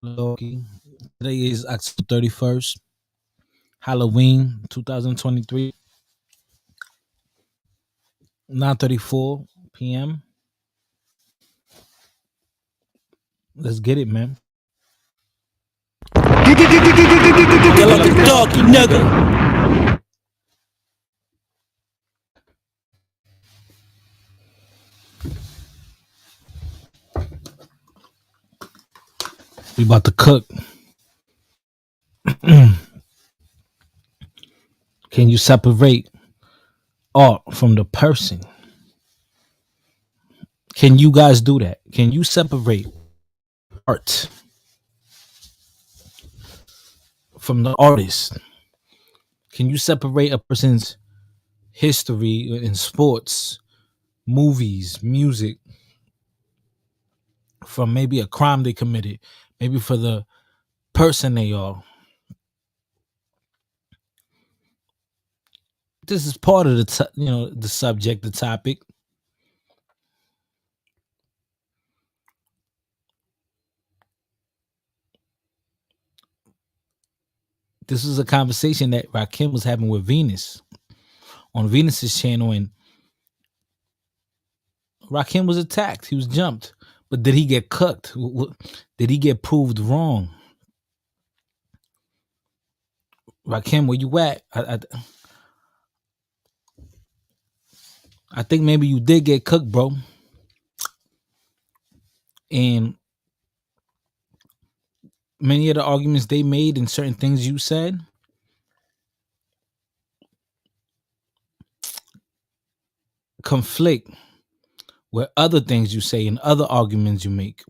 Loki. Today is October 31st, Halloween 2023, 9:34 p.m. Let's get it, man. You like a doggy, nigga. We about to cook. Can you separate art from the person? Can you guys do that? Can you separate art from the artist? Can you separate a person's history in sports, movies, music from maybe a crime they committed, maybe for the person they are? This is part of the subject, the topic. This was a conversation that Rakim was having with Venus on Venus's channel, and Rakim was attacked. He was jumped, but did he get cooked? Did he get proved wrong? Rakim, where you at? I think maybe you did get cooked, bro. And many of the arguments they made and certain things you said conflict with other things you say and other arguments you make.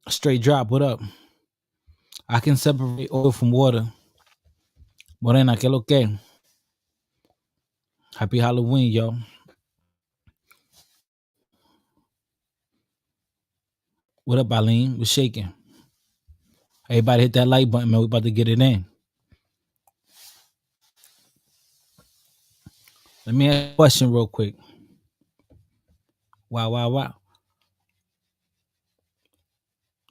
Straight drop, what up? I can separate oil from water. Morena, que lo que? Happy Halloween, yo. What up, Eileen? We're shaking. Everybody hit that like button, man. We about to get it in. Let me ask a question real quick. Wow.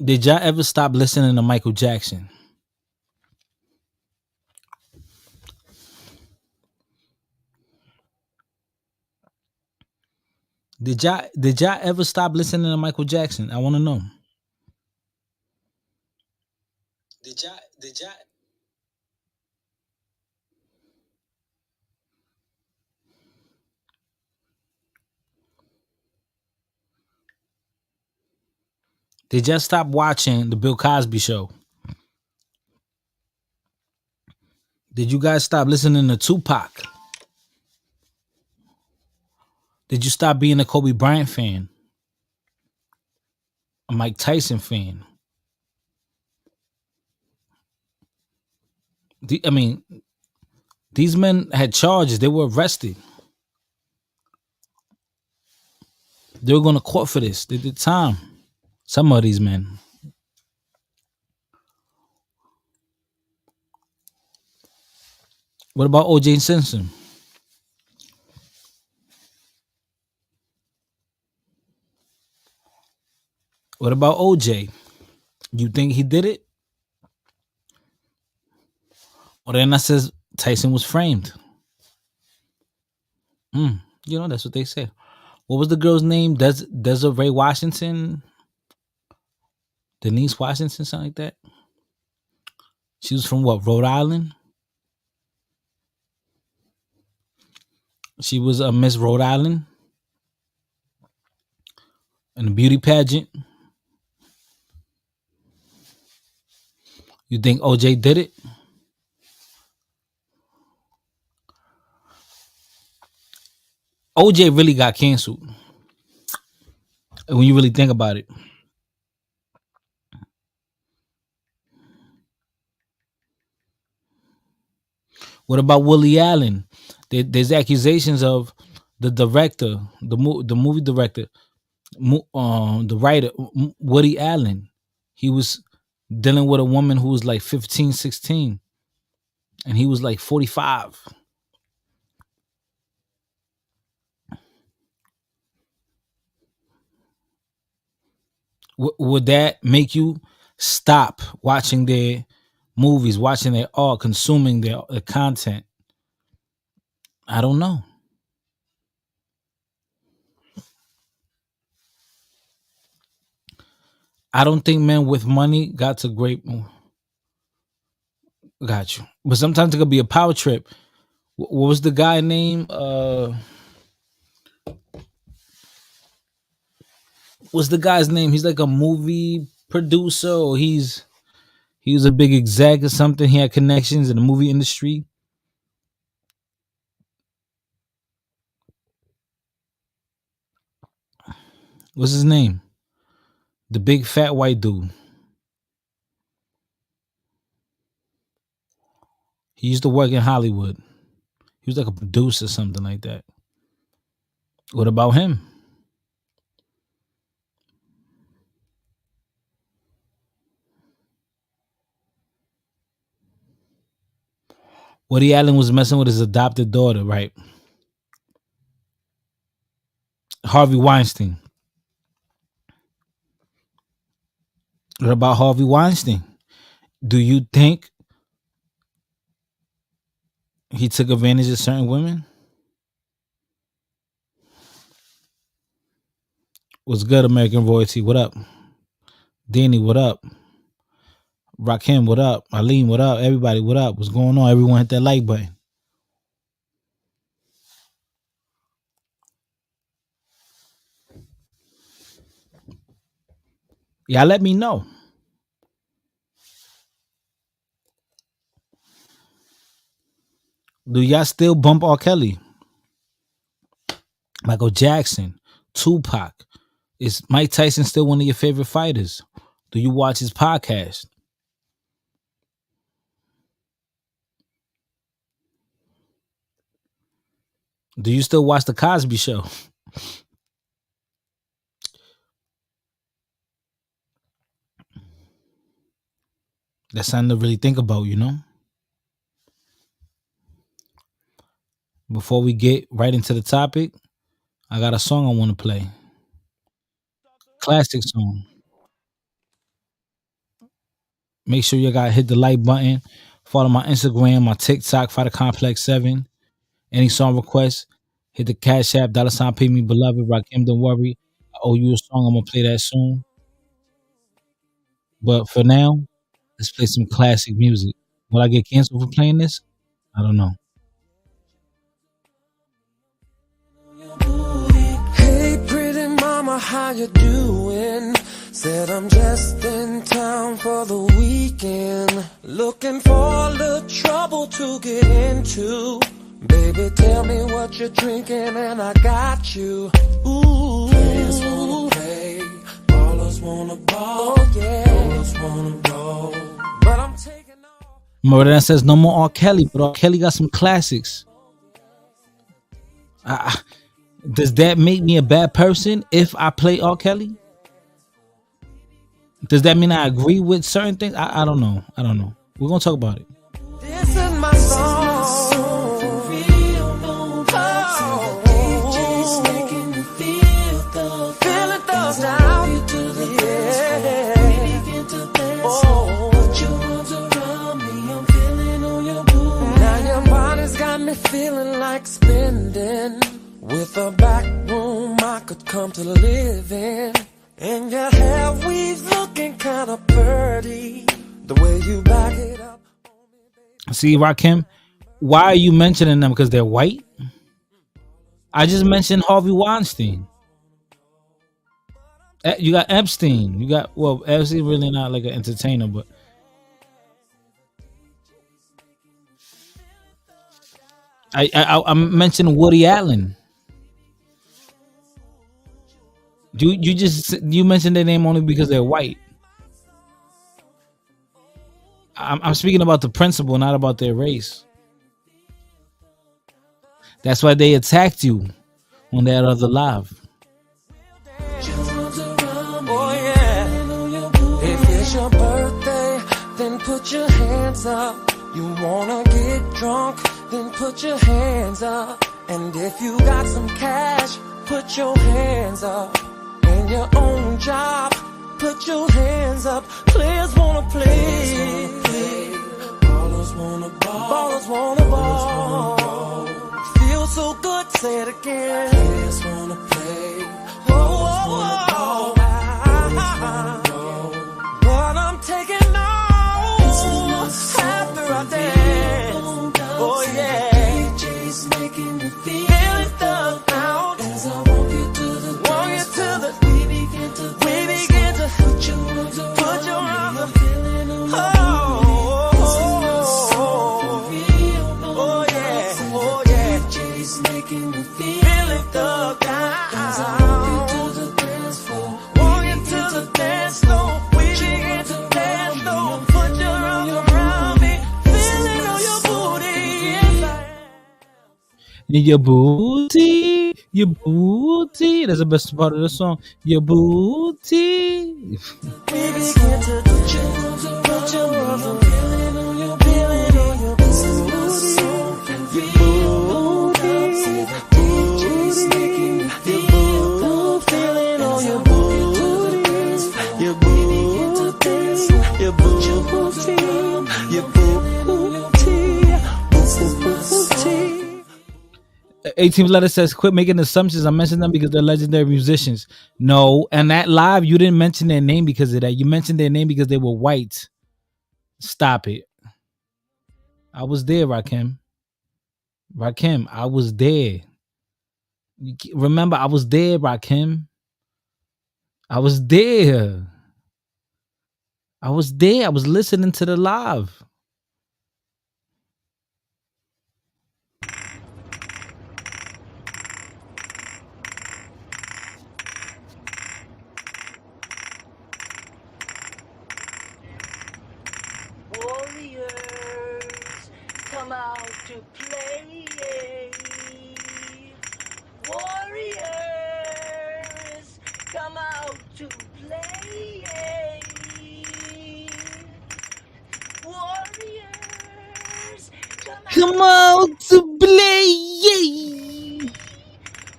Did y'all ever stop listening to Michael Jackson? Did y'all ever stop listening to Michael Jackson? I want to know. Did y'all stop watching the Bill Cosby show? Did you guys stop listening to Tupac? Did you stop being a Kobe Bryant fan? A Mike Tyson fan? These men had charges. They were arrested. They were going to court for this. They did time. Some of these men. What about O.J. Simpson? What about O.J.? You think he did it? Or then I says Tyson was framed. That's what they say. What was the girl's name? Desiree Washington? Denise Washington, something like that? She was from what, Rhode Island? She was a Miss Rhode Island in a beauty pageant. You think OJ did it? OJ really got canceled. When you really think about it. What about Willie Allen? There's accusations of the director, the movie director, the writer, Woody Allen. He was dealing with a woman who was like 15, 16, and he was like 45. Would that make you stop watching their movies, watching their art, consuming their content? I don't know. I don't think men with money got to great. Got you. But sometimes it could be a power trip. What was the guy name? What's the guy's name? He's like a movie producer, or he was a big exec or something. He had connections in the movie industry. What's his name? The big fat white dude. He used to work in Hollywood. He was like a producer, something like that. What about him? Woody Allen was messing with his adopted daughter, right? Harvey Weinstein. What about Harvey Weinstein? Do you think he took advantage of certain women? What's good, American Royalty? What up? Danny, what up? Rakim, what up? Aline, what up? Everybody, what up? What's going on? Everyone hit that like button. Y'all let me know. Do y'all still bump R. Kelly? Michael Jackson, Tupac. Is Mike Tyson still one of your favorite fighters? Do you watch his podcast? Do you still watch the Cosby Show? That's something to really think about, you know? Before we get right into the topic, I got a song I want to play. Classic song. Make sure you got hit the like button. Follow my Instagram, my TikTok, Fighter Complex 7. Any song requests, hit the Cash App, $ pay me beloved, Rakim, don't worry. I owe you a song. I'm gonna play that soon. But for now, let's play some classic music. Will I get canceled for playing this? I don't know. Hey, pretty mama, how you doing? Said I'm just in town for the weekend. Looking for a little trouble to get into. Baby, tell me what you're drinking and I got you. Ooh, fans wanna play, ballers wanna ball, oh, yeah. Ballers wanna roll, but I'm taking off. Remember that says no more R. Kelly, but R. Kelly got some classics. Does that make me a bad person if I play R. Kelly? Does that mean I agree with certain things? I don't know. I don't know. We're gonna talk about it. This is my song. Feeling like spending with a back room I could come to live in, and your hair weaves looking kind of pretty. The way you back it up. See, Rakim, why are you mentioning them? Because they're white? I just mentioned Harvey Weinstein. You got Epstein. You got, well, Epstein really not like an entertainer, but I mentioned Woody Allen. You mentioned their name only because they're white. I'm speaking about the principle, not about their race. That's why they attacked you on that other live. Oh yeah. If it's your birthday, then put your hands up. You wanna get drunk, then put your hands up. And if you got some cash, put your hands up. And your own job, Put your hands up, players wanna play. Ballers wanna ball. Ballers wanna ball. Feel so good, say it again. Players wanna play. Ballers wanna ball. But I'm taking off after I dance. Oh yeah. DJ's making me feel thugged out. As I walk you to the we begin to put your arms up. Oh yeah, oh yeah. DJ's making me feel thugged out. As I walk you to the dance floor, walk into the dance floor. We begin to dance floor. Put your arms around me, feeling on your booty. Yes, I am. Your booty. That's the best part of the song. Your booty. We begin to put your arms around me, feeling on your booty. DJ's making me feel good, feeling on your booty. Your booty, your booty, your booty. 18th letter says, quit making assumptions. I mentioned them because they're legendary musicians. No, and that live, you didn't mention their name because of that. You mentioned their name because they were white. Stop it. I was there, Rakim. I was there. Remember, I was there, Rakim. I was there. I was listening to the live. Warriors, come out to play. Warriors, come out to play. Warriors, Come out to play.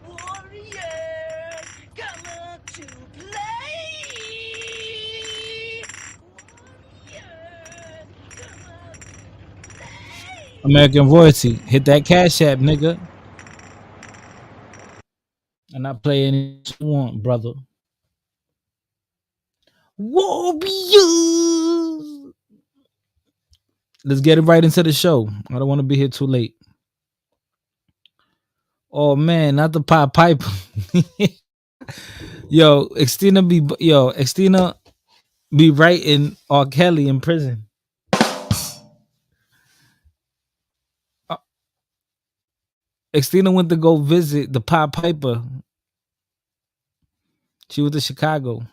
Warriors, come out to play. Warriors, come out to play. American Royalty. Hit that cash app, nigga. And I play any you want, brother. Warriors. Let's get it right into the show. I don't want to be here too late. Oh man, not the Pied Piper. Extina be writing R. Kelly in prison. Extina went to go visit the Pied Piper. She went to Chicago.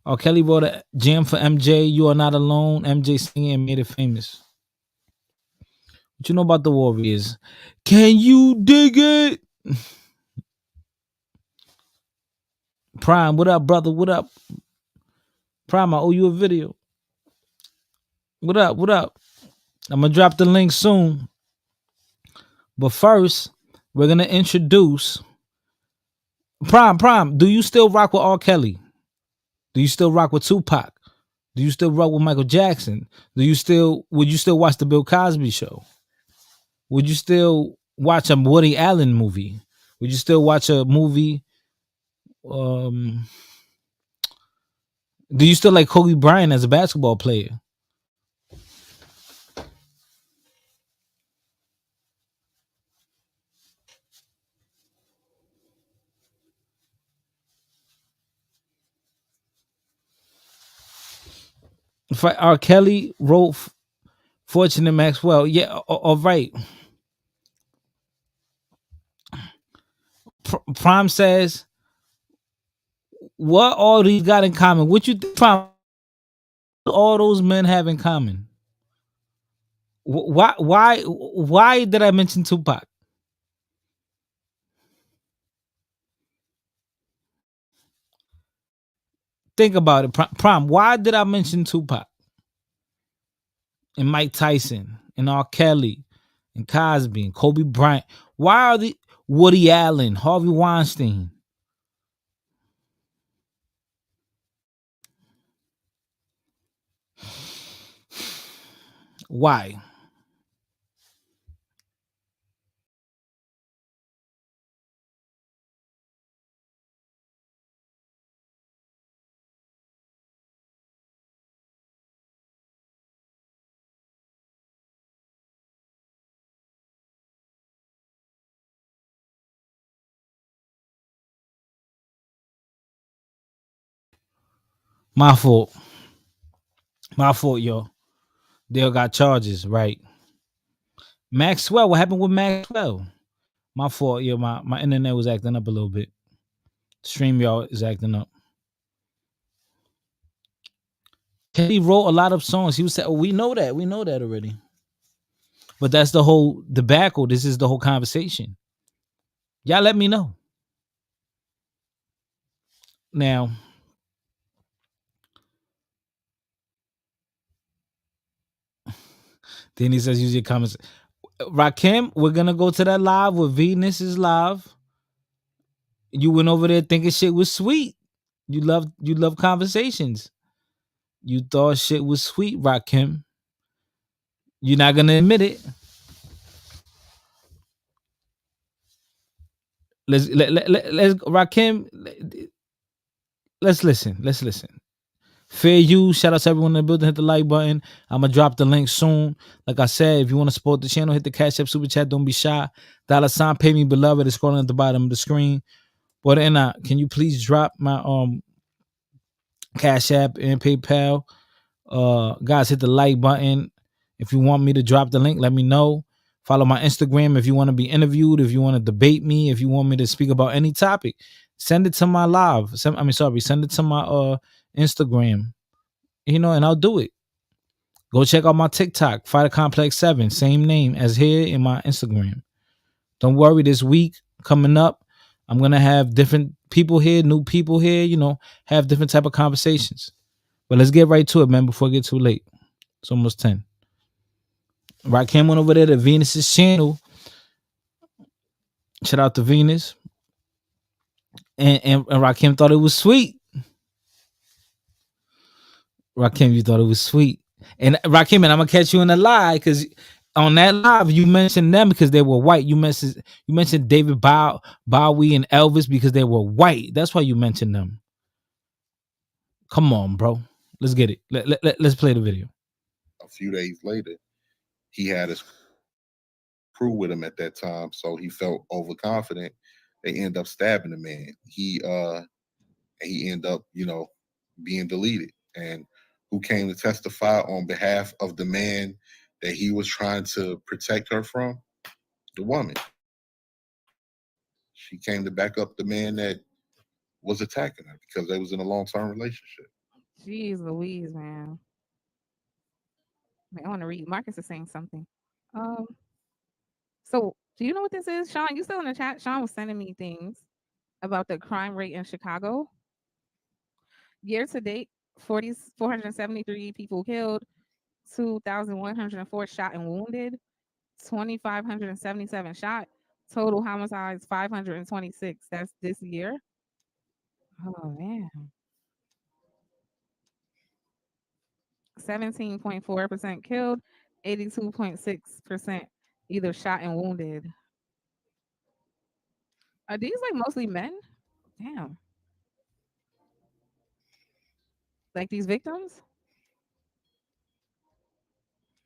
R. Kelly wrote a jam for MJ. You Are Not Alone. MJ singing and made it famous. What you know about the Warriors? Can you dig it? Prime, what up, brother? What up? Prime, I owe you a video. What up? What up? I'm gonna drop the link soon. But first, we're gonna introduce Prime. Do you still rock with R. Kelly? Do you still rock with Tupac? Do you still rock with Michael Jackson? Would you still watch the Bill Cosby show? Would you still watch a Woody Allen movie? Would you still watch a movie? Do you still like Kobe Bryant as a basketball player? If R. Kelly wrote Fortunate Maxwell, yeah, all right. Prime says, what all these got in common? What you think Prime, all those men have in common? Why did I mention Tupac? Think about it, Prime. Why did I mention Tupac and Mike Tyson and R. Kelly and Cosby and Kobe Bryant? Why are the Woody Allen, Harvey Weinstein? Why? My fault. My fault, yo. They all got charges, right? Maxwell, what happened with Maxwell? My fault, yo. My internet was acting up a little bit. Stream y'all is acting up. He wrote a lot of songs. He was saying, oh, we know that. We know that already. But that's the whole debacle. This is the whole conversation. Y'all let me know. Now, then he says, use your comments. Rakim, we're gonna go to that live with Venus is live. You went over there thinking shit was sweet. You love conversations. You thought shit was sweet, Rakim. You're not gonna admit it. Let's Rakim. Let's listen. Let's listen. Fair you. Shout out to everyone in the building. Hit the like button. I'm gonna drop the link soon. Like I said, if you want to support the channel, hit the Cash App Super Chat. Don't be shy. $sign pay me beloved is scrolling at the bottom of the screen. But can you please drop my Cash App and PayPal? Guys, hit the like button. If you want me to drop the link, let me know. Follow my Instagram if you want to be interviewed, if you want to debate me, if you want me to speak about any topic. Send it to my live. Send it to my Instagram. And I'll do it. Go check out my TikTok, Fighter Complex 7, same name as here in my Instagram. Don't worry, this week coming up, I'm gonna have different people here, new people here, have different type of conversations. But let's get right to it, man, before it get too late. It's almost 10. Rakim went over there to Venus's channel. Shout out to Venus. And Rakim thought it was sweet. Rakim, you thought it was sweet. And Rakim, and I'm gonna catch you in a lie because on that live you mentioned them because they were white. You mentioned David Bowie and Elvis because they were white. That's why you mentioned them. Come on, bro. Let's get it. Let's play the video. A few days later, he had his crew with him at that time, so he felt overconfident. They end up stabbing the man. He ended up, being deleted. And who came to testify on behalf of the man that he was trying to protect her from? The woman. She came to back up the man that was attacking her because they was in a long-term relationship. Jeez Louise, man. I want to read. Marcus is saying something. Um, so do you know what this is, Sean? You still in the chat? Sean was sending me things about the crime rate in Chicago. Year to date, 473 people killed, 2,104 shot and wounded, 2,577 shot. Total homicides 526. That's this year. Oh man. 17.4% killed, 82.6% either shot and wounded. Are these like mostly men? Damn. Like these victims?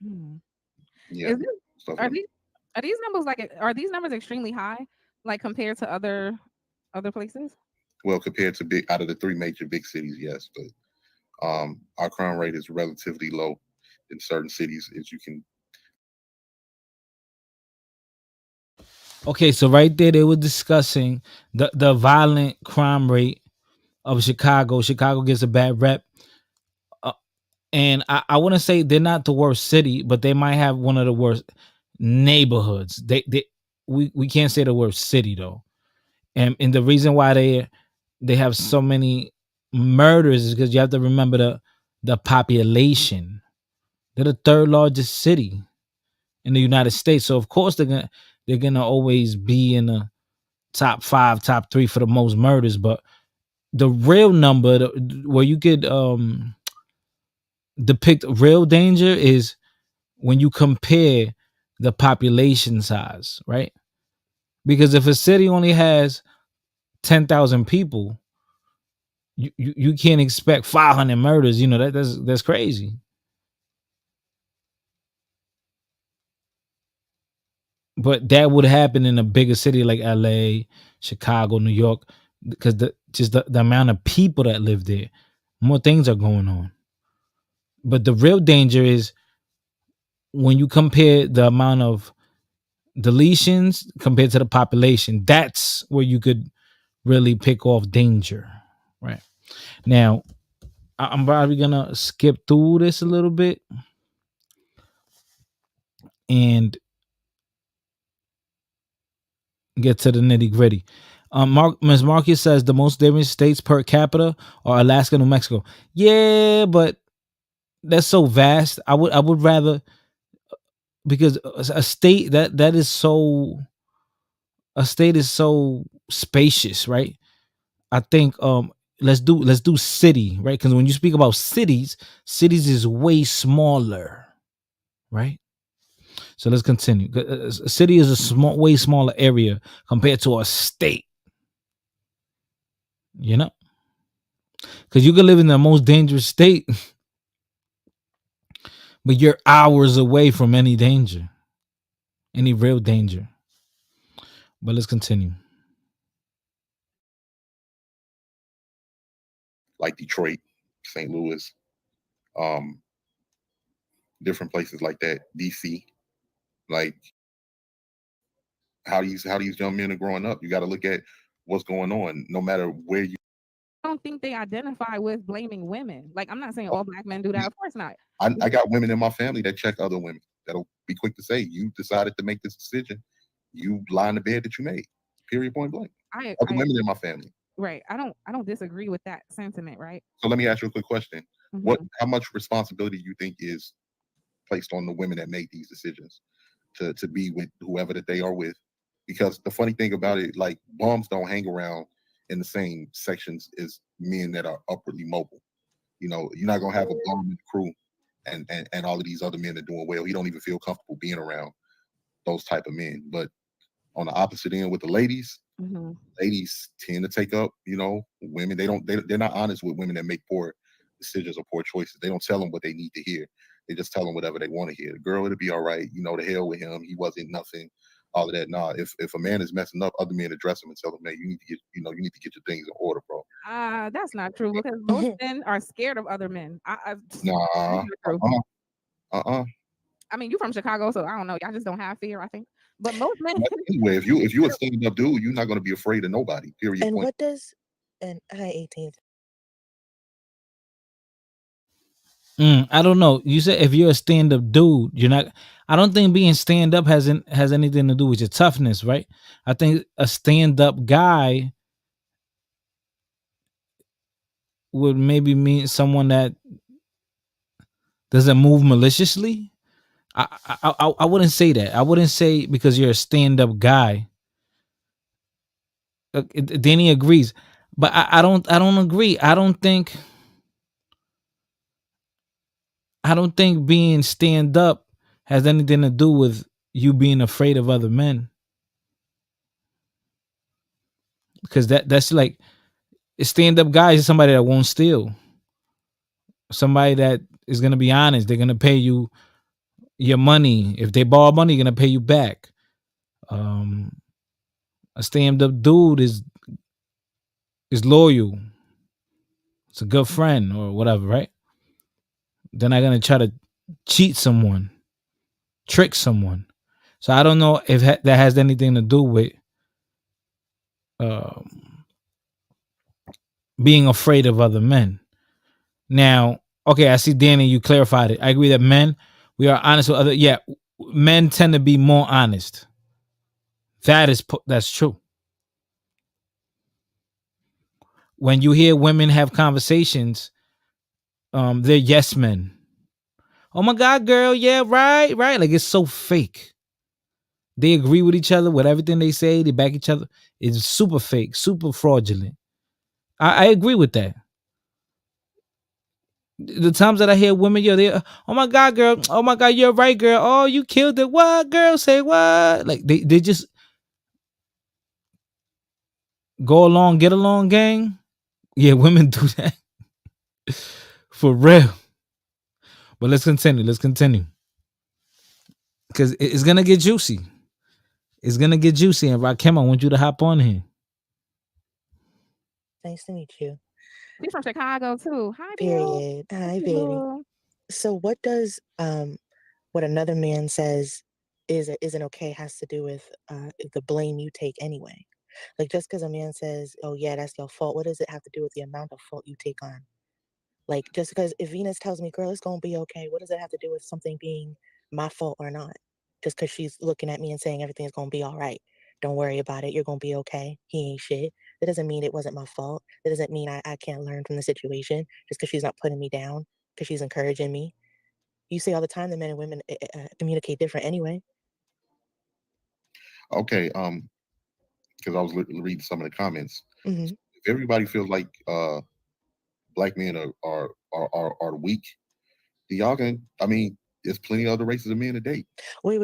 Hmm. Yeah. Is this, are these numbers are these numbers extremely high, like compared to other places? Well, compared to out of the three major big cities, yes, but our crime rate is relatively low in certain cities, as you can. Okay, so right there they were discussing the violent crime rate of Chicago. Chicago gets a bad rep. And I want to say they're not the worst city, but they might have one of the worst neighborhoods. We can't say the worst city though. And the reason why they have so many murders is because you have to remember the population. They're the third largest city in the United States. So of course they're gonna always be in the top 5, top 3 for the most murders. But the real number where you could depict real danger is when you compare the population size, right? Because if a city only has 10,000 people, you can't expect 500 murders. You know that's crazy. But that would happen in a bigger city like LA, Chicago, New York, because the amount of people that live there, more things are going on. But the real danger is when you compare the amount of deletions compared to the population. That's where you could really pick off danger, right? Now, I'm probably gonna skip through this a little bit and get to the nitty gritty. Ms. Marcus says the most dangerous states per capita are Alaska, New Mexico. Yeah, but that's so vast. I would rather, because a state that is so, a state is so spacious, right? I think let's do city, right? Because when you speak about cities, cities is way smaller, right? So let's continue. A city is a way smaller area compared to a state, you know, because you could live in the most dangerous state, but you're hours away from any danger, any real danger. But let's continue. Like Detroit, St. Louis, um, different places like that, DC. Like how these young men are growing up. You got to look at what's going on, no matter where you. I don't think they identify with blaming women. Like, I'm not saying all black men do that. Of course not. I got women in my family that check other women. That'll be quick to say, you decided to make this decision. You lie in the bed that you made. Period. Point blank. Other I women in my family. right. I don't disagree with that sentiment, right? So let me ask you a quick question. What? Hmm. How much responsibility do you think is placed on the women that make these decisions to be with whoever that they are with? Because the funny thing about it, like bums don't hang around in the same sections as men that are upwardly mobile. You know, you're not gonna have a bum in the crew and all of these other men are doing well. He don't even feel comfortable being around those type of men. But on the opposite end with the ladies, Hmm. ladies tend to take up, women. They're not honest with women that make poor decisions or poor choices. They don't tell them what they need to hear. They just tell them whatever they want to hear. The girl, it'll be all right. The hell with him. He wasn't nothing. All of that. Nah, if a man is messing up, other men address him and tell him, man, you need to get your things in order, bro. That's not true because most men are scared of other men. That's Nah, not true. uh. I mean, you from Chicago, so I don't know. Y'all just don't have fear, I think. But most men, Anyway, if you a stand up dude, you're not gonna be afraid of nobody. Period. And Point. what does an I 18th? I don't know. You said if you're a stand up dude, you're not. I don't think being stand up has anything to do with your toughness, right? I think a stand up guy would maybe mean someone that doesn't move maliciously. I wouldn't say that. I wouldn't say because you're a stand up guy. Danny agrees, but I don't agree. I don't think being stand up has anything to do with you being afraid of other men, because that's like, a stand up guy is somebody that won't steal, somebody that is gonna be honest. They're gonna pay you your money. If they borrow money, you're gonna pay you back. Um, a stand up dude is loyal. It's a good friend or whatever, right? They're not gonna try to cheat someone, trick someone. So I don't know if that has anything to do with um, being afraid of other men. Now, okay, I see Danny. You clarified it. I agree that men, we are honest with other. Yeah, men tend to be more honest. That's true. When you hear women have conversations, they're yes men. Oh my god, girl, yeah, right, right. Like, it's so fake. They agree with each other with everything they say. They back each other. It's super fake, super fraudulent. I agree with that. The times that I hear women, yo, they, oh my god, girl, oh my god, you're right, girl. Oh, you killed it. What, girl? Say what? Like they just go along, get along, gang. Yeah, women do that for real. But let's continue. Let's continue because it's gonna get juicy. It's gonna get juicy. And Rakim, I want you to hop on here. Nice to meet you. She's from Chicago too. Hi, Bill. Period. Hey, Hi, baby. Bill. So what does what another man says is or isn't okay has to do with the blame you take anyway? Like just because a man says, "Oh yeah, that's your fault," what does it have to do with the amount of fault you take on? Like just because if Venus tells me, "Girl, it's gonna be okay," what does it have to do with something being my fault or not? Just because she's looking at me and saying everything's gonna be all right. Don't worry about it. You're gonna be okay. He ain't shit. That doesn't mean it wasn't my fault. That doesn't mean I can't learn from the situation just because she's not putting me down, because she's encouraging me. You see all the time that men and women communicate different anyway. Okay, because I was reading some of the comments. Hmm. If everybody feels like black men are weak, then y'all can. I mean, there's plenty of other races of men to date.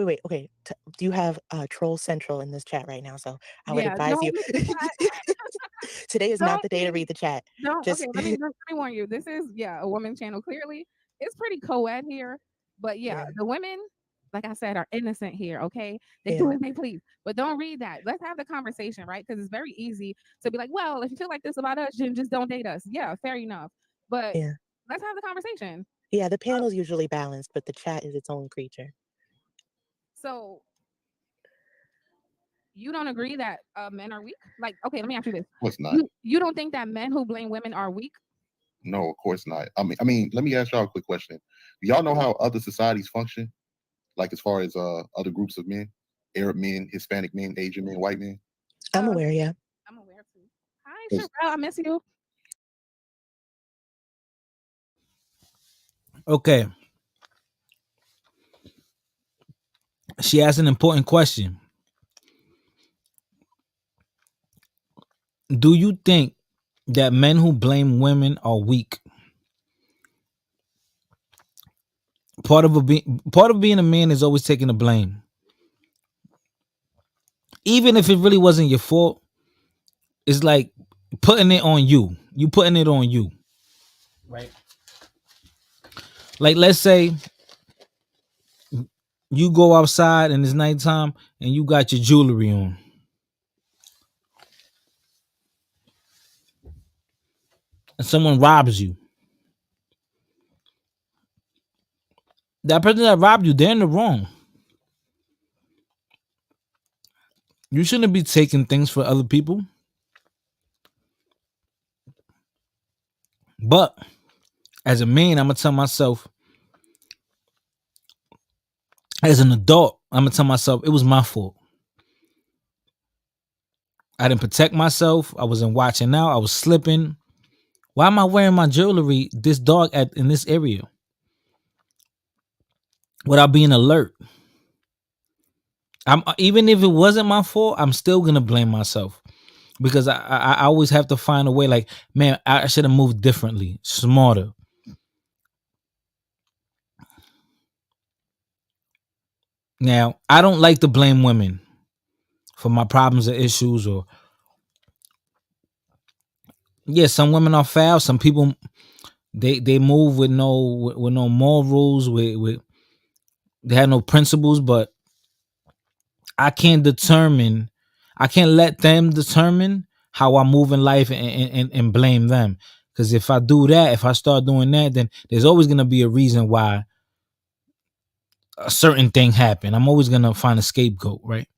Wait. Okay. Do you have Troll Central in this chat right now? So I would Yeah, advise don't you. look at the chat. Today is not Don't the day to be read the chat. don't okay, Just, let me warn you. This is a woman channel. Clearly, it's pretty co-ed here. But yeah, yeah, the women, like I said, are innocent here, okay? They yeah, do as they please. But don't read that. Let's have the conversation, right? Because it's very easy to be like, well, if you feel like this about us, then just don't date us. Yeah, fair enough. But yeah. let's have the conversation. Yeah, the panel's usually balanced, but the chat is its own creature. So you don't agree that men are weak? Like, okay, let me ask you this. Of course not. You don't think that men who blame women are weak? No, of course not. I mean, let me ask y'all a quick question. Do y'all know how other societies function? Like as far as other groups of men, Arab men, Hispanic men, Asian men, white men. I'm Uh, aware, yeah. I'm aware too. Hi, 'Cause Sherelle. I miss you. Okay, she asked an important question. Do you think that men who blame women are weak? Part of being a man is always taking the blame, even if it really wasn't your fault. It's like putting it on you. You putting it on you, right? Like let's say you go outside and it's nighttime and you got your jewelry on, and someone robs you. That person that robbed you, they're in the wrong. You shouldn't be taking things for other people. But as a man, I'm gonna tell myself, as an adult, I'm gonna tell myself it was my fault. I didn't protect myself. I wasn't watching out. I was slipping. Why am I wearing my jewelry this dark at in this area without being alert? I'm even if it wasn't my fault, I'm still gonna blame myself because I always have to find a way. Like, man, I should have moved differently, smarter. Now, I don't like to blame women for my problems or issues. Or yeah, some women are foul. Some people they move with with no morals. With they have no principles. But I can't determine. I can't let them determine how I move in life and blame them. Because if I do that, if I start doing that, then there's always gonna be a reason why a certain thing happened. I'm always gonna find a scapegoat, right?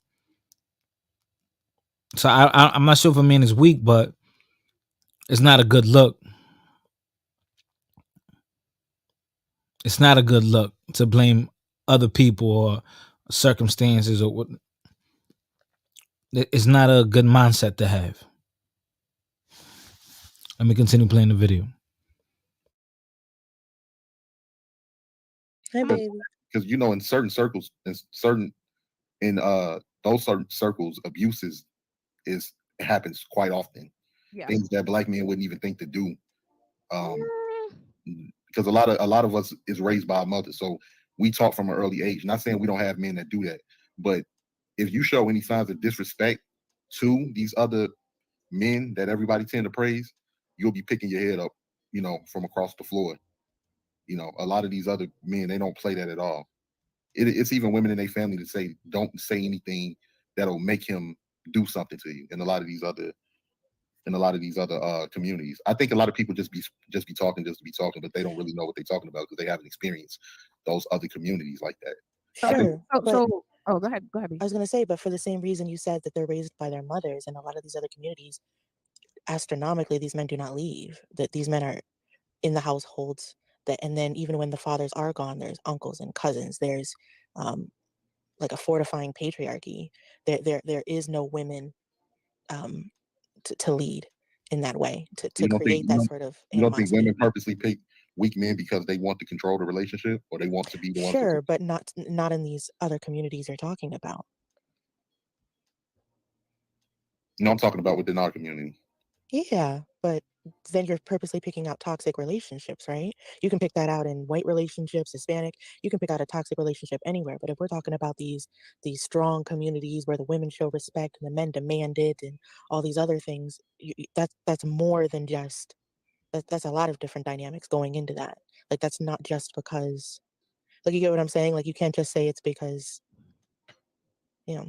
So I'm not sure if a man is weak, but it's not a good look. It's not a good look to blame other people or circumstances or what. It's not a good mindset to have. Let me continue playing the video. Hi, Come on. baby. because in certain circles, in those certain circles, abuses is happens quite often. Yeah. Things that black men wouldn't even think to do. Um, Mm, because a lot of us is raised by our mother, so we taught from an early age. Not saying we don't have men that do that, but if you show any signs of disrespect to these other men that everybody tend to praise, you'll be picking your head up, from across the floor. A lot of these other men, they don't play that at all. It's even women in their family that say, "Don't say anything that'll make him do something to you." In a lot of these other communities, I think a lot of people just be talking just to be talking, but they don't really know what they're talking about because they haven't experienced those other communities like that. I So think Sure, so but so oh, go ahead, B. I was gonna say, but for the same reason you said that they're raised by their mothers in a lot of these other communities, astronomically, these men do not leave. That these men are in the households that, and then even when the fathers are gone, there's uncles and cousins. There's um, like a fortifying patriarchy. There is no women um, to lead in that way, to you don't think create you that don't sort of you don't think women animosity. purposely pick weak men because they want to control the relationship or they want to be the ones to. Sure, but not in these other communities you're talking about. No, I'm talking about within our community. Yeah, but then you're purposely picking out toxic relationships, right? You can pick that out in white relationships, Hispanic. You can pick out a toxic relationship anywhere. But if we're talking about these strong communities where the women show respect and the men demand it, and all these other things, that's more than just that's a lot of different dynamics going into that. Like that's not just because, like, you get what I'm saying? Like you can't just say it's because you know.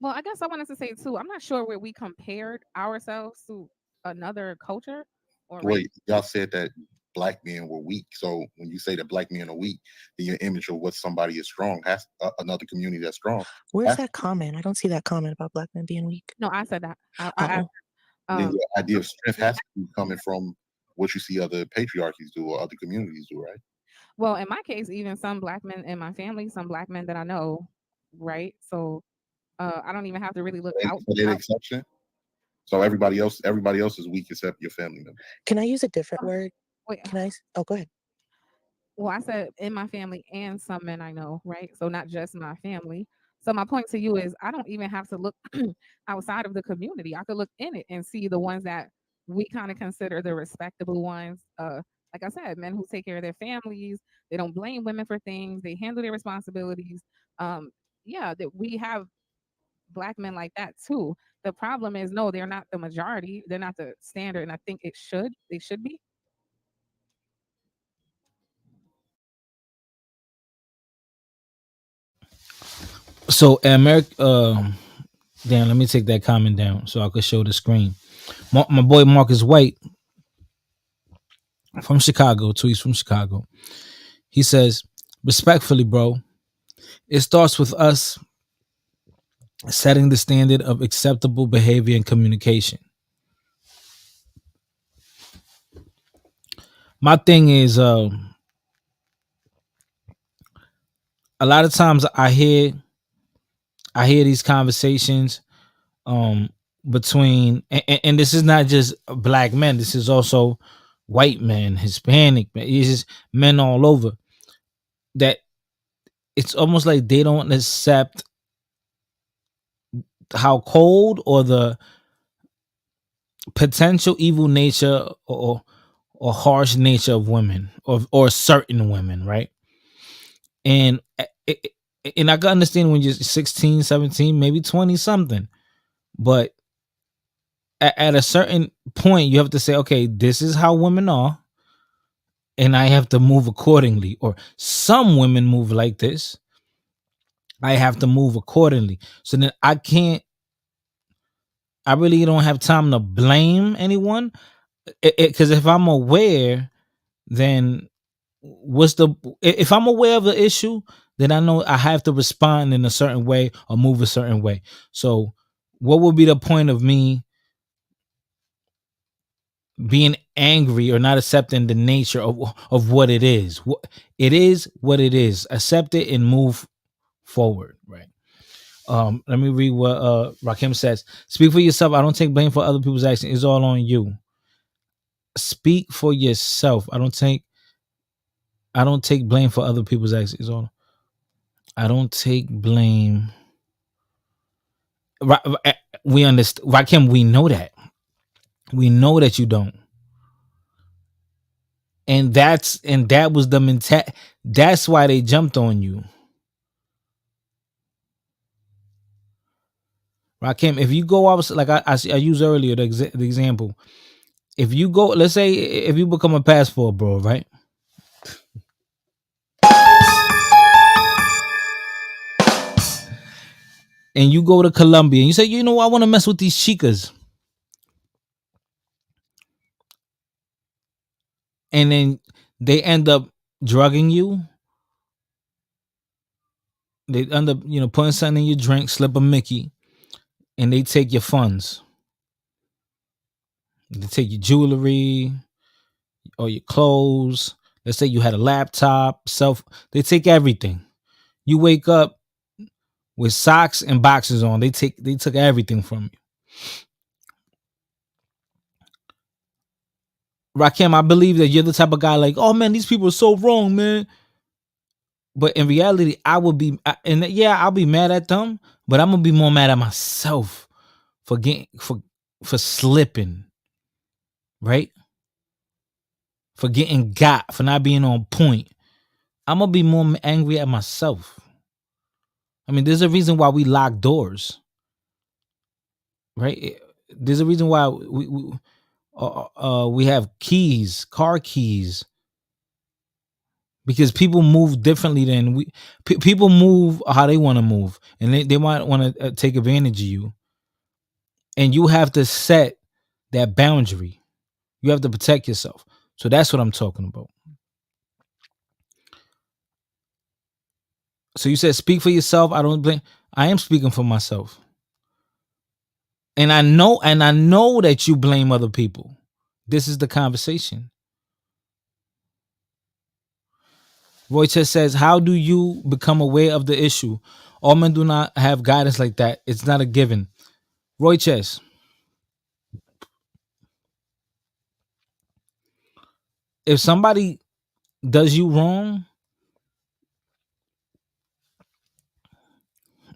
Well, I guess I wanted to say too, I'm not sure where we compared ourselves to another culture or race. Wait, y'all said that black men were weak. So when you say that black men are weak, then your image of what somebody is strong has another community that's strong. Where's Has, that comment? I don't see that comment about black men being weak. No, I said that. I asked. Oh, then Um, your idea so, of strength has to be coming from what you see other patriarchies do or other communities do, right? well, in my case, even some black men in my family, some black men that I know, right? So I don't even have to really look So they're the out. exception. So everybody else is weak except your family member. can I use a different word? Wait, Oh, go ahead. well, I said in my family and some men I know, right? So not just my family. So my point to you is I don't even have to look outside of the community. I could look in it and see the ones that we kind of consider the respectable ones. Like I said, men who take care of their families, they don't blame women for things, they handle their responsibilities. Um, yeah, that we have black men like that too. The problem is no, they're not the majority, they're not the standard, and I think they should be. So America, damn, let me take that comment down so I could show the screen. My boy Marcus White from Chicago, tweets from Chicago. He says, respectfully, bro, it starts with us setting the standard of acceptable behavior and communication. My thing is, a lot of times I hear these conversations um between and this is not just black men, this is also white men, Hispanic men, it's just men all over, that it's almost like they don't accept how cold or the potential evil nature or harsh nature of women or certain women, right? And and I can understand when you're 16, 17, maybe 20 something, but at a certain point you have to say, okay, this is how women are and I have to move accordingly, or some women move like this, I have to move accordingly. So then I really don't have time to blame anyone, because if I'm aware, then what's the if I'm aware of the issue, then I know I have to respond in a certain way or move a certain way. So what would be the point of me being angry or not accepting the nature of what it is? It is what it is. Accept it and move forward, right? Let me read what Rakim says. Speak for yourself. I don't take blame for other people's actions. It's all on you. Speak for yourself. I don't take blame for other people's actions. It's all I don't take blame. We understand, Rakim. We know that. We know that you don't. And that was the mentality. That's why they jumped on you. Rakim, if you go out, like I used earlier the example, if you go, let's say if you become a passport bro, right? And you go to Colombia and you say, you know, I want to mess with these chicas. And then they end up drugging you. They end up, putting something in your drink, slip a Mickey, and they take your funds. They take your jewelry or your clothes. Let's say you had a laptop, they take everything. You wake up with socks and boxes on. They took everything from you. Rakim, I believe that you're the type of guy like, oh man, these people are so wrong, man. But in reality, I'll be mad at them, but I'm gonna be more mad at myself for getting for slipping, right? For getting got, for not being on point. I'm gonna be more angry at myself. I mean, there's a reason why we lock doors, right? There's a reason why we have keys, car keys, because people move differently than people move how they want to move, and they might want to take advantage of you, and you have to set that boundary. You have to protect yourself. So that's what I'm talking about. So you said speak for yourself. I don't blame. I am speaking for myself. And I know that you blame other people. This is the conversation. Roy Chess says, how do you become aware of the issue? All men do not have guidance like that. It's not a given. Roy Chess, if somebody does you wrong,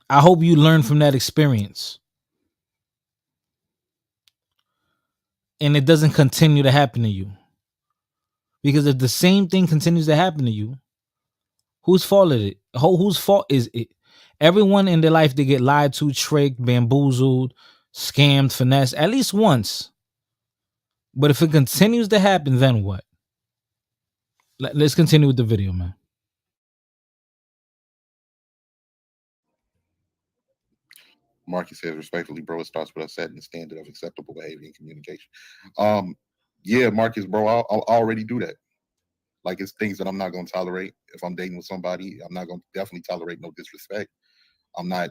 I hope you learn from that experience. And it doesn't continue to happen to you. Because if the same thing continues to happen to you, whose fault is it? Whose fault is it? Everyone in their life, they get lied to, tricked, bamboozled, scammed, finessed at least once. But if it continues to happen, then what? Let's continue with the video, man. Marcus says respectfully, bro, it starts with us setting the standard of acceptable behavior and communication. Um, yeah, Marcus, bro, I'll already do that. Like it's things that I'm not gonna tolerate. If I'm dating with somebody, I'm not gonna definitely tolerate no disrespect. I'm not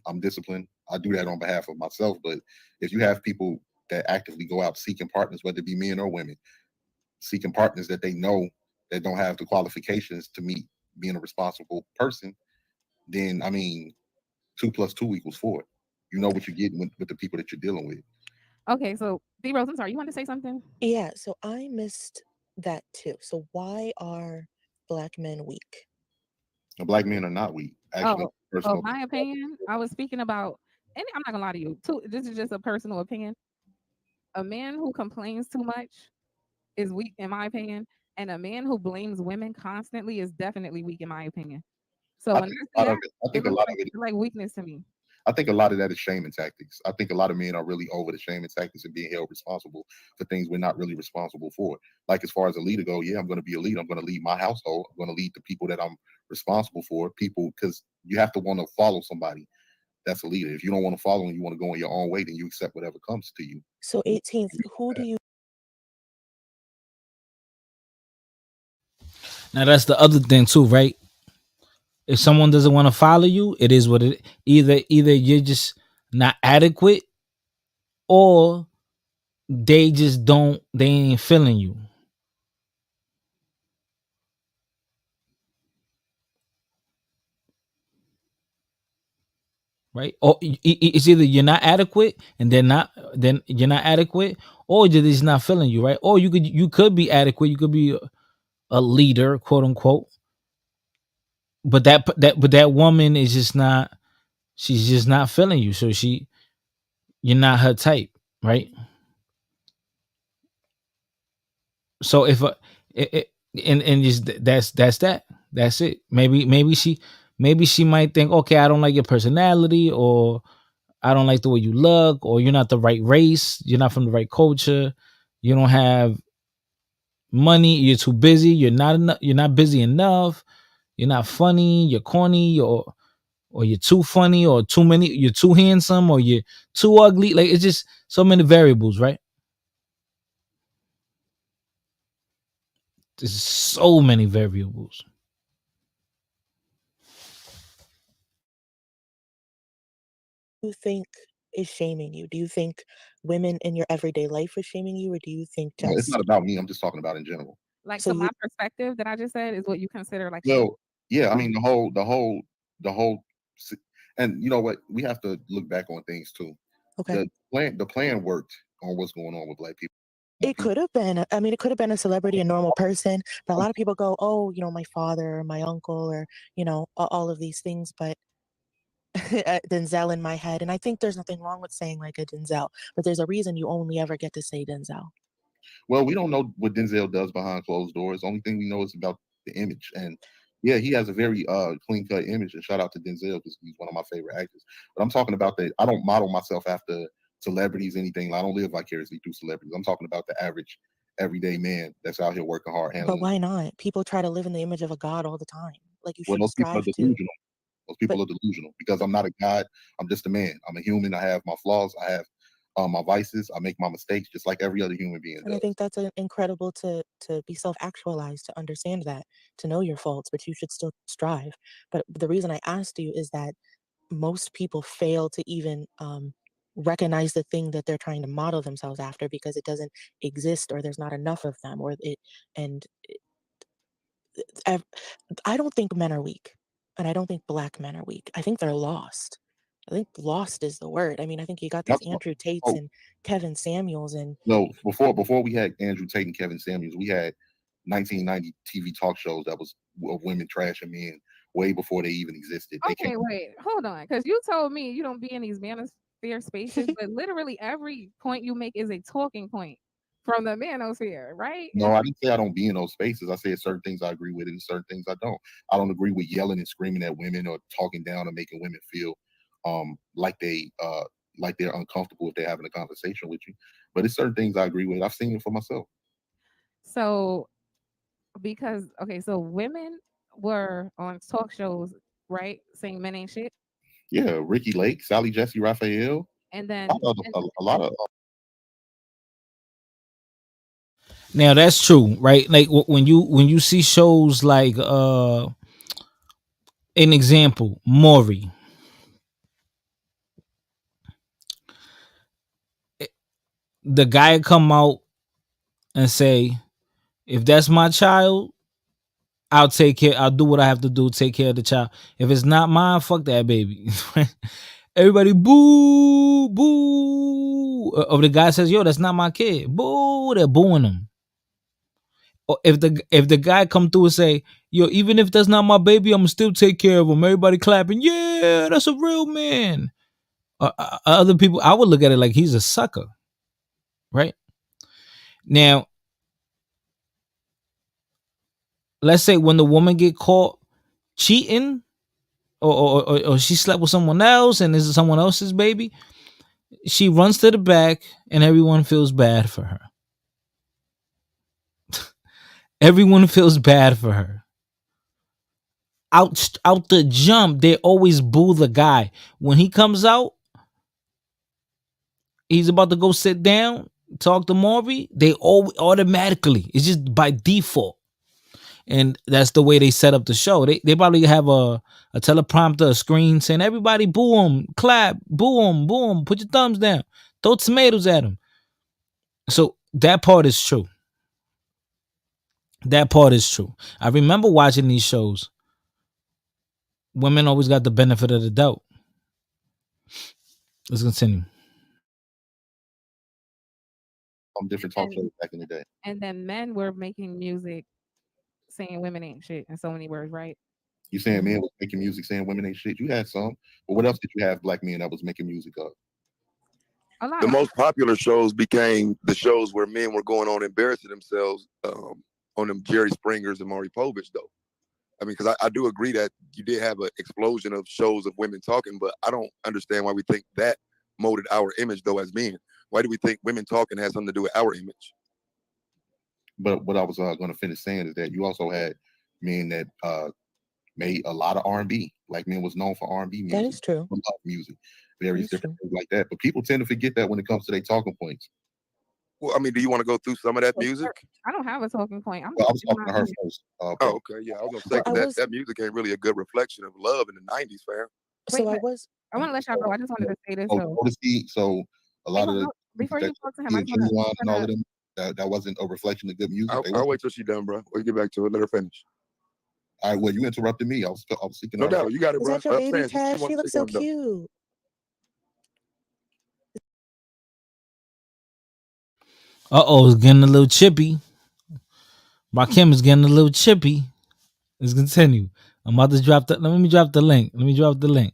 I'm disciplined. I do that on behalf of myself. But if you have people that actively go out seeking partners, whether it be men or women, seeking partners that they know that don't have the qualifications to meet being a responsible person, then I mean 2 + 2 = 4. You know what you're getting with the people that you're dealing with. Okay, so D Rose, I'm sorry, you wanted to say something? Yeah, so I missed that too. So why are black men weak? And black men are not weak. Actually, Oh, oh, personal. my opinion. I was speaking about, and I'm not gonna lie to you. Too, this is just a personal opinion. A man who complains too much is weak, in my opinion, and a man who blames women constantly is definitely weak, in my opinion. So I when think I a see lot of that, it. I it think a looks lot of like it. it's like weakness to me. I think a lot of that is shaming tactics. I think a lot of men are really over the shaming tactics and being held responsible for things we're not really responsible for. Like as far as a leader go, yeah, I'm going to be a leader. I'm going to lead my household. I'm going to lead the people that I'm responsible for. People, because you have to want to follow somebody that's a leader. If you don't want to follow and you want to go in your own way, then you accept whatever comes to you. So 18th, who do you Now that's the other thing too, right? If someone doesn't want to follow you, it is what it. Either you're just not adequate, or they just don't. They ain't feeling you, right? Or it's either you're not adequate, and then you're not adequate, or you're just not feeling you, right? Or you could be adequate. You could be a leader, quote unquote. But that woman is just not. She's just not feeling you. So you're not her type, right? So It, and just that's that. That's it. Maybe she might think, okay, I don't like your personality, or I don't like the way you look, or you're not the right race, you're not from the right culture, you don't have money, you're too busy, you're not busy enough, you're not funny, you're corny, or you're too funny, or too many, you're too handsome, or you're too ugly. Like it's just so many variables, right? There's so many variables. You think is shaming you? Do you think women in your everyday life is shaming you, or do you think No, it's not just about me. I'm just talking about in general. Like, so so you my perspective that I just said is what you consider like shame. Well, yeah, I mean the whole, si- and you know what? We have to look back on things too. okay? The plan worked on what's going on with black people. It could have been. I mean, it could have been a celebrity, a normal person, but a lot of people go, "Oh, my father, or my uncle, or all of these things." But Denzel in my head, and I think there's nothing wrong with saying like a Denzel, but there's a reason you only ever get to say Denzel. Well, we don't know what Denzel does behind closed doors. Only thing we know is about the image. And yeah, he has a very clean cut image. And shout out to Denzel because he's one of my favorite actors. But I'm talking about that. I don't model myself after celebrities, anything. I don't live vicariously through celebrities. I'm talking about the average, everyday man that's out here working hard, But handling. why not? People try to live in the image of a god all the time. Like you Well, should those people are strive to. delusional. Those But people are delusional because I'm not a god. I'm just a man. I'm a human. I have my flaws. I have my vices. I make my mistakes just like every other human being and I does. think that's incredible to be self-actualized, to understand that, to know your faults, but you should still strive. But the reason I asked you is that most people fail to even recognize the thing that they're trying to model themselves after because it doesn't exist, or there's not enough of them, or it and ev- I don't think men are weak, and I don't think black men are weak. I think they're lost. I think lost is the word. I mean, I think you got these That's what. Andrew Tates Oh, and Kevin Samuels and no, before we had Andrew Tate and Kevin Samuels, we had 1990 TV talk shows that was of women trashing men way before they even existed. They came. Okay, wait, hold on, because you told me you don't be in these manosphere spaces, but literally every point you make is a talking point from the manosphere, right? No, I didn't say I don't be in those spaces. I said certain things I agree with and certain things I don't. I don't agree with yelling and screaming at women or talking down or making women feel like like they're uncomfortable if they're having a conversation with you. But it's certain things I agree with. I've seen it for myself. So because okay, so women were on talk shows, right, saying men ain't shit, Yeah, Ricky Lake, Sally Jesse Raphael, and then and a lot of Now that's true, right? Like when you see shows like an example, Maury, the guy come out and say, if that's my child, I'll take care. I'll do what I have to do. Take care of the child. If it's not mine, fuck that baby. Everybody boo, boo. Or the guy says, "Yo, that's not my kid." Boo. They're booing him. Or if the guy come through and say, "Yo, even if that's not my baby, I'ma still take care of him." Everybody clapping. Yeah, that's a real man. Other people, I would look at it like he's a sucker, right? Now, let's say when the woman get caught cheating, or she slept with someone else and this is someone else's baby, she runs to the back and everyone feels bad for her. Everyone feels bad for her. Out the jump, they always boo the guy. When he comes out, he's about to go sit down, talk to Maury. They all automatically, it's just by default. And that's the way they set up the show. They probably have a teleprompter, a screen saying, everybody boo him, clap, boo him, put your thumbs down, throw tomatoes at him. So that part is true. That part is true. I remember watching these shows. Women always got the benefit of the doubt. Let's continue. different talk and shows back in the day. and then men were making music saying women ain't shit in so many words, right? You saying men was making music saying women ain't shit. You had some, but what else did you have black men that was making music of? A lot The of most popular shows became the shows where men were going on embarrassing themselves. on them Jerry Springers and Maury Povich though. I mean, because I do agree that you did have an explosion of shows of women talking, but I don't understand why we think that molded our image though as men. Why do we think women talking has something to do with our image? But what I was going to finish saying is that you also had men that made a lot of R&B. Like men was known for R&B That music, is true. for love music, That various is different true. things like that. But people tend to forget that when it comes to their talking points. Well, I mean, do you want to go through some of that So, music? sir, I don't have a talking point. I'm Well, just I was giving talking my to her opinion. first, Oh, bro. okay, yeah, I was gonna say Well, because that music ain't really a good reflection of love in the '90s, fam. Wait, so I but was I want to let y'all So, go. I just wanted to say this though. so a Wait, lot no, of the no. people Before that you talk to him, he I and just want to. Genuine and all Gonna, of them, that wasn't a reflection of good music. They I'll were. wait till she done, bro. We'll get back to it. Let her finish. All right, well, you interrupted me. I was speaking No to her. doubt, you got it, is bro. that your I'm baby saying she Taz? She wants to say looks so something though. cute. It's getting a little chippy. Rakim is getting a little chippy. Let's continue. I'm about to drop the. Let me drop the link. Let me drop the link.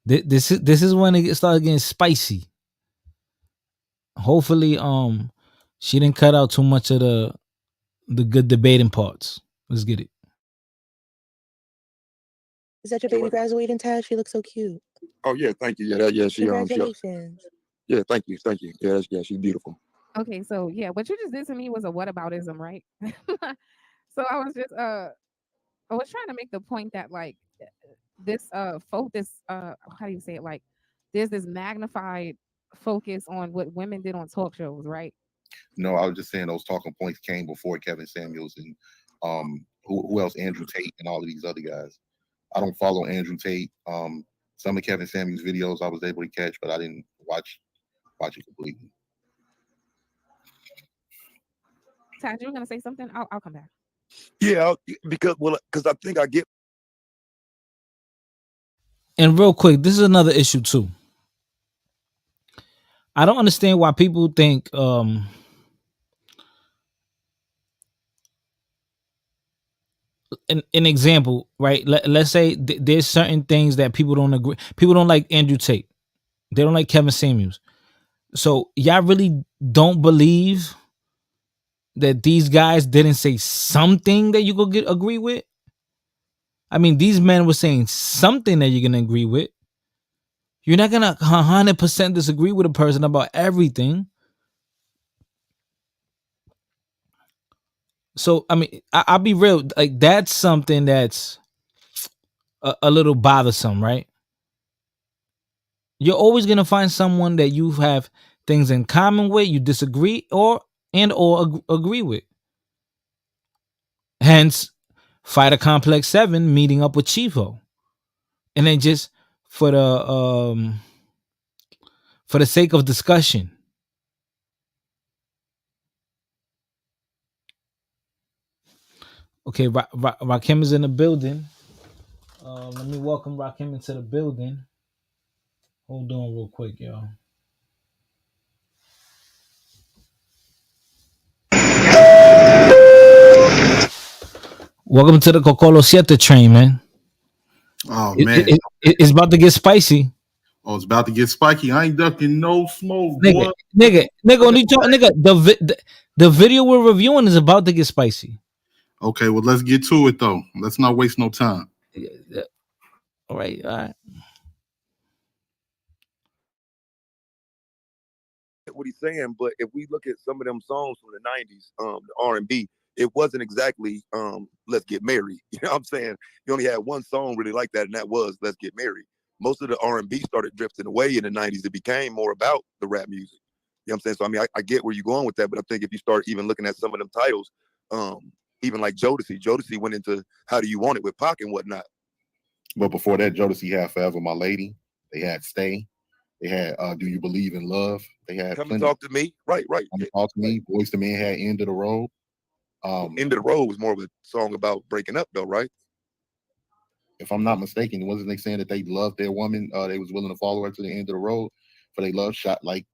This is when it started getting spicy. Hopefully, she didn't cut out too much of the good debating parts. Let's get it. Is that your So, baby graduating, Taz? She looks so cute. oh yeah, thank you. Yeah, she Congratulations. yeah, thank you. Yeah, she's beautiful. okay, so yeah, what you just did to me was a whataboutism, right? So I was just I was trying to make the point that like this focus how do you say it, like there's this magnified focus on what women did on talk shows, right? No, I was just saying those talking points came before Kevin Samuels and who else? Andrew Tate and all of these other guys. I don't follow Andrew Tate. Some of Kevin Samuels' videos I was able to catch, but I didn't watch it completely. Tad, you were gonna say something? I'll come back. Yeah, because I think I get. And real quick, this is another issue too. I don't understand why people think an example, right? Let's say there's certain things that people don't agree. People don't like Andrew Tate. They don't like Kevin Samuels. So y'all really don't believe that these guys didn't say something that you could agree with? I mean, these men were saying something that you're gonna agree with. You're not gonna 100% disagree with a person about everything. So I mean, I'll be real. Like that's something that's a little bothersome, right? You're always gonna find someone that you have things in common with, you disagree or agree with. Hence, Fighter Complex 7 meeting up with Chivo. And then just for the sake of discussion. Okay, Rakim is in the building. Let me welcome Rakim into the building. Hold on real quick, y'all. Welcome to the Cocolo Siete train, man. Oh man. It's about to get spicy. Oh, it's about to get spiky. I ain't ducking no smoke, Nigga, boy. when you talk, nigga, the video we're reviewing is about to get spicy. Okay, well, let's get to it though. Let's not waste no time. All right, all right. What he's saying, but if we look at some of them songs from the '90s, the R&B, it wasn't exactly "Let's Get Married." You know what I'm saying? You only had one song really like that, and that was "Let's Get Married." Most of the R&B started drifting away in the '90s. It became more about the rap music. You know what I'm saying? So I mean, I get where you're going with that, but I think if you start even looking at some of them titles, even like Jodeci went into "How Do You Want It" with Pac and whatnot. But before that, Jodeci had "Forever My Lady." They had "Stay." They had "Do You Believe in Love." They had "Come and plenty. Talk to Me." Right. Come and Talk to Me. Boys to Men had "End of the Road." "End of the Road" was more of a song about breaking up, though, right? If I'm not mistaken, wasn't they saying that they loved their woman? They was willing to follow her to the end of the road for they love shot. Like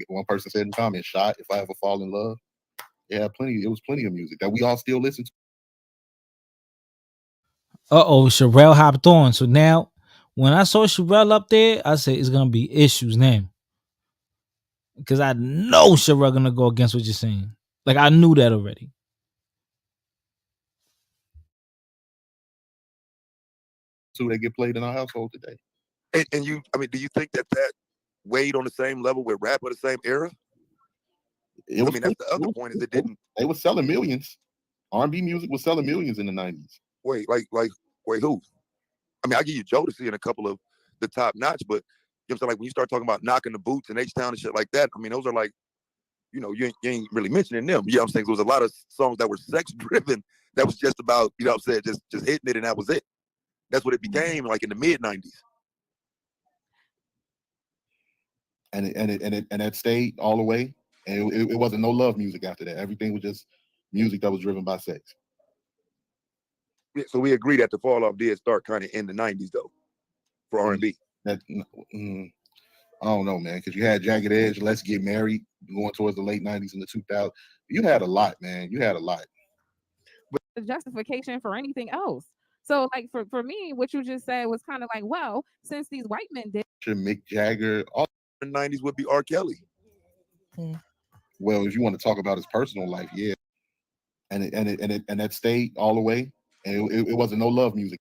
one person said in the comments, "Shot if I ever fall in love." Yeah, plenty. It was plenty of music that we all still listen to. Sherelle hopped on. So now, when I saw Sherelle up there, I said it's gonna be issues now, because I know Sherelle gonna go against what you're saying. Like I knew that already. two that get played in our household today. And you, I mean, do you think that that weighed on the same level with rap of the same era? It I was mean, pretty, that's the other point is it didn't they were selling millions. R&B music was selling millions in the 90s. wait like wait who? I mean, I give you Jodeci and a couple of the top notch, but you know what I'm saying? Like when you start talking about knocking the boots and H Town and shit like that, I mean, those are like, you ain't really mentioning them. You know what I'm saying? There was a lot of songs that were sex driven that was just about, you know what I'm saying, just hitting it and that was it. That's what it became like in the mid 90s. And that stayed all the way. And it wasn't no love music after that. Everything was just music that was driven by sex. So we agree that the fall off did start kind of in the 90s though for R&B. That I don't know, man, because you had Jagged Edge, Let's Get Married, going towards the late 90s and the 2000s. You had a lot, man. You had a lot. The justification for anything else. So, like for me, what you just said was kind of like, well, since these white men did, Mick Jagger, all The 90s would be R. Kelly. well, if you want to talk about his personal life, yeah, and that stayed all the way, and it wasn't no love music.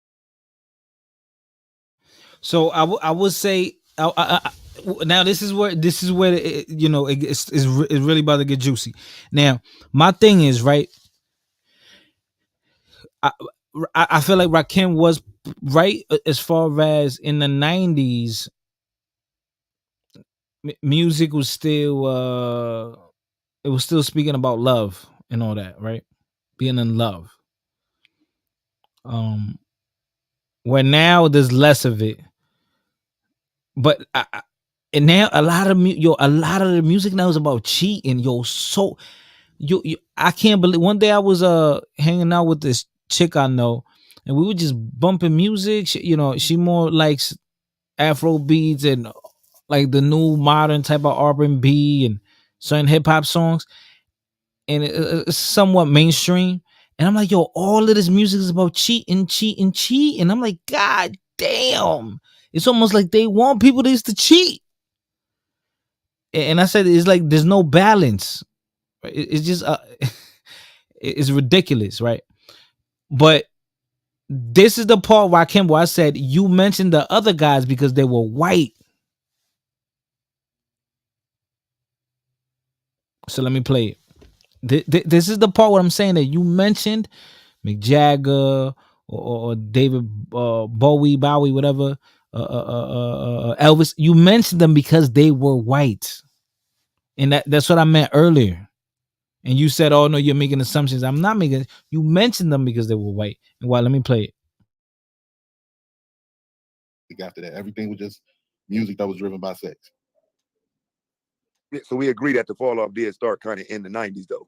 So I would say now this is where it's really about to get juicy. Now my thing is right. I I feel like Rakim was right as far as in the 90s, music was still it was still speaking about love and all that, right? Being in love. Um, where now there's less of it, but and now a lot of a lot of the music now is about cheating, yo. So you I can't believe one day I was hanging out with this chick I know, and we were just bumping music. She more likes Afro beats and like the new modern type of R&B and certain hip hop songs, and it's somewhat mainstream. And I'm like, yo, all of this music is about cheating, cheating, cheating. I'm like, God damn. It's almost like they want people just to cheat. And I said, it's like there's no balance. Right? It's just, it's ridiculous, right? But this is the part where I said, you mentioned the other guys because they were white. So let me play it. This is the part where I'm saying that you mentioned Mick Jagger or David Bowie, whatever, Elvis. You mentioned them because they were white, and that's what I meant earlier. And you said, "Oh no, you're making assumptions." I'm not making. You mentioned them because they were white. And why? Let me play it. After that, everything was just music that was driven by sex. So we agree that the fall off did start kind of in the 90s though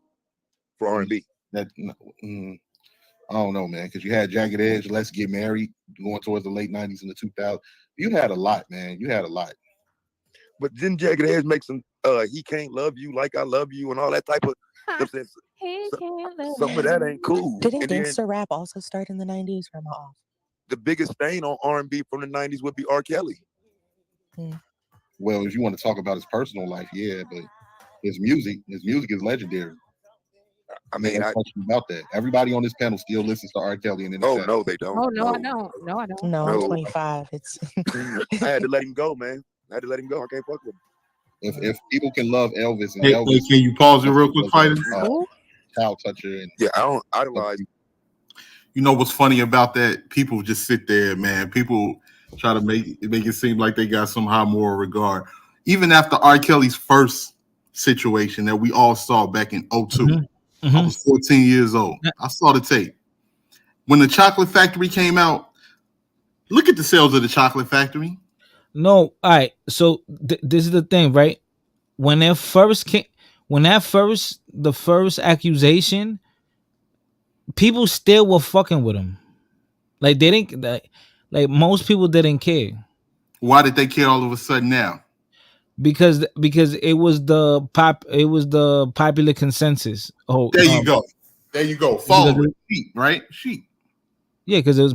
for R&B. That I don't know, man, because you had Jagged Edge, Let's Get Married, going towards the late 90s and the 2000s. You had a lot, man. You had a lot. But didn't Jagged Edge make some He Can't Love You Like I Love You and all that type of, you know what I'm saying? he can't love Some of that ain't cool. Didn't And then gangster rap also start in the 90s, or am I off? the biggest stain on R&B from the 90s would be R. Kelly. Well, if you want to talk about his personal life, yeah, but his music is legendary. I mean, no question about that. Everybody on this panel still listens to R. Kelly, and then oh no, they don't. Oh no, I don't. No, I don't. No, No. I'm 25. It's I had to let him go, man. I had to let him go. I can't fuck with him. if people can love Elvis and Hey, Elvis, can you pause it real quick, fighter? Child toucher, and Yeah, I don't idolize. You know what's funny about that? People just sit there, man. People try to make it seem like they got somehow more regard. Even after R. Kelly's first situation that we all saw back in 02, I was 14 years old. I saw the tape. When the Chocolate Factory came out, look at the sales of the Chocolate Factory. No, all right. So this is the thing, right? When that first came, the first accusation, people still were fucking with him. Like they didn't, like most people didn't care. Why did they care all of a sudden now? Because it was the popular consensus. Oh, There you go. There you go. Follow it. Sheep, right? Sheep. Yeah, because it was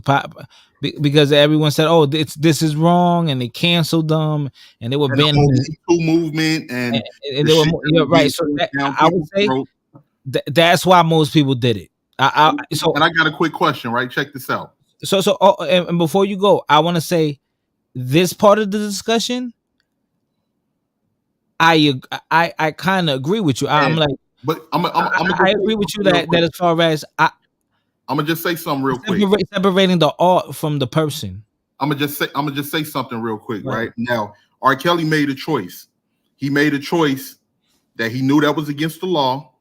because everyone said, "Oh, this is wrong," and they canceled them, and they were banning the whole movement, and they were right. So I would say that's why most people did it. So, and I got a quick question, right? Check this out. and before you go, I want to say this part of the discussion. I kind of agree with you. I'm And like but I'm gonna I just say agree with you something real that quick. as far as I'm gonna just say something real quick. separating the art from the person. I'm gonna just say something real quick. Right. Right now, R. Kelly made a choice. He made a choice that he knew that was against the law.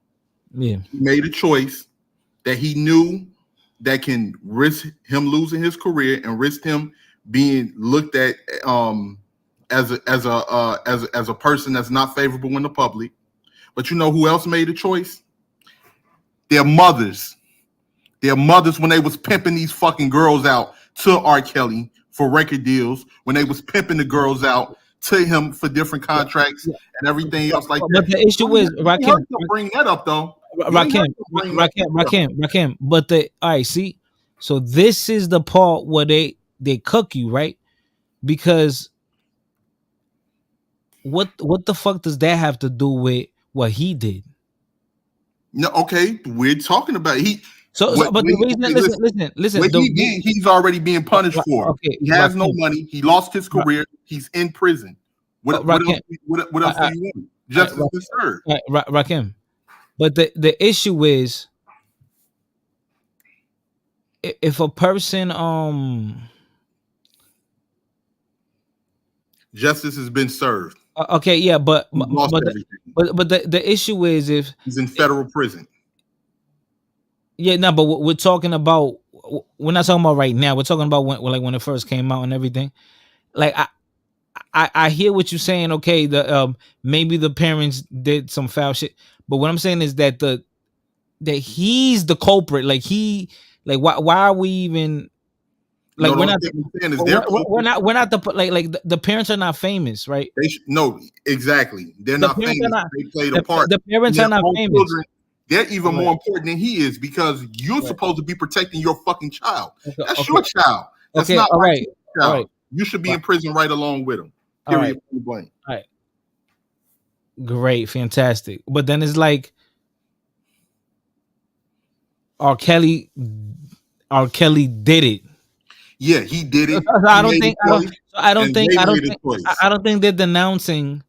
Yeah. He made a choice that he knew that can risk him losing his career and risk him being looked at as a person that's not favorable in the public. But you know who else made a choice? Their mothers. Their mothers when they was pimping these fucking girls out to R. Kelly for record deals, when they was pimping the girls out to him for different Yeah. contracts Yeah. and everything else like But that. the issue is You ain't heard Rakim, them bring that up though. You ain't heard Rakim, them bring that up. Rakim. But the all right, see, so this is the part where they cook you, right? Because what the fuck does that have to do with what he did? No, okay, we're talking about he. But the reason, Okay, listen. what he did, he's already being punished for. Okay, He has no money. He lost his career. He's in prison. What else? Rakim, What else do you want? Justice is served. Rakim. But the issue is if a person Justice has been served. okay, yeah, but He's lost but everything. but the issue is if He's in federal prison. yeah, no, but we're talking about we're not talking about right now. We're talking about when it first came out and everything. Like I hear what you're saying. Okay, the maybe the parents did some foul shit, but what I'm saying is that he's the culprit. Like why are we even like No, the only thing I'm saying is they're we're not the like the parents are not famous, right? no, exactly. They're The not parents are famous. not They played a part. the parents And are their not own famous. children, they're even Right. more important than he is because you're Right. supposed to be protecting your fucking child. Okay, That's okay, your child. That's okay, not all my right, all child. right, You should be right, in prison right along with him. all right, Period. Point blank. all right. Great, fantastic. But then it's like R. Kelly, R. Kelly did it. Yeah, he did it. I He don't made think a choice, and they made a choice. I don't think they're denouncing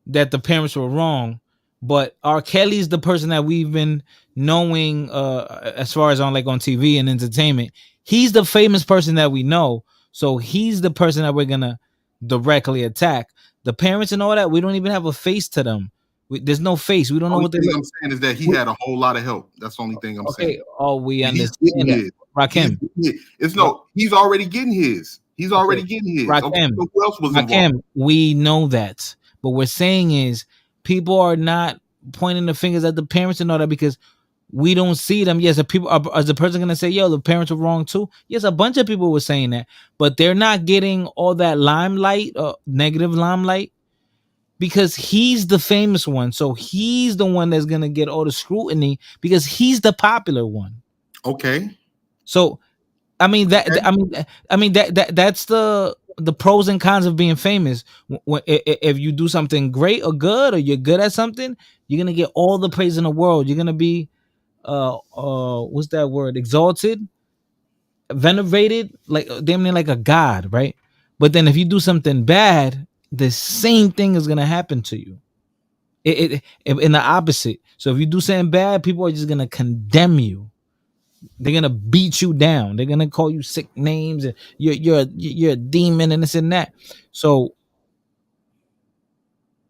that the parents were wrong, but R. Kelly's the person that we've been knowing as far as on TV and entertainment. He's the famous person that we know, so he's the person that we're gonna directly attack. The parents and all that, we don't even have a face to them. There's no face. We don't know Only what they thing look. I'm saying is that he We- had a whole lot of help. That's the only thing I'm Okay, saying. oh, we And he's getting understand that. his. He's Rakim, getting his. It's no, he's already getting his. He's okay, already getting his. Okay, Rakim, so who else was involved? Rakim, we know that. But we're saying is people are not pointing the fingers at the parents and all that because we don't see them. Yes, is a person gonna say, "Yo, the parents were wrong too"? Yes, a bunch of people were saying that, but they're not getting all that limelight, negative limelight, because he's the famous one. So he's the one that's gonna get all the scrutiny because he's the popular one. Okay. So I mean Okay. that's the pros and cons of being famous. If you do something great or good, or you're good at something, you're gonna get all the praise in the world. You're gonna be what's that word? Exalted, venerated, like damn near like a god, right? But then if you do something bad, the same thing is gonna happen to you. In the opposite. So if you do something bad, people are just gonna condemn you. They're gonna beat you down. They're gonna call you sick names and you're a demon and this and that. So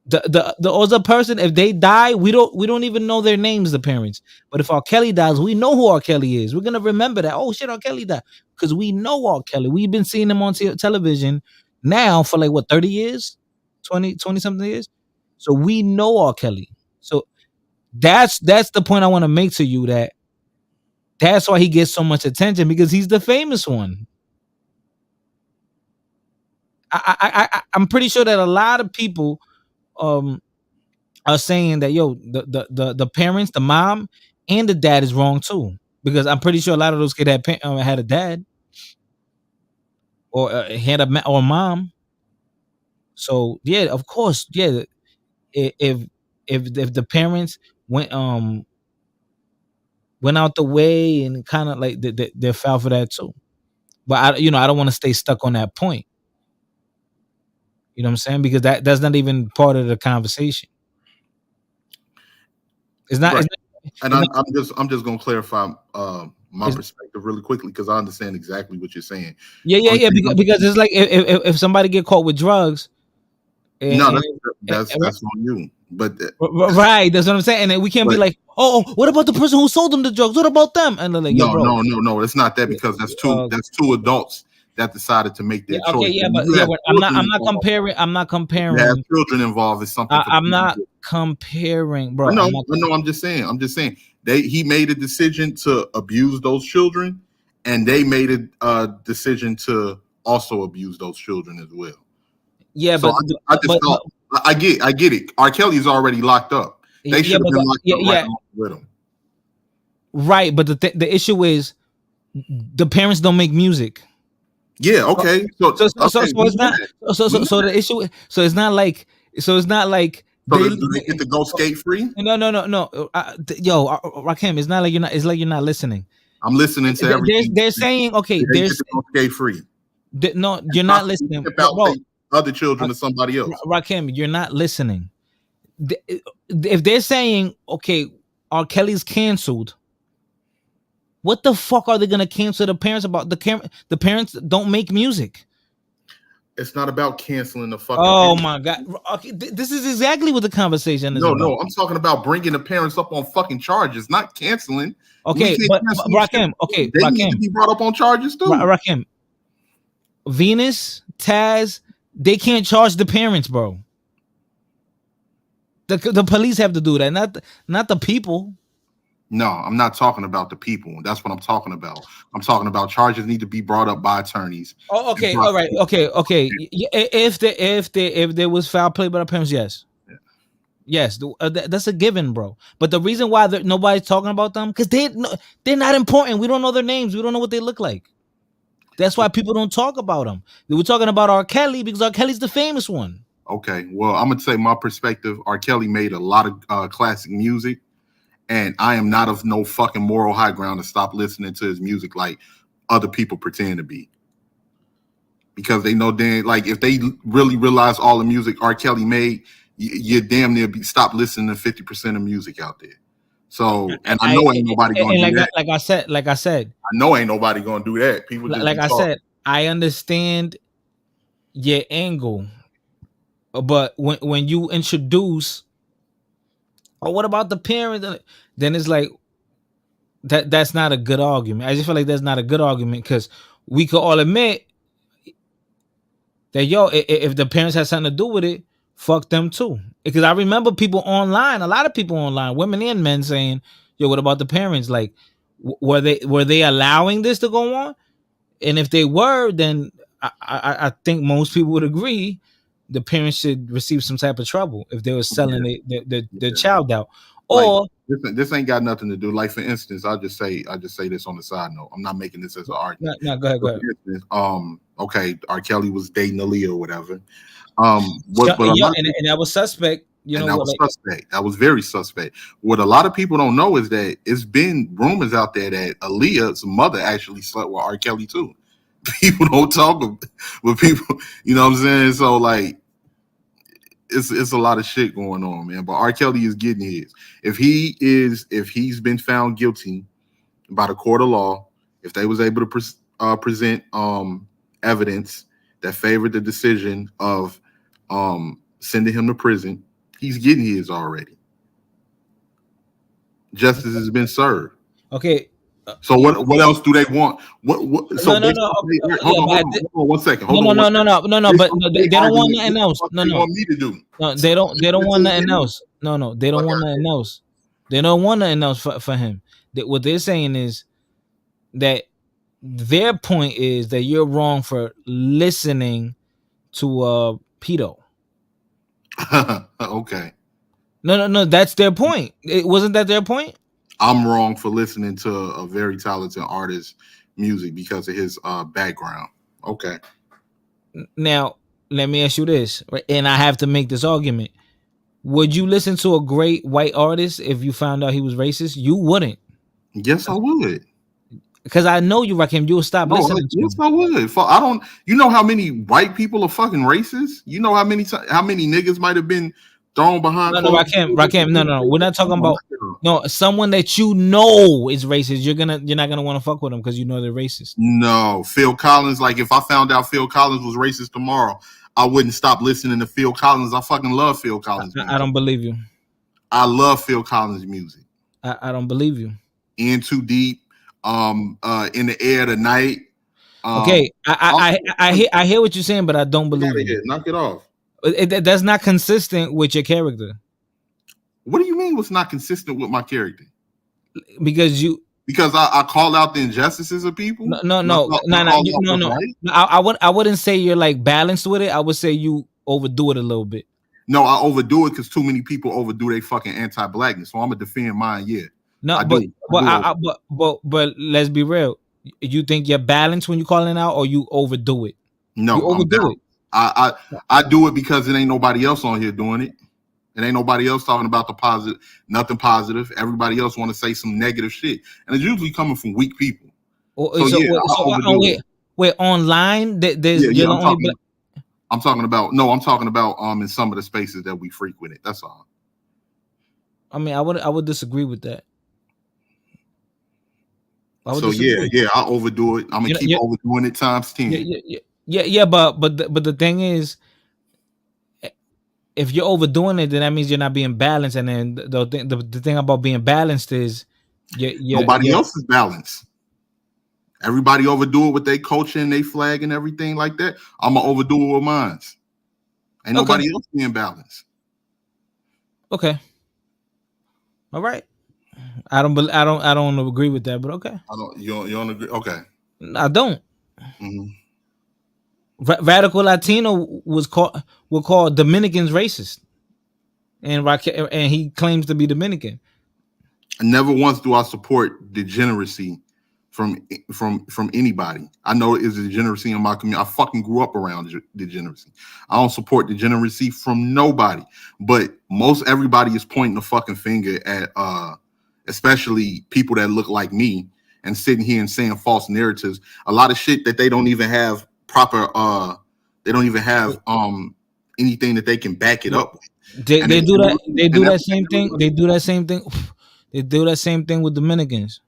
the other person, if they die, we don't even know their names, the parents. But if R. Kelly dies, we know who R. Kelly is. We're gonna remember that. Oh shit, R. Kelly died because we know R. Kelly. We've been seeing him on television now for like what 30 years, 20 something years. So we know R. Kelly. So that's the point I want to make to you that that's why he gets so much attention because he's the famous one. I'm pretty sure that a lot of people um are saying that yo the parents, the mom and the dad is wrong too because I'm pretty sure a lot of those kids had a dad or had or a mom. So yeah, of course, yeah. If if the parents went went out the way and kind of like they fell for that too. But I don't want to stay stuck on that point. You know what I'm saying? Because that's not even part of the conversation. It's not. Right. It's not. And It's not I'm just gonna clarify my it's, perspective really quickly because I understand exactly what you're saying. yeah, yeah, Only yeah. thing Because it's like if somebody get caught with drugs, no, and, that's on you. But right, that's what I'm saying. And then we can't be but like, oh, what about the person who sold them the drugs? What about them? And they're like, yo, no, bro. no, no, no. It's not that because Uh, that's two adults that decided to make yeah, their okay, choice. yeah, And when but you yeah, have but I'm children not involved, comparing. I'm not if you have comparing. children involved, it's something I'm completely not different. comparing, I bro. know, I'm I not. know. I'm just saying. He made a decision to abuse those children, and they made a decision to also abuse those children as well. Yeah, So I just but thought I get it. R. Kelly's already locked up. They yeah, should have been locked yeah, up right yeah, along with him. right. But the issue is the parents don't make music. Yeah. So Okay. So okay, so we it's know not that. We know so the that. issue so it's not like So they do they get to go skate free? no yo Rakim, it's not like it's like you're not listening. I'm listening to everything They're you're saying. saying okay, Do they get to go skate free no, and you're not possibly listening, ship out bro. their other children to somebody else? Rakim, you're not listening. If they're saying okay, R. Kelly's canceled, what the fuck are they gonna cancel the parents about? The parents don't make music. It's not about canceling the fucking Oh parents. my god. Okay, this is exactly what the conversation is No, about. no, I'm talking about bringing the parents up on fucking charges, not canceling. We Okay, can't but cancel shit. Rakim, okay, They need to be brought up on charges too. Rakim, Venus, Taz, they can't charge the parents, bro. The police have to do that, not the people. No, I'm not talking about the people. That's what I'm talking about. I'm talking about charges need to be brought up by attorneys. Oh, And okay, all right, okay. If there was foul play by the parents, yes, yes, that's a given, bro. But the reason why nobody's talking about them because they're not important. We don't know their names. We don't know what they look like. That's why people don't talk about them. They were talking about R. Kelly because R. Kelly's the famous one. Okay, well, I'm gonna say my perspective. R. Kelly made a lot of classic music, and I am not of no fucking moral high ground to stop listening to his music like other people pretend to be. Because they know then, like, if they really realize all the music R. Kelly made, you damn near stop listening to 50% of music out there. So, and I know ain't nobody gonna And do that. like I said, I know ain't nobody gonna do that. People just like be I talking. said, I understand your angle, but when you introduce, oh, what about the parents? Then it's like that's not a good argument. I just feel like that's not a good argument because we could all admit that if the parents had something to do with it, fuck them too. Because I remember people online, a lot of people online, women and men saying, "Yo, what about the parents? Like, were they allowing this to go on? And if they were, then I think most people would agree the parents should receive some type of trouble if they were selling their Yeah. child out. Like Or this ain't got nothing to do. Like for instance, I just say this on the side note. I'm not making this as an argument. no, go ahead, go For ahead. instance, okay, R. Kelly was dating Aaliyah or whatever. But a Yeah, lot of and that was suspect. You and know that what? was Like, suspect. That was very suspect. What a lot of people don't know is that it's been rumors out there that Aaliyah's mother actually slept with R. Kelly too. People don't talk with people, you know what I'm saying? So like it's a lot of shit going on, man. But R. Kelly is getting his. If he's been found guilty by the court of law, if they was able to present evidence that favored the decision of sending him to prison, he's getting his already. Justice has been served. okay, So what else do they want? What so no, based no. on, Yeah, but hold on 1 second. no, Hold on one second. no. Based But on they their don't want argument, nothing what the else. fuck No, they no, want me to do? no. So They don't listen want to nothing him. else. No, they don't Fuck want out nothing here. else. They don't want nothing else for him. What they're saying is that their point is that you're wrong for listening to pedo. Okay. No. That's their point. Wasn't that their point? I'm wrong for listening to a very talented artist music because of his background. Okay. Now, let me ask you this, right? And I have to make this argument. Would you listen to a great white artist if you found out he was racist? You wouldn't. Yes, I would. Because I know you, Rakim. You'll stop No, listening to yes, me. I would. I don't. You know how many white people are fucking racist? You know how many niggas might have been thrown behind No, closed Rakim, doors? Rakim. No. We're not talking Come on, about knock it off. no someone that you know is racist. You're not gonna want to fuck with them because you know they're racist. No, Phil Collins. Like if I found out Phil Collins was racist tomorrow, I wouldn't stop listening to Phil Collins. I fucking love Phil Collins I music. don't believe you. I love Phil Collins music. I don't believe you. In Too Deep, In the Air Tonight. Okay, I hear what you're saying, but I don't Get out believe of you. here. Knock it off. That's not consistent with your character What do you mean what's not consistent with my character? because you Because I call out the injustices of people. And I call out what's right. no. I wouldn't say you're like balanced with it. I would say you overdo it a little bit. No, I overdo it because too many people overdo their fucking anti-blackness. So I'm gonna defend mine. Yeah, No, I but do. but let's be real. You think you're balanced when you calling out, or you overdo it? No, You I'm overdo down. I do it because it ain't nobody else on here doing it. It ain't nobody else talking about the positive, nothing positive. Everybody else want to say some negative shit, and it's usually coming from weak people. So yeah, I overdo it. Wait, online, there's Yeah, you're the I'm only talking. I'm talking about in some of the spaces that we frequented. That's all. I mean, I would disagree with that. I would So disagree. yeah, I overdo it. I'm gonna keep overdoing it times 10. But the thing is, if you're overdoing it, then that means you're not being balanced. And then the thing about being balanced is, Nobody else is balanced. Everybody overdo it with their culture and their flag and everything like that. I'm gonna overdo it with mine. Ain't nobody else being balanced. Okay. All right. I don't agree with that, but okay. You don't agree? Okay. I don't. Mm-hmm. Radical Latino was called Dominicans racist, and he claims to be Dominican. Never once do I support degeneracy from anybody. I know it's a degeneracy in my community. I fucking grew up around degeneracy. I don't support degeneracy from nobody. But most everybody is pointing the fucking finger at especially people that look like me and sitting here and saying false narratives. A lot of shit that they don't even have proper they don't even have anything that they can back it up with. They do that same thing. They do that same thing. They do that same thing with Dominicans.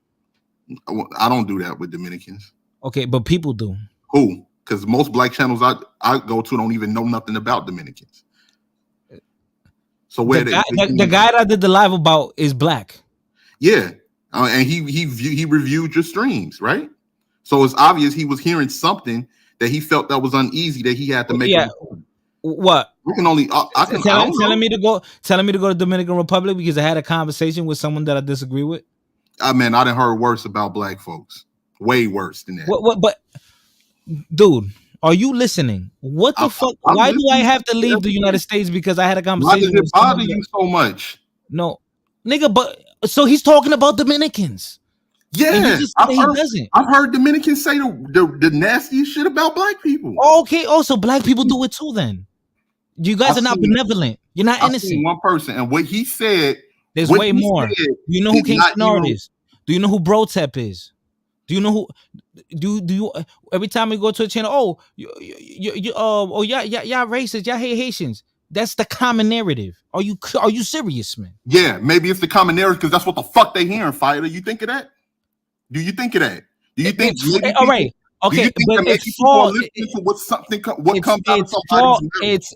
I don't do that with Dominicans. Okay, but people do. Who? Because most black channels I go to don't even know nothing about Dominicans. So where the guy that did the live about is black. Yeah, and he reviewed your streams, right? So it's obvious he was hearing something that he felt that was uneasy that he had to make. Yeah. What? We can only telling me to go to Dominican Republic because I had a conversation with someone that I disagree with. I mean, I done heard worse about black folks. Way worse than that. What? But, dude, are you listening? What the fuck? Why do I have to leave the United States because I had a conversation? Why does it bother you so much? No, nigga. But so he's talking about Dominicans. Yeah, I've heard Dominicans say the nastiest shit about black people. Okay, also black people do it too. Then you guys are not benevolent. You're not innocent. I've seen one person, and what he said. There's way more. Do you know who King Kennard is? Do you know who Brotep is? Do you know who? Do you? Every time we go to a channel, y'all racist, y'all hate Haitians. That's the common narrative. Are you serious, man? Yeah, maybe it's the common narrative because that's what the fuck they hearing. Fighter, you think of that? Do you think of that? Do you think? All right. Okay, but it's false.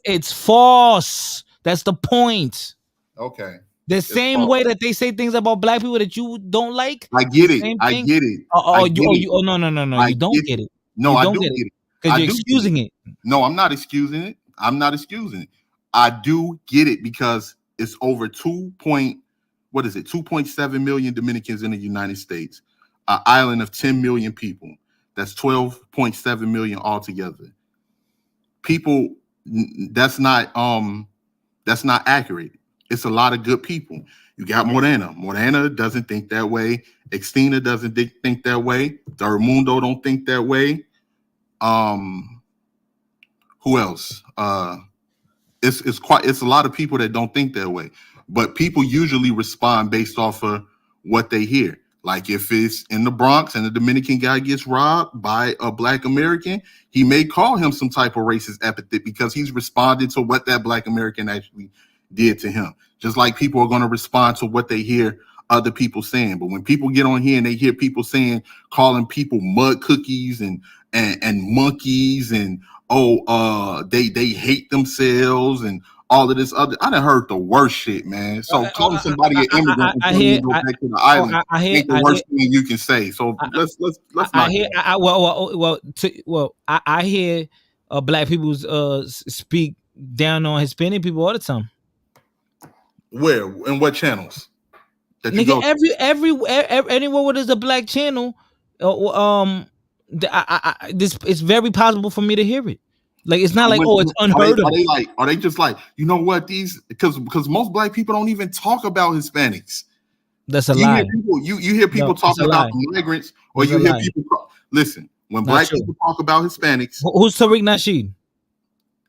It's false. That's the point. Okay. The same way that they say things about black people that you don't like. I get it. I get it. No. You don't get it. No, I do get it. Because you're excusing it. No, I'm not excusing it. I do get it because it's over 2.7 million Dominicans in the United States, an island of 10 million people. That's 12.7 million altogether. People, that's not accurate. It's a lot of good people. You got Morena. Morena doesn't think that way. Extina doesn't think that way. Third Mundo don't think that way. Who else? It's a lot of people that don't think that way. But people usually respond based off of what they hear. Like if it's in the Bronx and the Dominican guy gets robbed by a Black American, he may call him some type of racist epithet because he's responding to what that Black American actually did to him. Just like people are going to respond to what they hear other people saying. But when people get on here and they hear people saying, calling people mud cookies and monkeys and they hate themselves and all of this other, I done heard the worst shit, man. So calling somebody an immigrant and telling them to go back to the island ain't the worst thing you can say. So let's not. I hear Black people speak down on Hispanic people all the time. Where and what channels? That you Nigga, go anywhere where there's a Black channel, this it's very possible for me to hear it. Like it's not like it's unheard of. Are they just like, you know what, these because most Black people don't even talk about Hispanics. That's a lie. You hear people talking about the migrants, or you hear people listen when Black people talk about Hispanics. Who's Tariq Nasheed?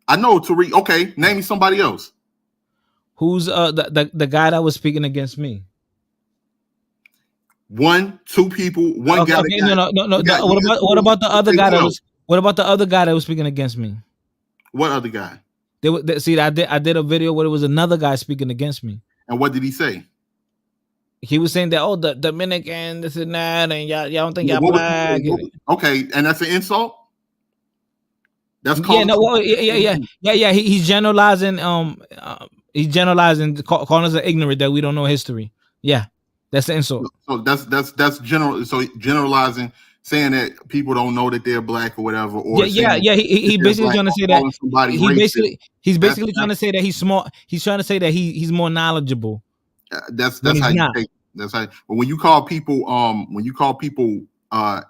I know Tariq. Okay, name me somebody else. Who's the guy that was speaking against me? 1, 2 people. One guy. Okay, no. What about the other guy that was? What about the other guy that was speaking against me? What other guy? I did a video where there was another guy speaking against me. And what did he say? He was saying that the Dominican, this and that, and y'all don't think y'all Black. Okay, and that's an insult. That's called yeah. He's generalizing. He's generalizing, calling us ignorant that we don't know history. Yeah, that's the insult. So that's general. So generalizing, saying that people don't know that they're Black or whatever. Or He basically trying to say that he's basically trying to say that he's smart. He's trying to say that he's more knowledgeable. That's how you take. That's how. But when you call people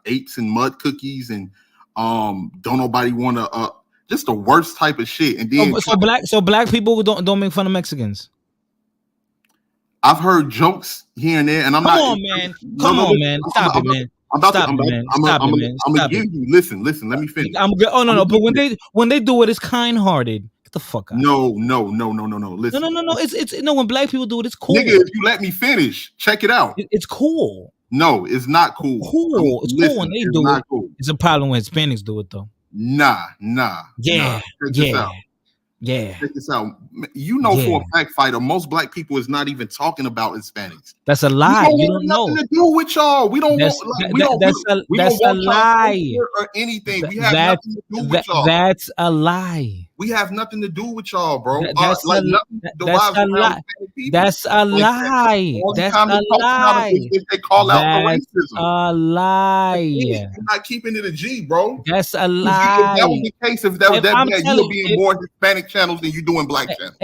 apes and mud cookies and don't nobody want to just the worst type of shit. And then so black people don't make fun of Mexicans. I've heard jokes here and there, and I'm Come not. On, man. Come on, man. Stop it, man. I'm gonna give you. Listen. Let me finish. No. But when they do it, it's kind-hearted. Get the fuck out. No. Listen. No. It's when black people do it, it's cool. Nigga, if you let me finish, check it out. It's cool. No, it's not cool. Cool. It's cool when they do it. Cool. It's a problem when Hispanics do it though. Nah. Yeah. Check this out. You know, for a fact, fighter, most black people is not even talking about Hispanics. That's a lie. You don't know. Nothing to do with y'all. We don't want. That's a lie. Or anything. We have nothing to do with y'all. That's a lie. We have nothing to do with y'all, bro. That's a lie. That's a lie. That's a lie. If they call out racism, a lie. You're not keeping it a G, bro. That's a lie. If that was the case, if that was that bad, you would be in more Hispanic channels than you do in black channels.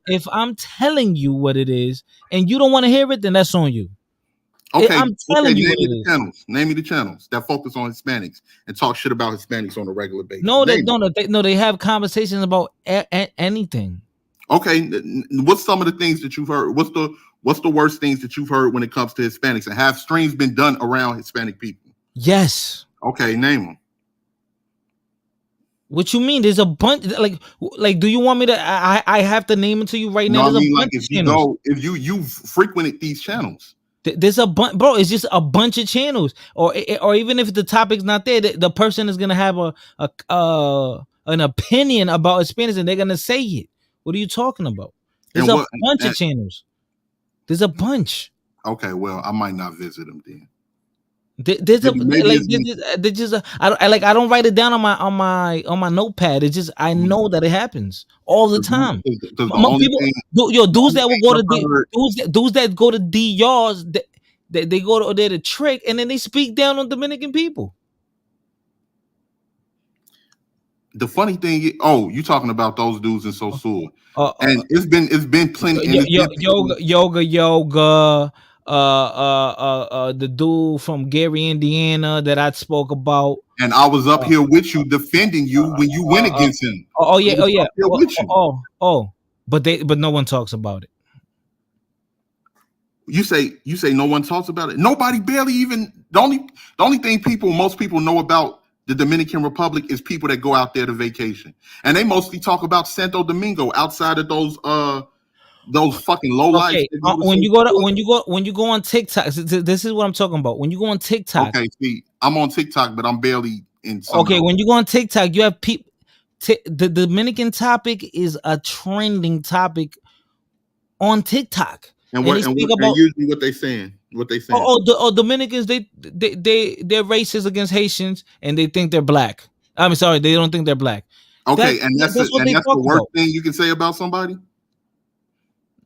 If I'm telling you what it is and you don't want to hear it, then that's on you. Okay, I'm telling you what it is. Name me the channels that focus on Hispanics and talk shit about Hispanics on a regular basis. No, they have conversations about anything. Okay, what's some of the things that you've heard? What's the worst things that you've heard when it comes to Hispanics? And have streams been done around Hispanic people? Yes. Okay, name them. What you mean? There's a bunch. Like, do you want me to? I have to name it to you right now. No, I mean, like if you've frequented these channels. There's a bunch, bro. It's just a bunch of channels, or even if the topic's not there, the person is gonna have an opinion about Hispanics, and they're gonna say it. What are you talking about? There's a bunch of channels. There's a bunch. Okay, well, I might not visit them then. There's I don't write it down on my notepad. It's just I know that it happens all the time. Dudes that go to DRs, they go there to trick, and then they speak down on Dominican people. The funny thing, you talking about those dudes in Sosur, and it's been plenty. Yoga. The dude from Gary, Indiana that I spoke about, and I was up here with you defending you when you went against him. But no one talks about it. You say no one talks about it. Nobody barely even the only thing most people know about the Dominican Republic is people that go out there to vacation, and they mostly talk about Santo Domingo outside of those those fucking low lives Okay, that go to when you go to Facebook. when you go on TikTok, this is what I'm talking about. When you go on TikTok, Okay, see, I'm on TikTok, but I'm barely in some of okay, those. when you go on TikTok, you have people. The Dominican topic is a trending topic on TikTok, And and what they and speak what and about usually what they saying? What they saying? Dominicans. They're racist against Haitians, and they think they're black. I'm sorry, they don't think they're black. Okay, and that's That's what and they that's talk the worst about. thing you can say about somebody.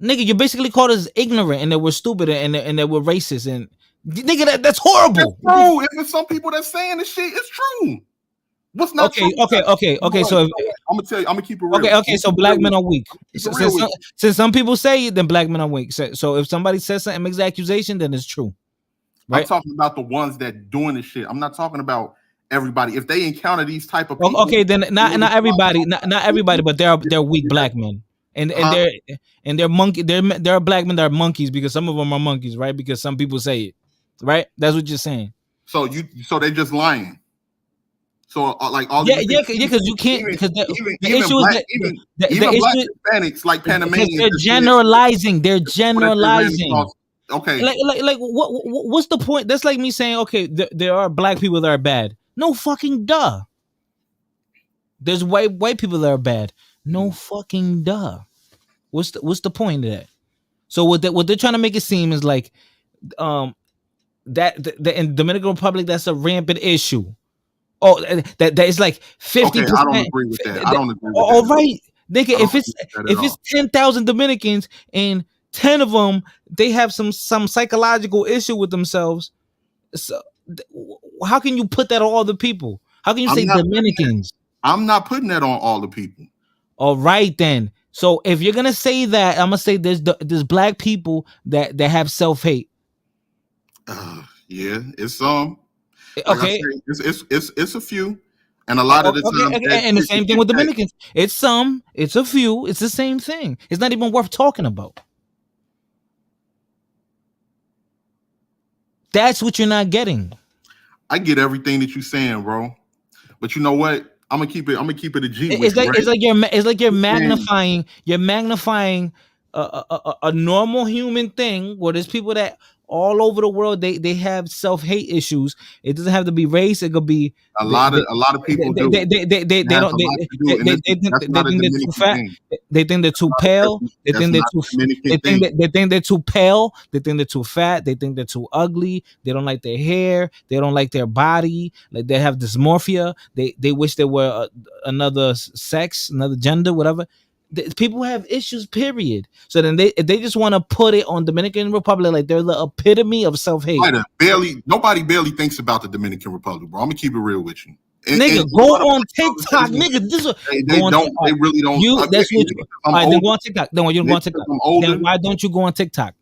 Nigga, you're basically called us ignorant and that we're stupid and that we're racist and nigga, that's horrible. True. If it's some people that's saying this shit, it's true. What's not true? Okay. So I'm gonna tell you. I'm gonna keep it real. okay. So black men are weak. Keep it real with you. Since some people say it, then black men are weak. So if somebody says something, makes an accusation, then it's true, I'm right? talking about the ones that doing this shit. I'm not talking about everybody. If they encounter these type of people, Okay, then not everybody, not everybody, but they're weak black men, and Huh? they're monkey. There are black men that are monkeys because some of them are monkeys, right? Because some people say it, right? That's what you're saying. So they just lying. So like all Yeah, these yeah, people, because you can't even because even the even issue is black that the even black issue Hispanics like because Panamanians they're that said generalizing. They're what if they ran generalizing. across. Okay, Like what's the point? That's like me saying, okay, there are black people that are bad. No fucking duh. There's white people that are bad. No fucking duh. What's the point of that? So what they're trying to make it seem is like um that in Dominican Republic that's a rampant issue. Oh, that is like okay, I don't 50%. agree with that. I don't agree with All that at all. right, nigga. I don't agree with that at If it's all. 10,000 Dominicans and 10 of them they have some psychological issue with themselves, so how can you put that on all the people? How can you I'm say not putting that. Dominicans? I'm not putting that on all the people. All right then. So if you're gonna say that, I'm gonna say there's black people that have self hate. Yeah, it's like I Okay. say, it's a few, and a lot of the Okay, time okay, that and the shit can same thing get with back. Dominicans. It's some, it's a few, it's the same thing. It's not even worth talking about. That's what you're not getting. I get everything that you're saying, bro. But you know what? I'm gonna keep it. I'm gonna keep it a G with you, right? It's like you're You saying magnifying a normal human thing where there's people that all over the world they have self hate issues. It doesn't have to be race. It could be they they a lot of people do. It they has don't a lot to do, and that's they not a think they're too Dominican fat. thing. They think they're too pale. They That's think they're not too a Dominican thing. they think they're too pale. They think they're too fat. They think they're too ugly. They don't like their hair. They don't like their body. Like they have dysmorphia. They wish they were another sex, another gender, whatever. People have issues, period. So then they just want to put it on Dominican Republic like they're the epitome of self hate. Nobody barely thinks about the Dominican Republic, bro. I'm gonna keep it real with you. And Nigga, you go wanna on play something that TikTok, isn't- nigga. This is they go on don't. TikTok. They really don't. You that's what Maybe you. because I'm All right, then older. go on TikTok. Then you don't go Maybe on because TikTok. I'm older. Then why don't you go on TikTok?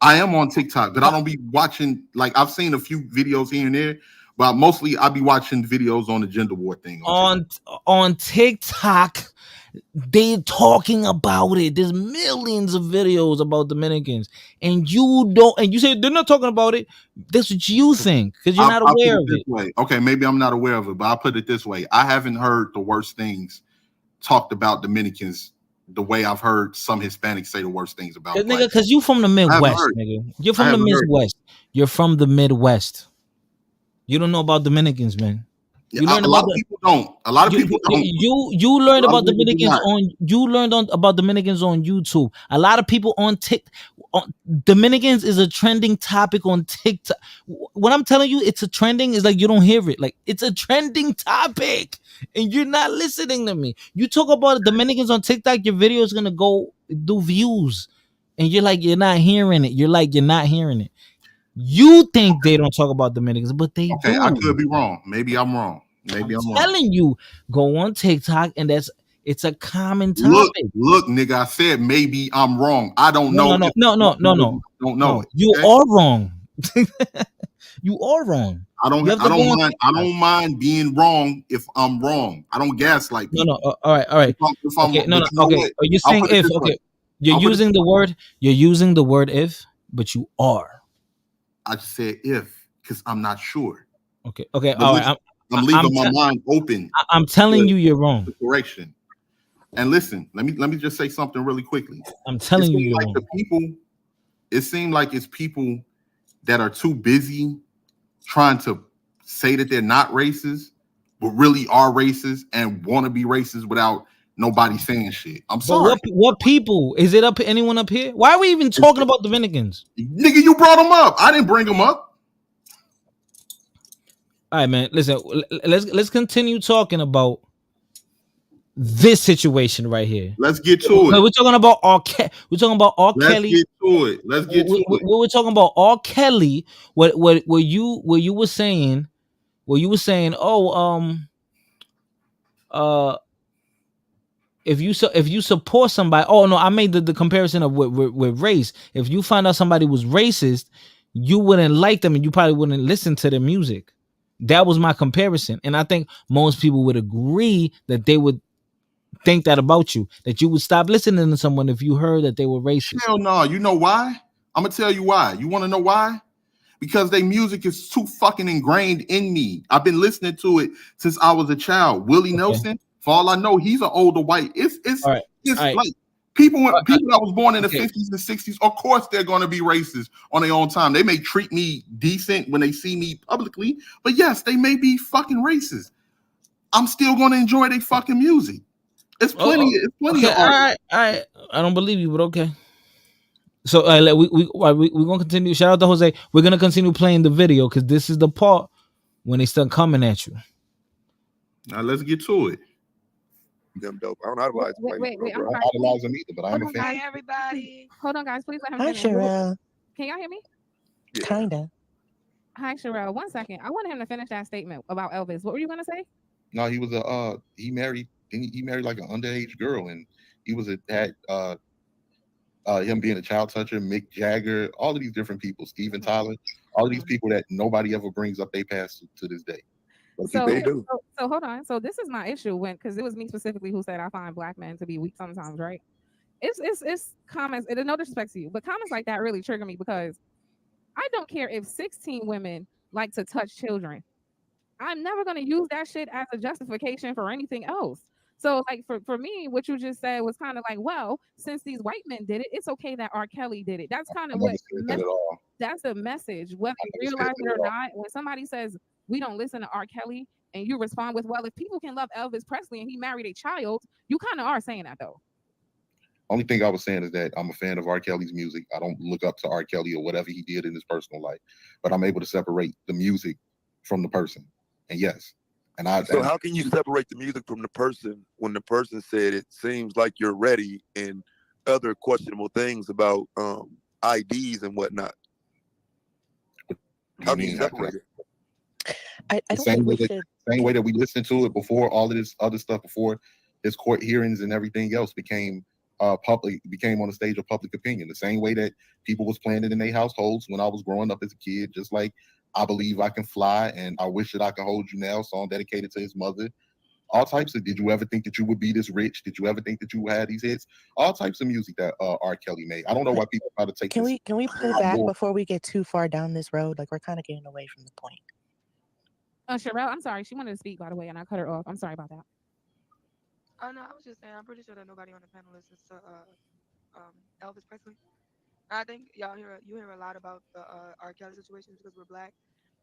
I am on TikTok, but I don't be watching. Like I've seen a few videos here and there, but mostly I be watching videos on the gender war thing On TikTok, they talking about it. There's millions of videos about Dominicans, and you don't. And you say they're not talking about it. That's what you think because you're not I'll put aware it of this it. way. Okay, maybe I'm not aware of it, but I'll put it this way. I haven't heard the worst things talked about Dominicans the way I've heard some Hispanics say the worst things about black Nigga, people. because you from the I haven't Midwest, heard. nigga. You're I from the haven't heard. Midwest. You're from the Midwest. You don't know about Dominicans, man. Yeah, You learned a about lot of the people don't. A lot of people don't. you A learned lot of about people do Dominicans not. on about Dominicans on YouTube. A lot of people on Dominicans is a trending topic on TikTok. What I'm telling you, it's a trending is like you don't hear it. Like it's a trending topic, and you're not listening to me. You talk about Dominicans on TikTok, your video is gonna go do views, and you're not hearing it. You're not hearing it. You think they don't talk about Dominicans, but they Okay, I do. could be wrong. Maybe I'm wrong. Maybe I'm I'm wrong. telling you, go on TikTok, and it's a common topic. Look, nigga. I said maybe I'm wrong. I don't No, know no, if no, no, no, no, no, don't know no. it. You Okay? are wrong. You are wrong. You have I to go don't on mind. I TikTok. don't mind being wrong if I'm wrong. I don't gaslight No, no. people. All right, all right. If I'm Okay, no, but no. you know Okay, what? are you I'll saying put it if? this way. Okay, you're I'll put it using this the way. word. You're using the word if, but you are. I just said if because I'm not sure. Okay, okay. But All right. listen, I'm I'm leaving my mind open I'm telling to you, you're wrong. correction. And listen, let me just say something really quickly. I'm It telling you, seems you like the don't. people. It seems like it's people that are too busy trying to say that they're not racist, but really are racist and want to be racist without nobody saying shit. I'm But sorry, what people? Is it up anyone up here? Why are we even talking about Dominicans? nigga. You brought them up. I didn't bring them up. All right, man. Listen, let's continue talking about this situation right here. Let's get to it. We're talking about We're talking about R. Let's Kelly. get to it. Let's get to it. We were talking about R. Kelly. What you were saying? Where you were saying, oh, uh, if you support somebody, oh no, I made the comparison of with race. If you find out somebody was racist, you wouldn't like them, and you probably wouldn't listen to their music. That was my comparison, and I think most people would agree that they would think that about you, that you would stop listening to someone if you heard that they were racist. Hell no. You know why? I'm gonna tell you why. You want to know why? Because their music is too fucking ingrained in me. I've been listening to it since I was a child. Willie Okay. Nelson, for all I know, he's an older white. It's All right. it's All right. like people people that was born in the Okay. 50s and 60s, of course they're gonna be racist on their own time. They may treat me decent when they see me publicly, but yes, they may be fucking racist. I'm still gonna enjoy their fucking music. It's plenty Okay. of All art. right. All right. I don't believe you, but okay. So we're gonna continue. Shout out to Jose. We're gonna continue playing the video because this is the part when they start coming at you. Now let's get to it. Them dope. I don't know how to Wait, I I'm don't sorry. idolize them either, but I'm a Hold on, fan. guys. Hi, everybody. Hold on, guys. Please let him Hi, finish. Sherelle. Can y'all hear me? Yeah. Kinda. Hi, Sherelle. 1 second. I want him to finish that statement about Elvis. What were you gonna say? No, he was he married like an underage girl, and he was him being a child toucher, Mick Jagger, all of these different people, Steven Tyler, all of these people that nobody ever brings up their past to this day. But So, They do. so hold on. So this is my issue when because it was me specifically who said I find black men to be weak sometimes, right? It's comments. And no disrespect to you, but comments like that really trigger me because I don't care if 16 women like to touch children. I'm never gonna use that shit as a justification for anything else. So, like for me, what you just said was kind of like, well, since these white men did it, it's okay that R. Kelly did it. That's kind I of never what said that at all. that's the message, whether I you never said realize that it or at all. not. When somebody says we don't listen to R. Kelly, and you respond with, well, if people can love Elvis Presley and he married a child, you kind of are saying that though. Only thing I was saying is that I'm a fan of R. Kelly's music. I don't look up to R. Kelly or whatever he did in his personal life, but I'm able to separate the music from the person. And yes, So how can you separate the music from the person when the person said it seems like you're ready and other questionable things about IDs and whatnot? How can you separate it? I the don't same think way we that should. same way that we listened to it before all of this other stuff, before his court hearings and everything else became became on the stage of public opinion. The same way that people was playing it in their households when I was growing up as a kid, just like I Believe I Can Fly and I Wish That I Could Hold You Now, song dedicated to his mother. All types of, did you ever think that you would be this rich? Did you ever think that you had these hits? All types of music that R. Kelly made. I don't know why people try to take Can this. we pull back before we get too far down this road? Like we're kind of getting away from the point. Sherelle, I'm sorry, she wanted to speak by the way, and I cut her off. I'm sorry about that. Oh no, I was just saying. I'm pretty sure that nobody on the panel listens to Elvis Presley. I think you hear a lot about the R. Kelly situations because we're black,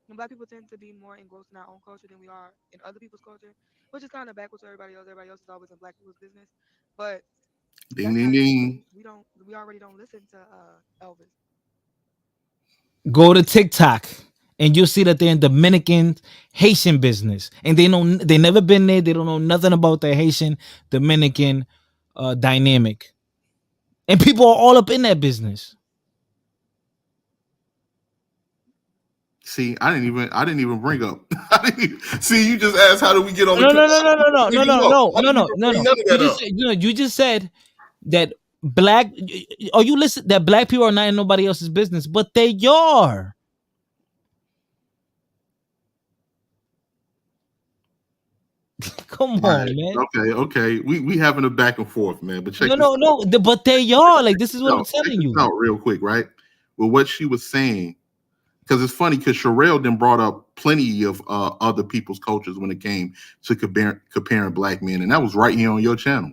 and black people tend to be more engrossed in our own culture than we are in other people's culture, which is kind of backwards to everybody else. Everybody else is always in black people's business, but Ding that's ding not the ding. case. We already don't listen to Elvis. Go to TikTok and you'll see that they're in Dominican Haitian business, and they never been there. They don't know nothing about the Haitian Dominican dynamic, and people are all up in that business. See, I didn't even bring up. See, you just asked how do we get on the No, no, panel? no, no, no, no, no, no, no, I no, didn't no, even no, bring no. none of that up. You just said that black. Are you listen that black people are not in nobody else's business, but they are. Come All on, right. man. Okay. We having a back and forth, man. But check No, this no, out. no. But they are. Like this is what I'm Check telling this you. out real quick, right? Well, what she was saying, because it's funny, because Sherelle then brought up plenty of other people's cultures when it came to comparing black men, and that was right here on your channel.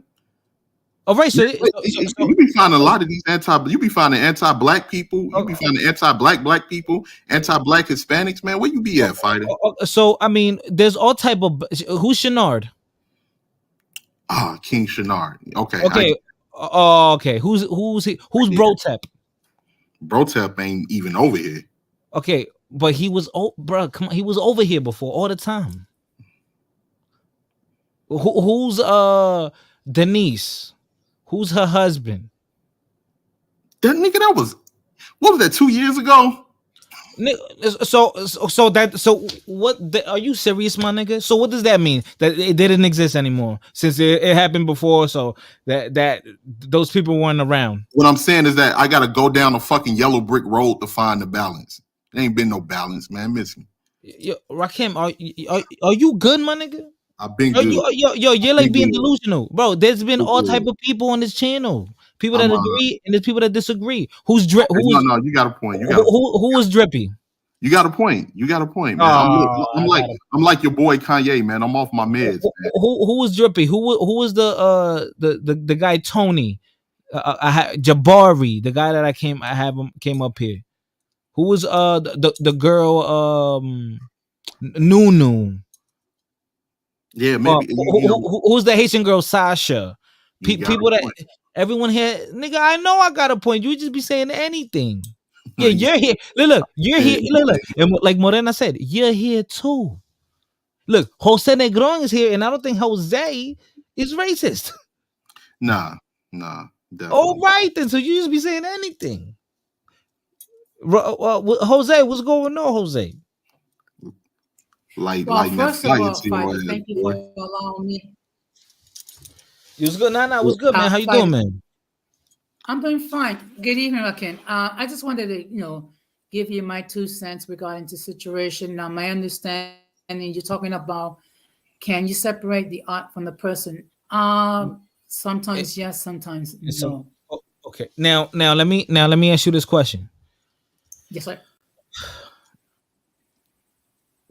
All right, Yeah, but so you be finding a lot of these you be finding anti-black people, you be uh, finding anti-black people, anti-black Hispanics, man. Where you be at, fighter? so I mean, there's all type of who's Shenard? Ah, King Shinard. Okay, Okay, okay. Who's get Brotep? Brotep ain't even over here. Okay, but he was bro. Come on, he was over here before all the time. Who's Denise? Who's her husband? That nigga, that was what was that 2 years ago? So are you serious, my nigga? So what does that mean? That it didn't exist anymore since it happened before, so that those people weren't around. What I'm saying is that I gotta go down a fucking yellow brick road to find the balance. There ain't been no balance, man. Miss me. Yo, Rakim, are you good, my nigga? I've been Yo, good. you're like Been being good. delusional, bro. There's been Been all type good. of people on this channel. People that I'm agree and there's people that disagree. okay. No, no, you got a point. You got a point. Who was drippy? You got a point. You got a point, man. Oh, I'm I like got it. I'm like your boy Kanye, man. I'm off my meds, man. Who was drippy? Who was the guy Tony? Jabari, the guy that I have him came up here. Who was the girl Nunu? Yeah, maybe Who's the Haitian girl Sasha? you got People a that point. everyone here, nigga. I know I got a point. You just be saying anything. Yeah, Yeah, you're here. Look, you're yeah, here. Look. And like Morena said, you're here too. Look, Jose Negron is here, and I don't think Jose is racist. nah, All definitely. right, then. So you just be saying anything. Jose, what's going on, Jose? Well, Like that first of fire all, to your Fighter, ass, thank you boy. for allowing me. You was good? Nah, what's good, man? How you doing, Fighter, man? I'm doing fine. Good evening, Rakim. I just wanted to, give you my 2 cents regarding the situation. Now, my understanding, you're talking about can you separate the art from the person? It, Sometimes yes, sometimes it's some no. okay. Now let me ask you this question. Yes, sir.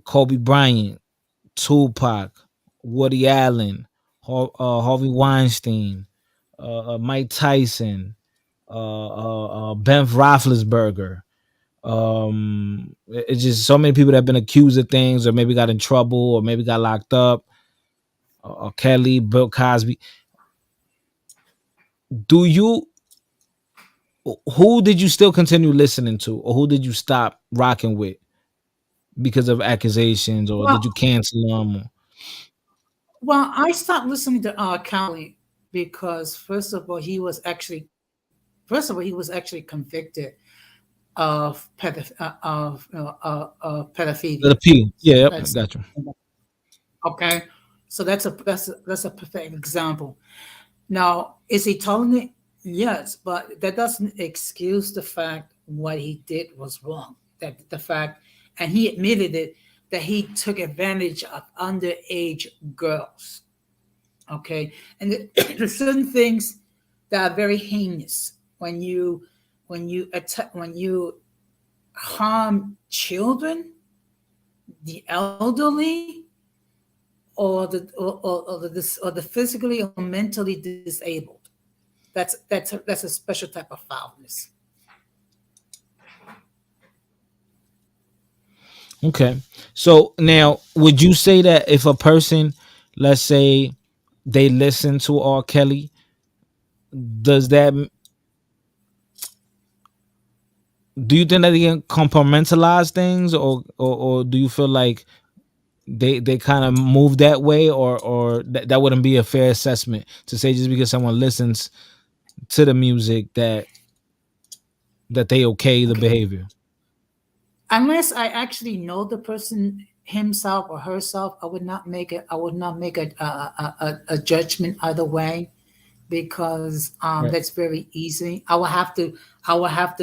Kobe Bryant, Tupac, Woody Allen, Harvey Weinstein, Mike Tyson, Ben Roethlisberger. It's just so many people that have been accused of things, or maybe got in trouble, or maybe got locked up. Kelly, Bill Cosby. Do you? Who did you still continue listening to, or who did you stop rocking with because of accusations, or Well, did you cancel them? I stopped listening to Kelly because first of all, he was actually convicted of The pedophilia. P. Yeah, yep, I That's got you. okay. So that's a perfect example. Now, is he telling it? Yes, but that doesn't excuse the fact what he did was wrong. That the fact, and he admitted it, that he took advantage of underage girls. Okay, and there's certain things that are very heinous when you harm children, the elderly, or the physically or mentally disabled. That's a special type of foulness. Okay. So now, would you say that if a person, let's say, they listen to R. Kelly, does that? Do you think that they can compartmentalize things, or do you feel like they kind of move that way, or that wouldn't be a fair assessment to say just because someone listens to the music that they okay the Okay, behavior? unless I actually know the person himself or herself, I would not make a judgment either way, because Right. that's very easy. I will have to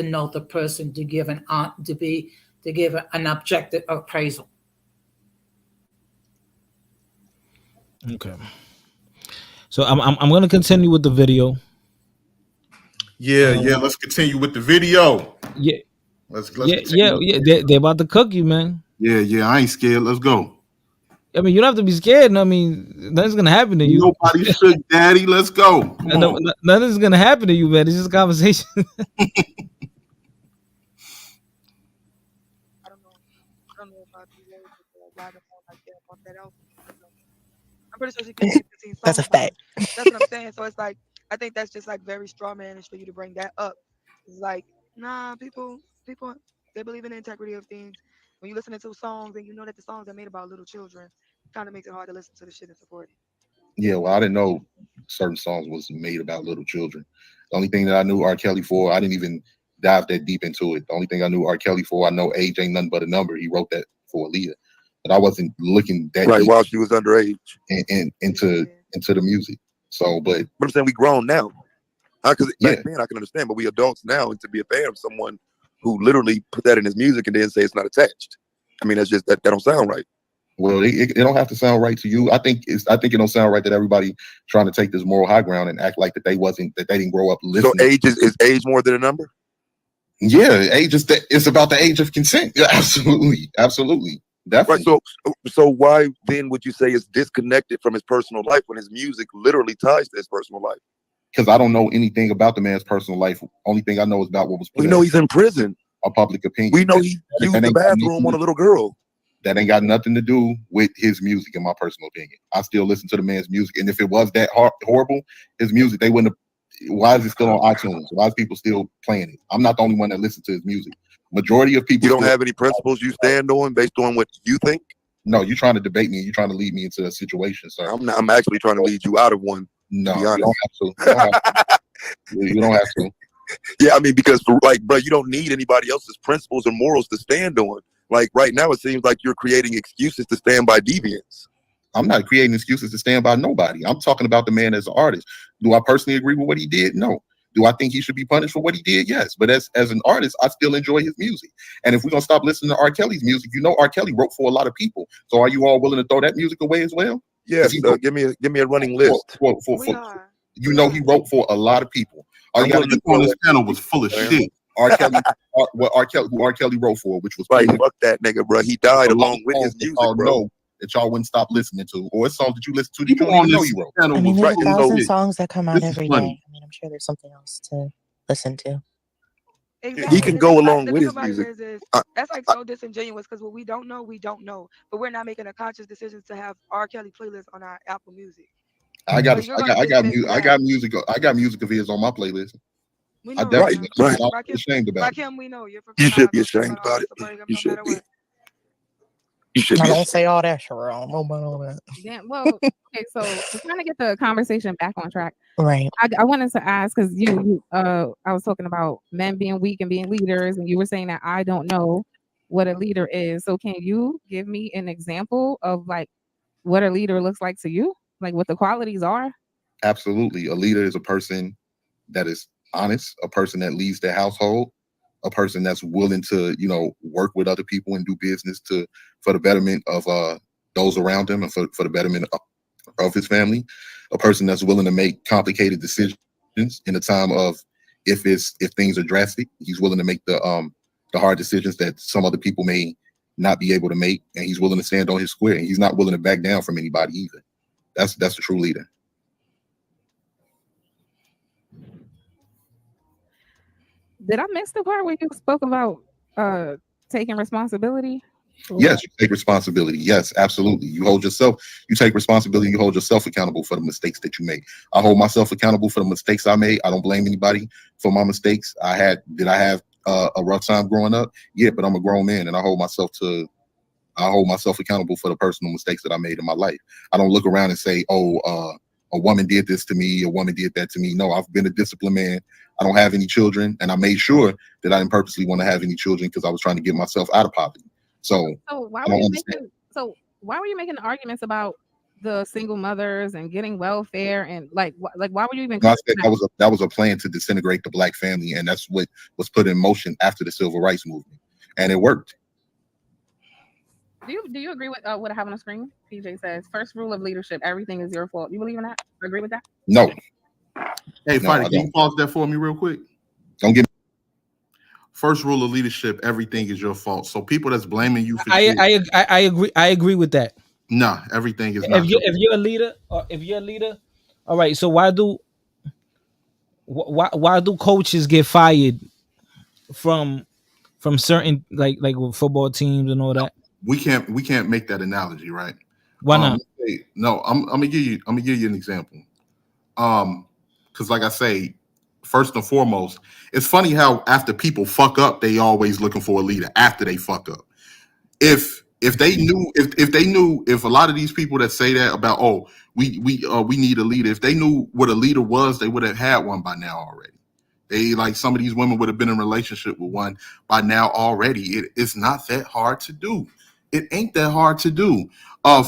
know the person to give an objective appraisal. Okay. So I'm gonna continue with the video. Yeah. Um. Let's continue with the video. Yeah. Let's Yeah. continue Yeah. with the Yeah. video. They about to cook you, man. Yeah. I ain't scared. Let's go. I mean, you don't have to be scared. I mean, nothing's gonna happen to you. Nobody shook, Daddy. Let's go. Come on. Nothing's gonna happen to you, man. It's just a conversation. I don't know. I don't know if I'd be worried with why the phone like that off that album. I'm pretty sure she can name 15 That's a songs by. fact. That's what I'm saying. So it's like I think that's just like very straw manish for you to bring that up. It's like nah, people they believe in the integrity of things. When you listen to songs and you know that the songs are made about little children, kind of makes it hard to listen to the shit and support it. Yeah, well, I didn't know certain songs was made about little children. The only thing that I knew R. Kelly for, I didn't even dive that deep into it. The only thing I knew R. Kelly for, I know age ain't nothing but a number. He wrote that for Aaliyah, but I wasn't looking that Right, deep while she was underage. and into Yeah. into the music. So, but But I'm saying we grown now. Because yeah, back then I can understand, but we adults now, and to be a fan of someone who literally put that in his music and then say it's not attached. I mean, that's just that don't sound right. well, it don't have to sound right to you. I think it don't sound right that everybody trying to take this moral high ground and act like that they didn't grow up So listening. age is age more than a number? Yeah, age is it's about the age of consent. Yeah, absolutely, absolutely, Right. definitely. So why then would you say it's disconnected from his personal life when his music literally ties to his personal life? Because I don't know anything about the man's personal life. Only thing I know is about what was We put know as he's in prison. a public opinion. We know he That used the ain't got bathroom on a nothing little girl. that ain't got nothing to do with his music, in my personal opinion. I still listen to the man's music, and if it was that horrible, his music, they wouldn't have. Why is it still on iTunes? Why is people still playing it? I'm not the only one that listens to his music. Majority of people You don't still. have any principles you stand on based on what you think? No, you're trying to debate me. You're trying to lead me into a situation, sir. I'm not, I'm actually trying to lead you out of one, to No, be you honest. don't have to. You don't have to. You don't have to. Yeah, I mean, because for, like, bro, you don't need anybody else's principles or morals to stand on. Like right now, it seems like you're creating excuses to stand by deviance. I'm not creating excuses to stand by nobody. I'm talking about the man as an artist. Do I personally agree with what he did? No. Do I think he should be punished for what he did? Yes. But as an artist, I still enjoy his music. And if we're gonna stop listening to R. Kelly's music, you know R. Kelly wrote for a lot of people. So are you all willing to throw that music away as well? Because Yes, he wrote give me a running for, list. We are. you We know he are. wrote for a lot of people. All you I'm gotta willing do to People on throw this it. panel was full of shit. R. Kelly, who R. Kelly wrote for, which was Right, Please, fuck that nigga, bro. He died a lot along of with songs his that music, y'all bro. know that y'all wouldn't stop listening to, or it's songs that you listen to that you People don't on even know this he wrote. panel I mean, was there's Right, a full of thousand shit. songs that come out This is every funny. day. I mean, I'm sure there's something else to listen to. he Exactly. can And go that's like along the with thing his about it music. is I, that's like I, so disingenuous because what we don't know. But we're not making a conscious decision to have R. Kelly playlist on our Apple Music. Mm. But you're gonna dismiss that. I got music of his on my playlist. We I know right right, definitely now. do, right. and I'm Rakim, ashamed about it. Rakim, we know you're from You should be Chicago, so you're ashamed gonna about always it. support him You no should matter be. what. You should Now, be don't say ashamed. all that, Sherelle. Nobody all that. Damn. Well, okay. So to kind of get the conversation back on track, Right. I wanted to ask because I was talking about men being weak and being leaders, and you were saying that I don't know what a leader is. So can you give me an example of like what a leader looks like to you, like what the qualities are? Absolutely, a leader is a person that is honest, a person that leads their household, a person that's willing to work with other people and do business to for the betterment of those around him and for the betterment of his family, a person that's willing to make complicated decisions in a time of if things are drastic. He's willing to make the hard decisions that some other people may not be able to make, and he's willing to stand on his square, and he's not willing to back down from anybody either. That's a true leader. Did I miss the part where you spoke about uh taking responsibility? Yes, you take responsibility. Yes, absolutely. You take responsibility, you hold yourself accountable for the mistakes that you make. I hold myself accountable for the mistakes I made. I don't blame anybody for my mistakes. Did I have a rough time growing up? Yeah, but I'm a grown man and I hold myself accountable for the personal mistakes that I made in my life. I don't look around and say, oh, a woman did this to me, a woman did that to me. No, I've been a disciplined man. I don't have any children, and I made sure that I didn't purposely want to have any children because I was trying to get myself out of poverty. So So why I were don't you understand. making why were you making arguments about the single mothers and getting welfare and like why were you even No, I questioning said that? that was a plan to disintegrate the black family, and that's what was put in motion after the civil rights movement, and it worked. Do you agree with what I have on the screen? PJ says first rule of leadership: everything is your fault. You believe in that? Agree with that? No, Hey, no, Fighter, I can you don't. pause that for me real quick? Don't get First rule of leadership: everything is your fault. So people that's blaming you for I shit, I I, I agree. I agree with that. Nah, everything is If not you your if you're a leader, or if you're a leader, all right. So why do coaches get fired from certain like with football teams and all that? we can't make that analogy, right? Why not? No, I'm gonna give you an example. Um, because like I say, first and foremost, it's funny how after people fuck up, they always looking for a leader after they fuck up. If they knew if a lot of these people that say that about, oh, we need a leader, if they knew what a leader was, they would have had one by now already. They, like, some of these women would have been in a relationship with one by now already. It's not that hard to do. It ain't that hard to do.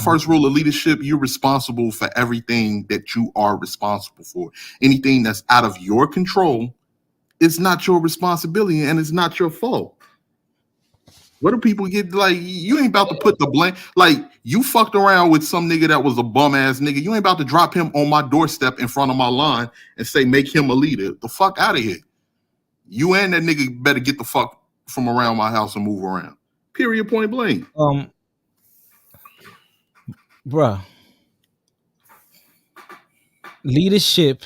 First rule of leadership: you're responsible for everything that you are responsible for. Anything that's out of your control, it's not your responsibility and it's not your fault. What do people get, like? You ain't about to put the blame. Like, you fucked around with some nigga that was a bum ass nigga. You ain't about to drop him on my doorstep in front of my lawn and say make him a leader. The fuck out of here. You and that nigga better get the fuck from around my house and move around. Period. Point blank. Um, bruh, leadership.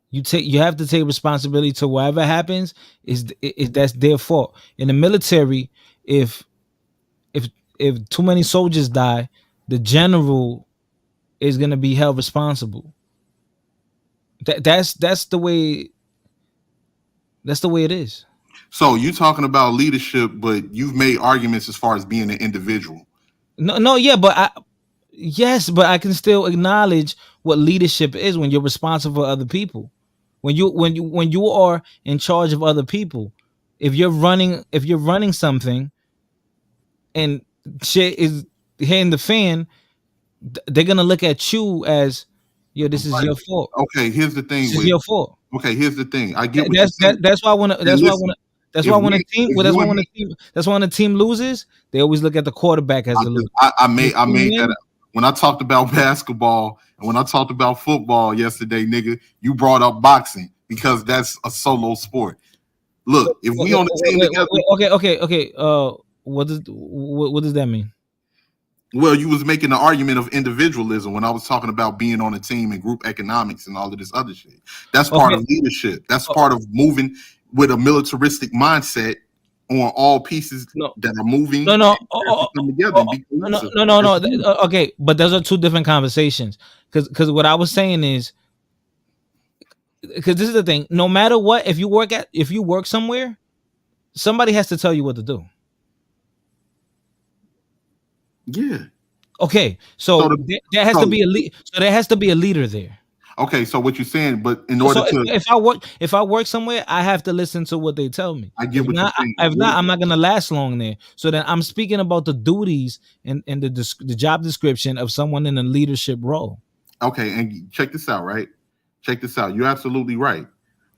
You have to take responsibility to whatever happens is that's their fault. In the military, if if if too many soldiers die, the general is gonna be held responsible. That's the way it is. So you talking about leadership, but you've made arguments as far as being an individual. No, no, yeah, but yes, but I can still acknowledge what leadership is when you're responsible for other people. When you are in charge of other people. If you're running something and shit is hitting the fan, they're gonna look at you as, yo, this is Right. your fault. Okay, here's the This thing is with your fault. okay, here's the thing. I get That, what you're that's that, saying. that's why I want to. And That's why I want listen, to. That's if why when a we team. if Well, that's you why and when me, a team. That's why when a team loses, they always look at the quarterback as I the just loser. I When made the I team made that wins, when I talked about basketball and when I talked about football yesterday, nigga, you brought up boxing because that's a solo sport. Look, if we on the team together, okay. What does that mean? well, you was making the argument of individualism when I was talking about being on a team and group economics and all of this other shit. That's part Okay, of leadership. That's uh, part of moving with a militaristic mindset on all pieces no, that are moving no, and no, have to come together and be no, cohesive no, no, as no. a unit. Okay, but those are two different conversations. Because what I was saying is, because this is the thing. No matter what, if you work somewhere, somebody has to tell you what to do. Yeah. Okay, So so the there has to so be so there has to be a leader there. okay, so what you're saying, but in So order if, to, if I work somewhere, I have to listen to what they tell me. I get If what you're not, saying. I'm not gonna last long there. So then I'm speaking about the duties and the job description of someone in a leadership role. Okay, and check this out, right? Check this out. You're absolutely right.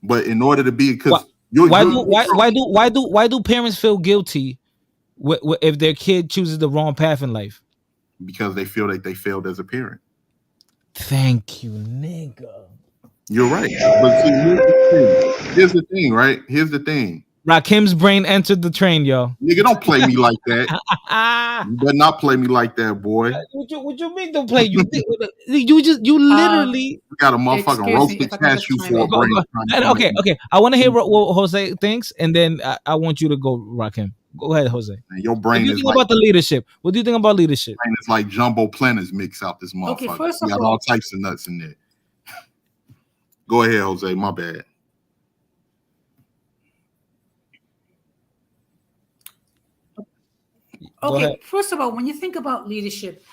But in order to be, Why because you're why do you're why do parents feel guilty if their kid chooses the wrong path in life? because they feel like they failed as a parent. Thank you, nigga. You're right. But see, here's the thing. Here's the thing, right? Here's the thing. Rakim's brain entered the train, yo. Nigga, don't play me like that. Ah, You better not play me like that, boy. what you mean don't play? You Uh, literally. We got a motherfucking excuse me roasted if I can just cashew chime for a in. brain trying to And come at okay, me. okay. I want to hear what Jose thinks, and then I want you to go rock him. Go ahead, Jose. And your What do brain you is think like about the leadership? What do you think about leadership? jumbo planners mix out this Okay, motherfucker. first We of got all all, types of nuts in there. Go ahead, Jose. My bad. Go ahead. when you think about leadership,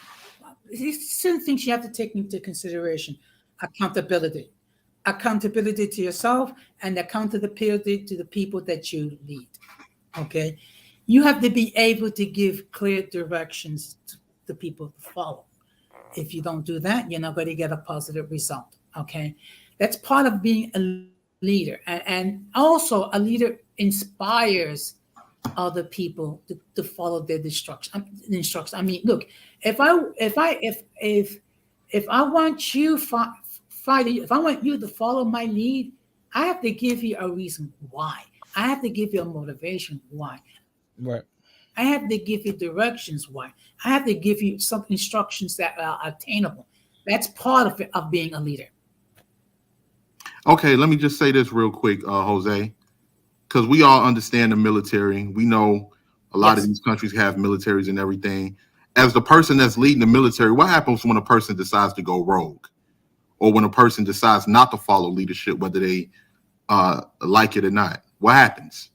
there's certain things you have to take into consideration. Accountability. Accountability to yourself and accountability to the people that you lead. Okay. You have to be able to give clear directions to the people to follow. If you don't do that, you're not going to get a positive result. Okay. That's part of being a leader. And also, a leader inspires other people to follow their instructions. I mean, look, if I want you fighting, if I want you to follow my lead, I have to give you a reason why. I have to give you a motivation why. Right. I have to give you directions. Why? I have to give you some instructions that are attainable. That's part of it, of being a leader. Okay, let me just say this real quick, Jose, because we all understand the military. We know a lot of Yes. these countries have militaries and everything. As the person that's leading the military, what happens when a person decides to go rogue, or when a person decides not to follow leadership, whether they like it or not? What happens?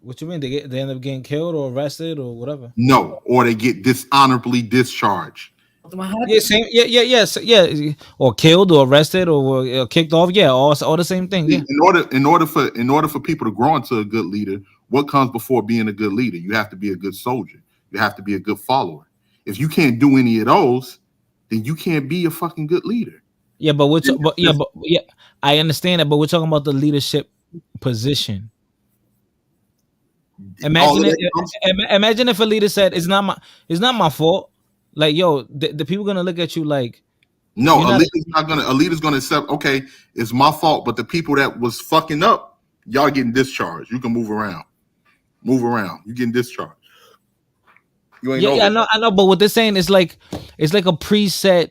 What you mean? They end up getting killed or arrested or whatever. No, or they get dishonorably discharged. What Yeah, happened? same. Yeah, yeah, yes, yeah. Or killed or arrested or kicked off. Yeah, all the same thing. See, Yeah. in order for people to grow into a good leader, what comes before being a good leader? You have to be a good soldier. You have to be a good follower. If you can't do any of those, then you can't be a fucking good leader. Yeah, but And that's but yeah, I understand that, but we're talking about the leadership position. all of Imagine it. that comes. Imagine if a leader said, it's not my fault." Like, yo, the people gonna look at you like No, you're not. a leader's gonna accept, okay, it's my fault, but the people that was fucking up, y'all getting discharged. You can move around. Move around. You getting discharged. You ain't Yeah, yeah, over that. I know. But what they're saying is like it's like a preset.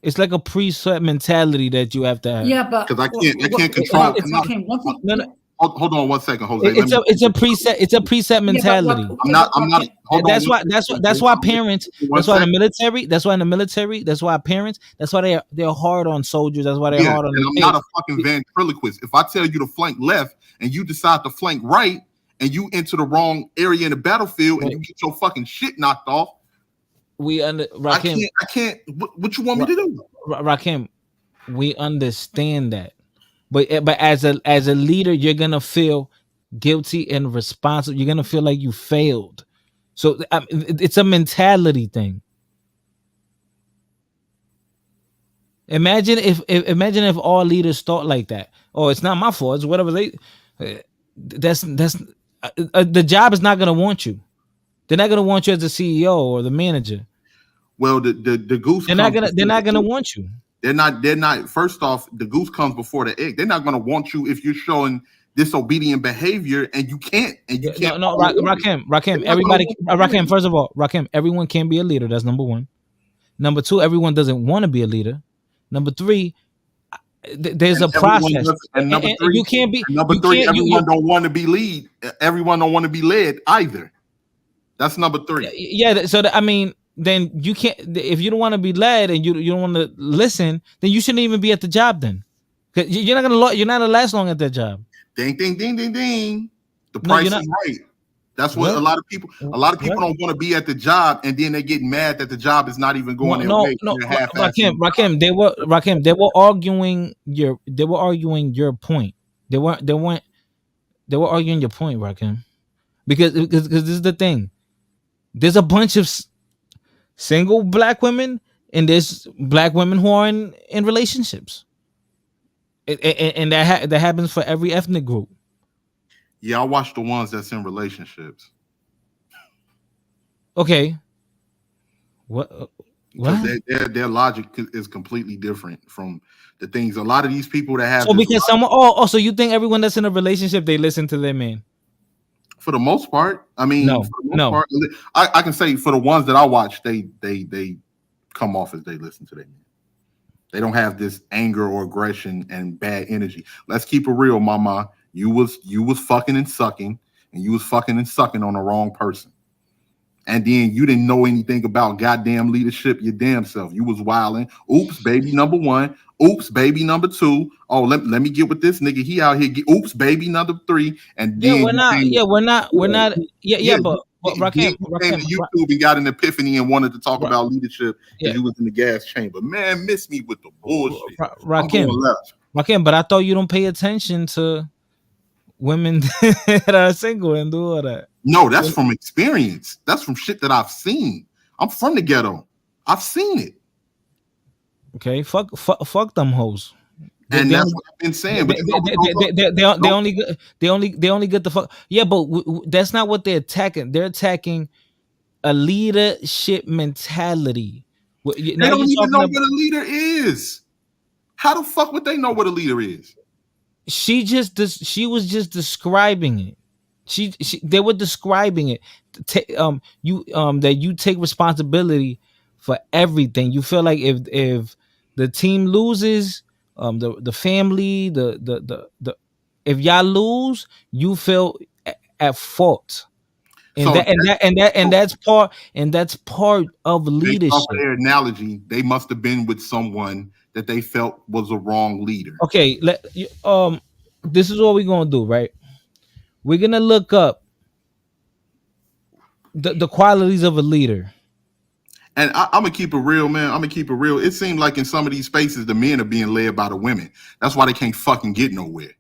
It's like a preset mentality that you have to have. Yeah, but Because I can't control. It's I'm not. okay. One thing. no, no, Hold on one second, Jose. Let me. it's a preset. It's a preset Yeah, but what? mentality. I'm Yeah, not. but I'm not. okay. Hold on That's one why. second, That's Jose. why I'm parents. listening. One That's why in the second. military. That's why in the military. That's why parents. That's why they're hard on soldiers. That's why they're Yeah, hard on and the I'm not a kids. fucking ventriloquist. If I tell you to flank left and you decide to flank right and you enter the wrong area in the battlefield and Wait, you get your fucking shit knocked off, we under I Rakim. can't. I can't. What you want me to do? Rakim. We understand that, but as a leader, you're gonna feel guilty and responsible. You're gonna feel like you failed. So it's a mentality thing. Imagine if all leaders thought like that. Oh, it's not my fault. It's whatever they. uh, that's the job is not gonna want you. They're not gonna want you as the CEO or the manager. Well, the goose comes They're before not the gonna egg. want you. They're not. First off, the goose comes before the egg. They're not going to want you if you're showing disobedient behavior and you Yeah, can't no, follow orders. Rakim. They're not going to Everybody, want you Rakim. anyway. First of all, Rakim. Everyone can be a leader. That's number one. Number two, everyone doesn't want to be a leader. Number three, there's And a everyone process, does. And number and three, you can't be. You can't. everyone don't want to be lead. Everyone don't want to be led either. That's number three. Yeah. So I mean, then you can't. If you don't want to be led and you don't want to listen, then you shouldn't even be at the job. Then, 'cause you're not you're not gonna last long at that job. Ding, ding, ding, ding, ding. The No, you're price not. is right. That's what What? a lot of What? people don't want to be at the job, and then they get mad that the job is not even going No, their no, way. no, They're half-assing. Rakim. They were arguing your point. They were arguing your point, Rakim. Because this is the thing. There's a bunch of single black women and there's black women who are in relationships. And that happens for every ethnic group. Yeah, I watch the ones that's in relationships Okay. What? because What? their logic is completely different from the things. A lot of these people that have So this, because someone, oh, so you think everyone that's in a relationship they listen to their man? for the most part, I mean, No, for the most no. part, I can say for the ones that I watch, they come off as they listen to them. They don't have this anger or aggression and bad energy. Let's keep it real, mama. You was fucking and sucking, and you was fucking and sucking on the wrong person. And then you didn't know anything about goddamn leadership, your damn self. You was wilding. Oops, baby number one. Oops, baby number two. Oh, let me get with this nigga. He out here. Oops, baby number three. And Yeah, then we're you not. came, Yeah, we're not. We're not. Yeah, yeah, yeah, but then Rakim, you came to YouTube and got an epiphany and wanted to talk about leadership yeah, because you was in the gas chamber. Man, miss me with the bullshit. I'm going Rakim, left. Rakim. But I thought you don't pay attention to women that are single and do all that. No, that's from experience. That's from shit that I've seen. I'm from the ghetto. I've seen it. Okay, fuck them hoes. They, And they that's only what I've been they saying. But they you know they, what goes they, up? they, they, they Nope. only they only get the fuck. Yeah, but that's not what they're attacking. They're attacking a leadership mentality. They Now you're don't even talking know about what a leader is. How the fuck would they know what a leader is? she was just describing it. They were describing it. You that you take responsibility for everything. You feel like if the team loses, the family, the if y'all lose, you feel at fault. And So that and that, that and that and so that's part of based off of leadership. their analogy, they must have been with someone that they felt was a wrong leader. Okay, this is what we're gonna do, right? We're gonna look up the qualities of a leader. And I'm gonna keep it real, man. I'm gonna keep it real. It seems like in some of these spaces, the men are being led by the women. That's why they can't fucking get nowhere.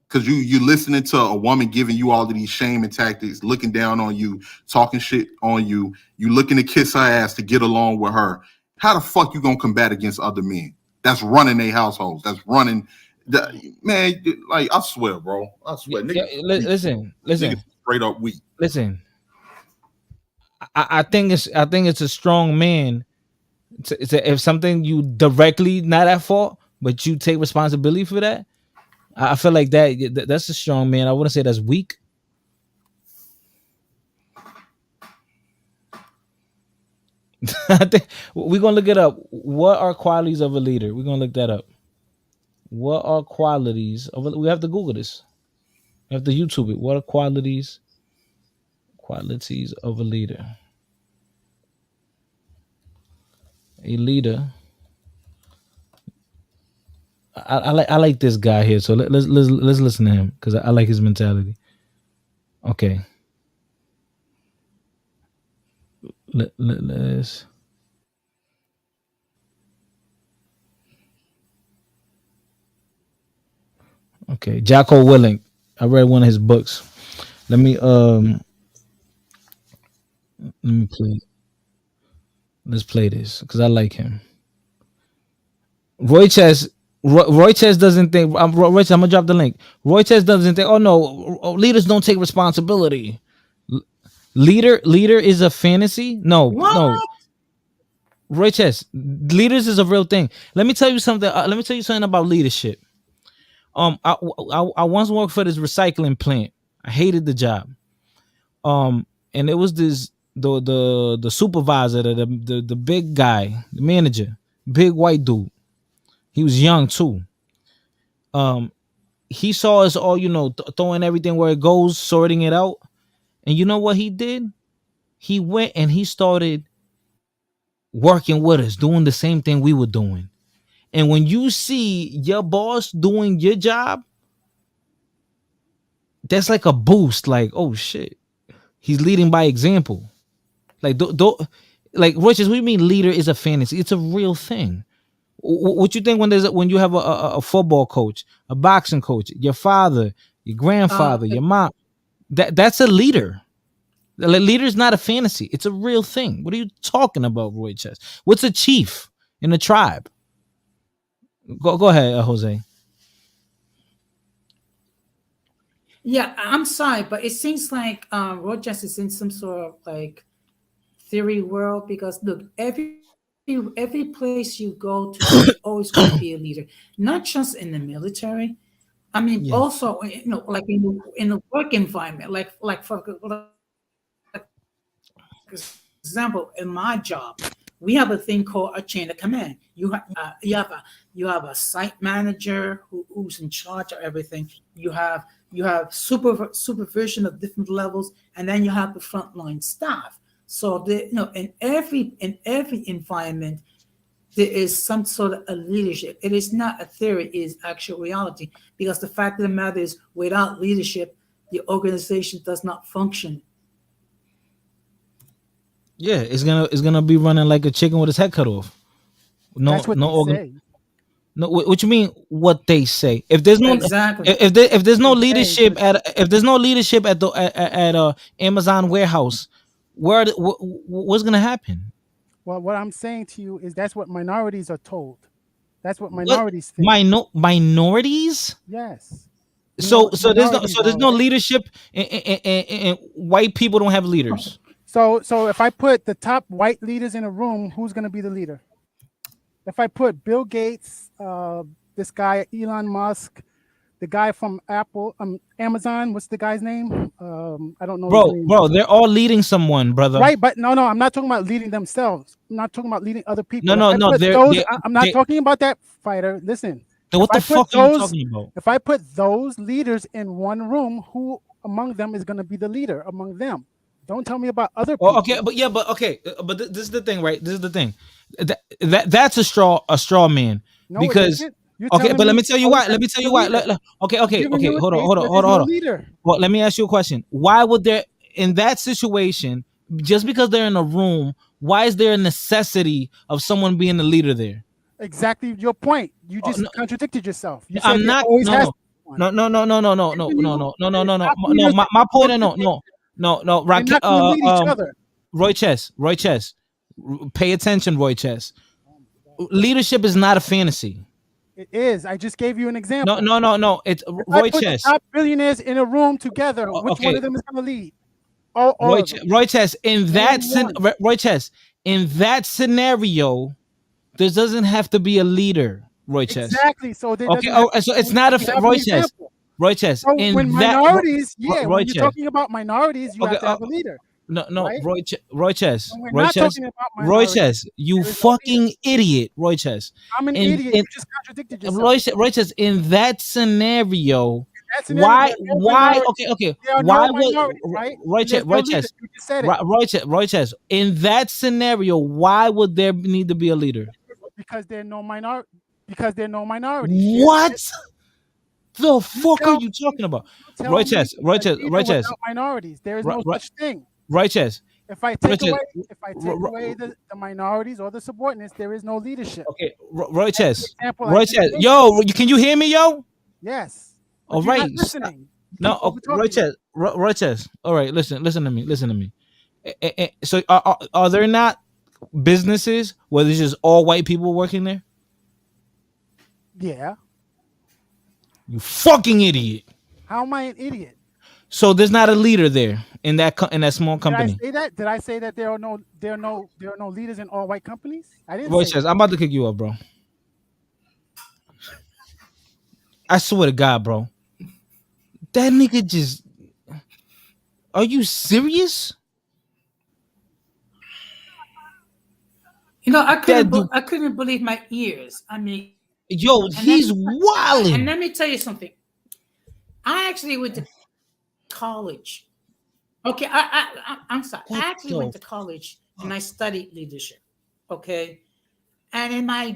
Cause you listening to a woman giving you all of these shame and tactics, looking down on you, talking shit on you. You looking to kiss her ass to get along with her. How the fuck you gonna combat against other men? That's running their households. That's running. Man, like I swear, bro. I Yeah, swear, yeah, niggas weak, bro. Niggas listen, straight up weak. listen. I think it's a strong man if something you directly not at fault, but you take responsibility for that. I feel like that's a strong man. I wouldn't say that's weak. I think we're gonna look it up. What are qualities of a leader? We're gonna look that up. What are qualities of we have to Google this. We have to YouTube it. What are qualities of a leader? A leader. I like this guy here. So let's listen to him because I like his mentality. Okay. Let's. Okay. Jocko Willink. I read one of his books. Let me let me play. Let's play this because I like him. Roy Chess. Roy Chess doesn't think. Roy Chess, I'm gonna drop the link. Roy Chess doesn't think. Oh no, leaders don't take responsibility. Leader is a fantasy. No, What? no. Roy Chess, leaders is a real thing. Let me tell you something. Let me tell you something about leadership. I once worked for this recycling plant. I hated the job. And it was this the supervisor, the big guy, the manager, big white dude. He was young too. Um, he saw us all, throwing everything where it goes, sorting it out. And you know what he did? He went and he started working with us, doing the same thing we were doing. And when you see your boss doing your job, that's like a boost. Like, oh shit, he's leading by example. Like, like Roaches, what do you mean leader is a fantasy? It's a real thing. What you think when you have a football coach, a boxing coach, your father, your grandfather, your mom? That's a leader. The leader is not a fantasy. It's a real thing. What are you talking about, Roy Chess? What's a chief in a tribe? Go ahead, Jose. Yeah, I'm sorry, but it seems like Rogers is in some sort of like theory world because look, every place you go to, there's always going to be a leader, not just in the military. I mean, Yeah, also like in the work environment, like for example, in my job, we have a thing called a chain of command. You have a site manager who's in charge of everything. You have supervision of different levels, and then you have the frontline staff. So in every environment there is some sort of a leadership. It is not a theory; it is actual reality. Because the fact of the matter is, without leadership, the organization does not function. yeah. It's gonna be running like a chicken with its head cut off. That's No, what no they organ. say. No, what you mean? What they say? If there's no, Exactly. if there's What no they say, leadership but if there's no leadership at Amazon warehouse, what's gonna happen? what I'm saying to you is that's what minorities are told. That's what What minorities think. minorities? Yes. You know So what so minorities there's are, no right? leadership, and white people don't have leaders. So if I put the top white leaders in a room, who's going to be the leader? If I put Bill Gates, this guy Elon Musk, the guy from Apple, Amazon. What's the guy's name? I don't know his Bro, name. bro, they're all leading someone, brother. Right, but no, I'm not talking about leading themselves. I'm not talking about leading other No, people. If no, I no. put They're those, they I'm not they. talking about that fighter. Listen, Then if what I the put fuck are you those, talking about? if I put those leaders in one room, who among them is going to be the leader among them? Don't tell me about other Oh, okay, people. but yeah, but okay, but this is the thing, right? This is the thing. That's a straw man No, it because isn't. You're okay, telling but let me me tell you oh, why. that Let me tell the you why. leader. Okay, I'm okay, giving okay. you a Hold on, case hold on, where hold there's on, no hold on. leader. Well, let me ask you a question. Why would there in that situation, just because they're in a room, why is there a necessity of someone being the leader there? Exactly your point. You Oh, just no, contradicted yourself. You said I'm there not. always No, has no, to be one. no, no, no, no, no, no, I'm no, giving no, you no, no, no, the no, no, top no. leaders My in point. the No, nation. no, no, no. They're not going to lead each other. Roy Chess. Pay attention, Roy Chess. Oh my God. Leadership is not a fantasy. It is. I just gave you an No, example. no, no, no. It's If I Roy put the Chess. top billionaires in a room together, which one Okay, of them is going to lead? All of them. Roy Chess. Name one. Roy Chess. In that scenario, there doesn't have to be a leader. Roy Chess. Exactly. So there Okay. doesn't have Oh, to so be it's one. not I a just have an Roy Chess. example. Roy Chess. So when In that minorities, yeah, Roy when you're Chess. talking about minorities, you Okay. have to have a leader, No, no. right? Roy Chess. When we're Roy not Chess. talking about Roy minorities, Chess. You there is no leader. fucking idiot. Roy Chess. I'm an idiot. In You just contradicted yourself. Roy says in that scenario, That scenario, there are no minorities. okay, There are why no would minorities, right? Roy And there's Chess, no leader. You just said it Roy Chess, in that scenario, why would there need to be a leader? because there are no minor because there are no minorities. What the You fuck are tell you me, talking about? you tell me a leader Roy Chess, without minorities. There is Roy, no such thing. Roy Chess, If I Roy take Chess, away, if I take away the minorities or the subordinates, there is no leadership. okay, Roy That's the Chess, example I just gave. yo, can you hear me, yo? Yes, All but you're right, not listening. You no, keep over talking me. Roy Chess, all right, listen to me, So are there not businesses where there's just all white people working there? Yeah. You fucking idiot. How am I an idiot? So there's not a leader there in that small Did I company. say that? Did I say that there are no leaders in all white companies? I didn't Roy say says, that. I'm about to kick you up, bro. I swear to God, bro. That nigga just. Are you serious? You know, That dude, I couldn't believe my ears. I mean, yo, and let he's me and wilding. let me tell you something. I actually went to college. Okay, I'm sorry. What I actually the? went to college and I studied leadership. Okay, and in my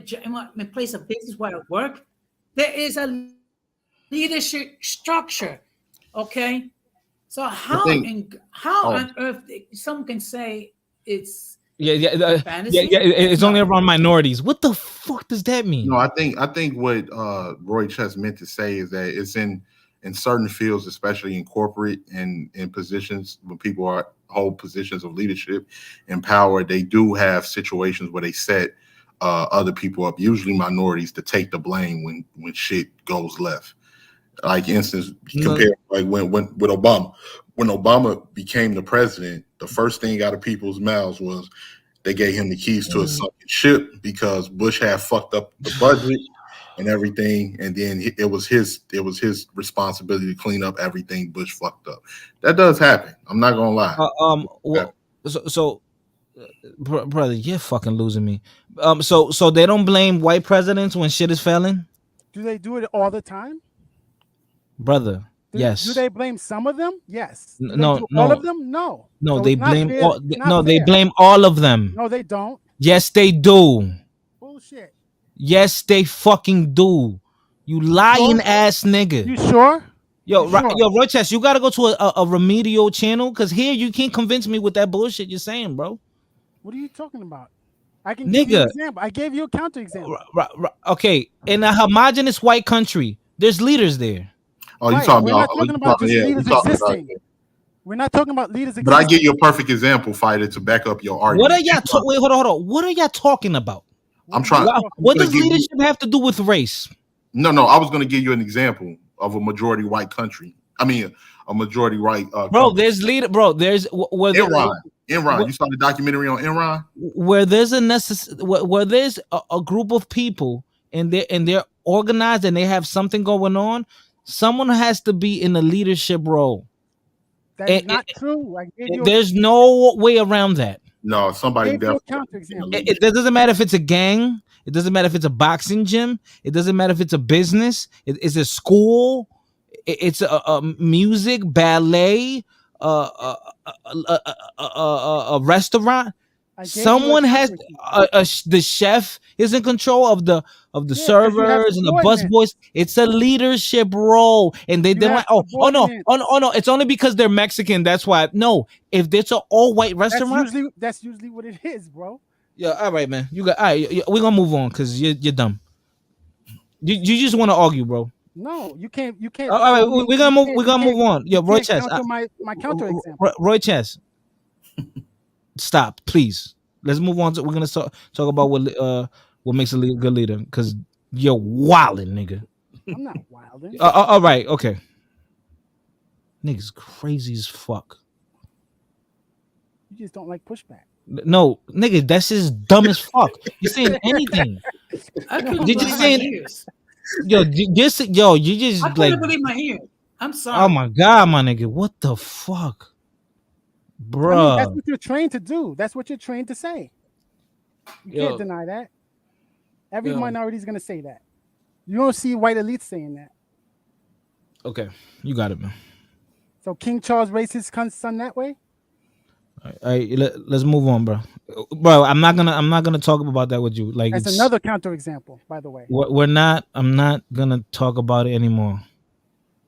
place of business where I work, there is a leadership structure. Okay, so I think. how Oh, on earth some can say it's Yeah, yeah, fantasy? It's only No. around minorities. What the fuck does that mean? no, I think what Roy Chess meant to say is that it's in certain fields, especially in corporate and in positions when people are hold positions of leadership and power, they do have situations where they set other people up, usually minorities, to take the blame when shit goes left. Like instance, No, compare like when with Obama. When Obama became the president, the first thing out of people's mouths was they gave him the keys to a mm, sunken ship because Bush had fucked up the budget and everything, and then it was his responsibility to clean up everything Bush fucked up. That does happen. I'm not gonna lie. well, so brother, you're fucking losing me. So they don't blame white presidents when shit is failing, Do they do it all the time? brother. Do Yes. they blame some of them? Yes. Do they No, do all of no, them? No. no. So They it's not blame fair. all. It's not No, they fair. blame all of them. No, they don't. Yes, they do. Bullshit. Yes, they fucking do. You You sure? lying ass nigga. You sure? You sure? Yo, Rochester, you gotta go to a remedial channel because here you can't convince me with that bullshit you're saying, bro. What are you talking about? I can give you an Nigga, example. I gave you a counter example. okay, in a homogenous white country, there's leaders there. Oh, you Right. talking We're about? not Oh, talking you about talking? just Yeah, we leaders talking about. existing. We're not talking about leaders But I give existing. you a perfect example, fighter, to back up your What are argument. y'all? Wait, hold on. What are y'all talking about? What I'm are you trying. talking What I'm about? does gonna give you. leadership have to do with race? No. I was gonna give you an example of a majority white country. I mean, a majority white Bro, company. there's leader. Bro, there's Enron. Enron. wh- You saw the documentary on Enron? where there's where there's a group of people and they're organized and they have something going on. Someone has to be in a leadership role. That is It, not true. there's no way around that. No, I somebody gave you a definitely in the counterexample. It leadership. doesn't matter if it's a gang. It doesn't matter if it's a boxing gym. It doesn't matter if it's a business. It's a school. It's a music, ballet, a restaurant. I gave you a Someone has counterexample. the chef is in control of the Yeah, because you have servers and the bus subordinates. boys. It's a leadership role, and they You don't have like. Oh no, subordinates. oh no. It's only because they're Mexican. That's why. No, if it's an all white restaurant. That's usually what it is, bro. Yeah, all right, man. You got all right. We're gonna move on because you're dumb. You just want to argue, bro. No, you can't. You can't All right, tell me. we're gonna You move. can't. We're You gonna can't. move on. You Yo, Roy can't Chess. counter my counterexample. Roy Chess. Stop, please. Let's move on. We're gonna talk about what makes a good leader because you're wilding, nigga. I'm not wilding. All right, okay. Niggas crazy as fuck. You just don't like pushback. No, nigga, that's just dumb as fuck. You saying anything? I couldn't Did you believe my say ears. You I just like. couldn't believe my ears. I'm Oh sorry. my god, my nigga, what the fuck, I mean, that's bruh? what you're trained to do. That's what you're trained to say. You can't Yo, deny that. Every yo. minority is gonna say that. You don't see white elites saying that. Okay, you got it, man. So King Charles raised his son that way. All right, let's move on, bro. I'm not gonna talk about that with you. Like That's it's another counterexample, by the way. we're not. I'm not gonna talk about it anymore.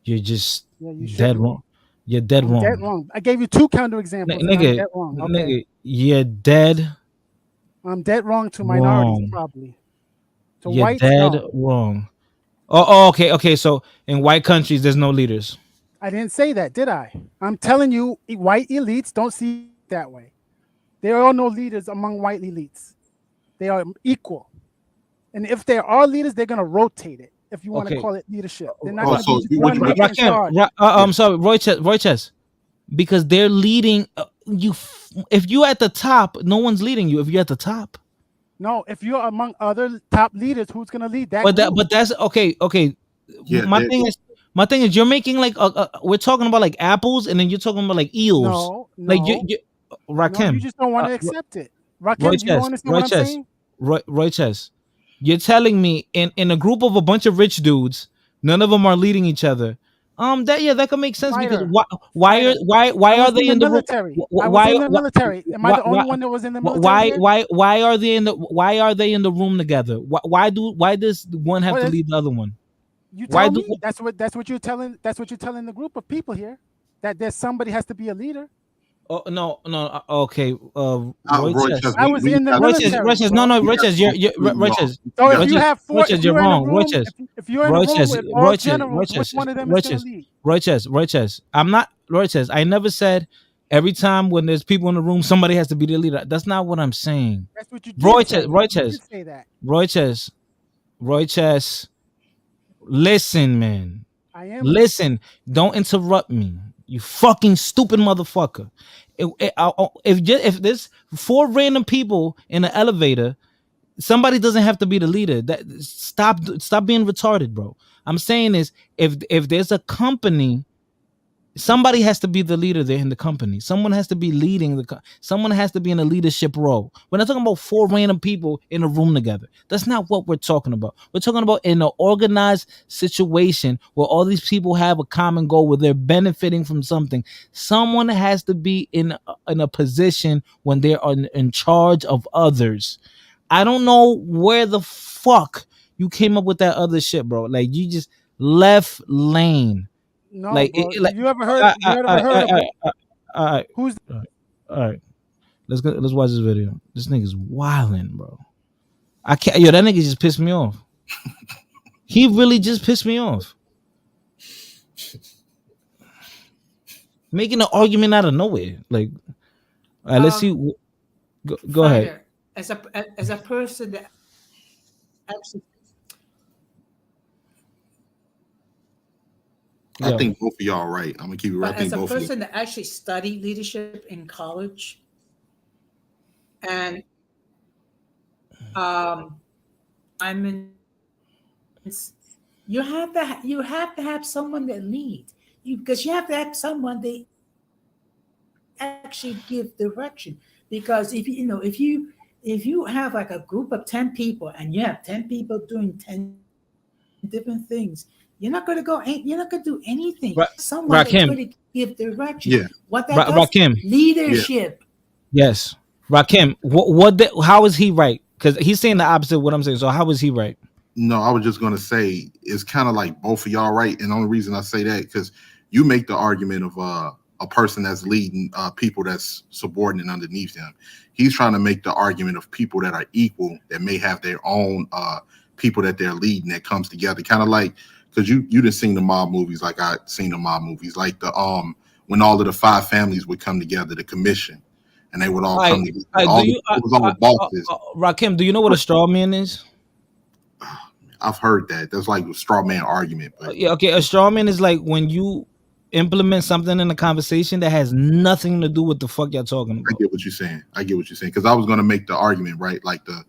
You're just Yeah, you dead shouldn't. wrong. You're dead I'm dead wrong, wrong. I gave you two counterexamples, and I'm nigga. dead wrong. Okay, Nigga, you're dead I'm dead wrong to minorities, wrong. probably. To You're whites, dead no. wrong. Okay, okay. So in white countries, there's no leaders. I didn't say that, did I? I'm telling you, white elites don't see it that way. There are no leaders among white elites. They are equal. And if there are leaders, they're going to rotate it, if you want to Okay, call it leadership. They're not Oh, going to be so just what one you leader in Rakim, charge. yeah. I'm sorry, Roy Chess, because they're leading. If you at the top, no one's leading you. If you're at the top, No, if you're among other top leaders, who's going to lead that group? but that's okay. Okay, Yeah, my thing is, you're making like we're talking about like apples, and then you're talking about like eels. No, Like no, no, you Rakim, just don't want uh, to accept it. Roy Rakim, do you Chess, understand what I'm saying? Roy Chess. You're telling me in a group of a bunch of rich dudes, none of them are leading each other. That could make sense because Fighter, fighter. I why are was in they the in the room? military. I was in the military. Am I Why the only one that was in the military why here? why are they in the room together? Why does one have What to is lead the other one? you Why tell do me? That's what you're telling the group of people here. That there's somebody has to be a leader. Oh no okay Roy Roy Chess. Chess, I was we in the have to military, No, bro. no, we have Roaches, to you're move on. Roaches, So You if got you Roaches, have four, Roaches, if you're you're in a wrong. room, Roaches, if you're in a room Roaches, with all Roaches, generals, which Roaches, one of them is going to Roaches, lead? Roaches. I'm not Roaches. I never said every time when there's people in the room, somebody has to be the leader. That's not what I'm saying. That's what you did Roaches, say. You Roaches, did say that. Roaches, Roaches. Listen, man. I am listening. Listen. Don't interrupt me. You fucking stupid motherfucker. If there's four random people in an elevator, somebody doesn't have to be the leader. Stop being retarded, bro. I'm saying is if there's a company, somebody has to be the leader there in the company. Someone has to be leading someone has to be in a leadership role. We're not talking about four random people in a room together. That's not what we're talking about. We're talking about in an organized situation where all these people have a common goal where they're benefiting from something. Someone has to be in a position when they are in charge of others. I don't know where the fuck you came up with that other shit, bro. Like you just left lane. No, Like, bro. like, You ever heard? You ever heard of all right, who's all right. Let's watch this video. This nigga's wilding, bro. I can't. Yo, that nigga just pissed me off. He really just pissed me off. Making an argument out of nowhere. Like, all right, let's see. Go ahead. Fighter, as a person that actually, I Yo, think both of y'all right. I'm gonna keep it right. I but think as a both of you. person that actually studied leadership in college, and um, I'm in you have to have someone that leads you, because you have to have someone that actually give direction. Because if you have like a group of 10 people and you have 10 people doing 10 different things, you're not going to do anything. Someone Ra- that's going to give Rakim, direction. What Yeah, that does, Rakim, yeah. leadership. yes, Rakim. How is he right? Because he's saying the opposite of what I'm saying. So how is he right? No, I was just gonna say it's kind of like both of y'all right, and the only reason I say that because you make the argument of a person that's leading people that's subordinate underneath them. He's trying to make the argument of people that are equal that may have their own people that they're leading that comes together, kind of like because you didn't seen the mob movies like I seen the mob movies, like the when all of the five families would come together, the commission, and they would all I, come together. I do All the, you, it was all bosses. Rakim? Do you know what a straw man is? I've heard that. That's like a straw man argument, but Yeah, okay. A straw man is like when you implement something in a conversation that has nothing to do with the fuck y'all talking I about. get what you're saying. I get what you're saying because I was going to make the argument right, like the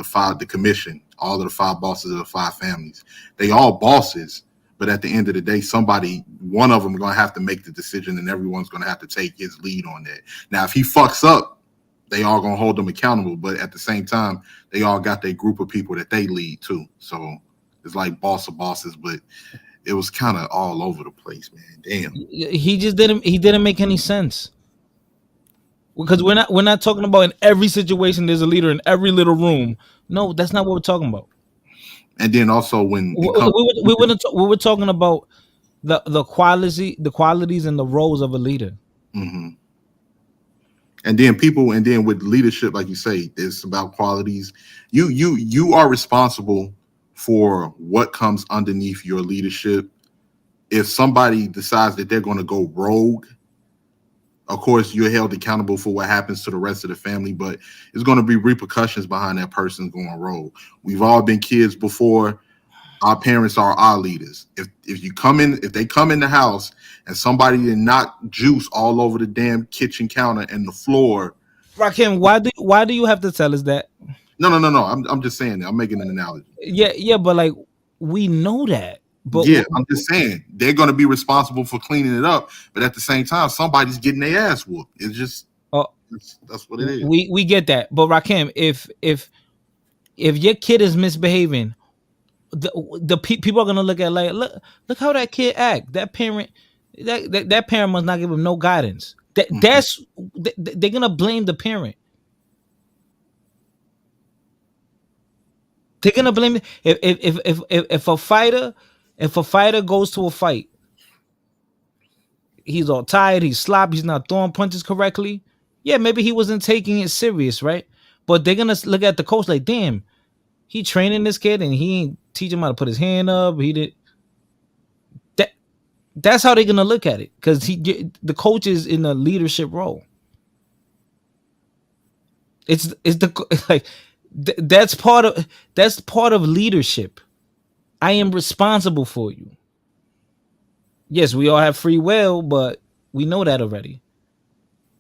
five the commission, all of the five bosses of the five families, they all bosses, but at the end of the day, somebody one of them going to have to make the decision, and everyone's going to have to take his lead on that. Now, if he fucks up, they all going to hold him accountable, but at the same time, they all got their group of people that they lead too. So it's like boss of bosses, but it was kind of all over the place, man. Damn. He just didn't. He didn't make any sense because we're not talking about in every situation there's a leader in every little room. No, that's not what we're talking about. And then also when We, it comes, we were talking about the qualities and the roles of a leader. mhm. And then people, and then with leadership, like you say, it's about qualities. You are responsible for what comes underneath your leadership. If somebody decides that they're going to go rogue, of course you're held accountable for what happens to the rest of the family, but it's going to be repercussions behind that person going rogue. We've all been kids before. Our parents are our leaders. If they come in the house and somebody did knock juice all over the damn kitchen counter and the floor. Rakim, why do you have to tell us that? No. I'm just saying that. I'm making an analogy. Yeah, but like we know that, but Yeah, I'm just saying they're going to be responsible for cleaning it up, but at the same time, somebody's getting their ass whooped. It's just uh, that's what it is. we get that. But Rakim, if your kid is misbehaving, people are gonna look at like look how that kid act. That parent that parent must not give him no guidance. Mhm. They're gonna blame the parent. They're gonna blame if a fighter goes to a fight, he's all tired, he's sloppy, he's not throwing punches correctly. Yeah, maybe he wasn't taking it serious, right? But they're gonna look at the coach like, damn, he training this kid and he ain't teach him how to put his hand up. He did that. That's how they're gonna look at it because the coach is in a leadership role. It's the like that's part of leadership. I am responsible for you. Yes, we all have free will, but we know that already.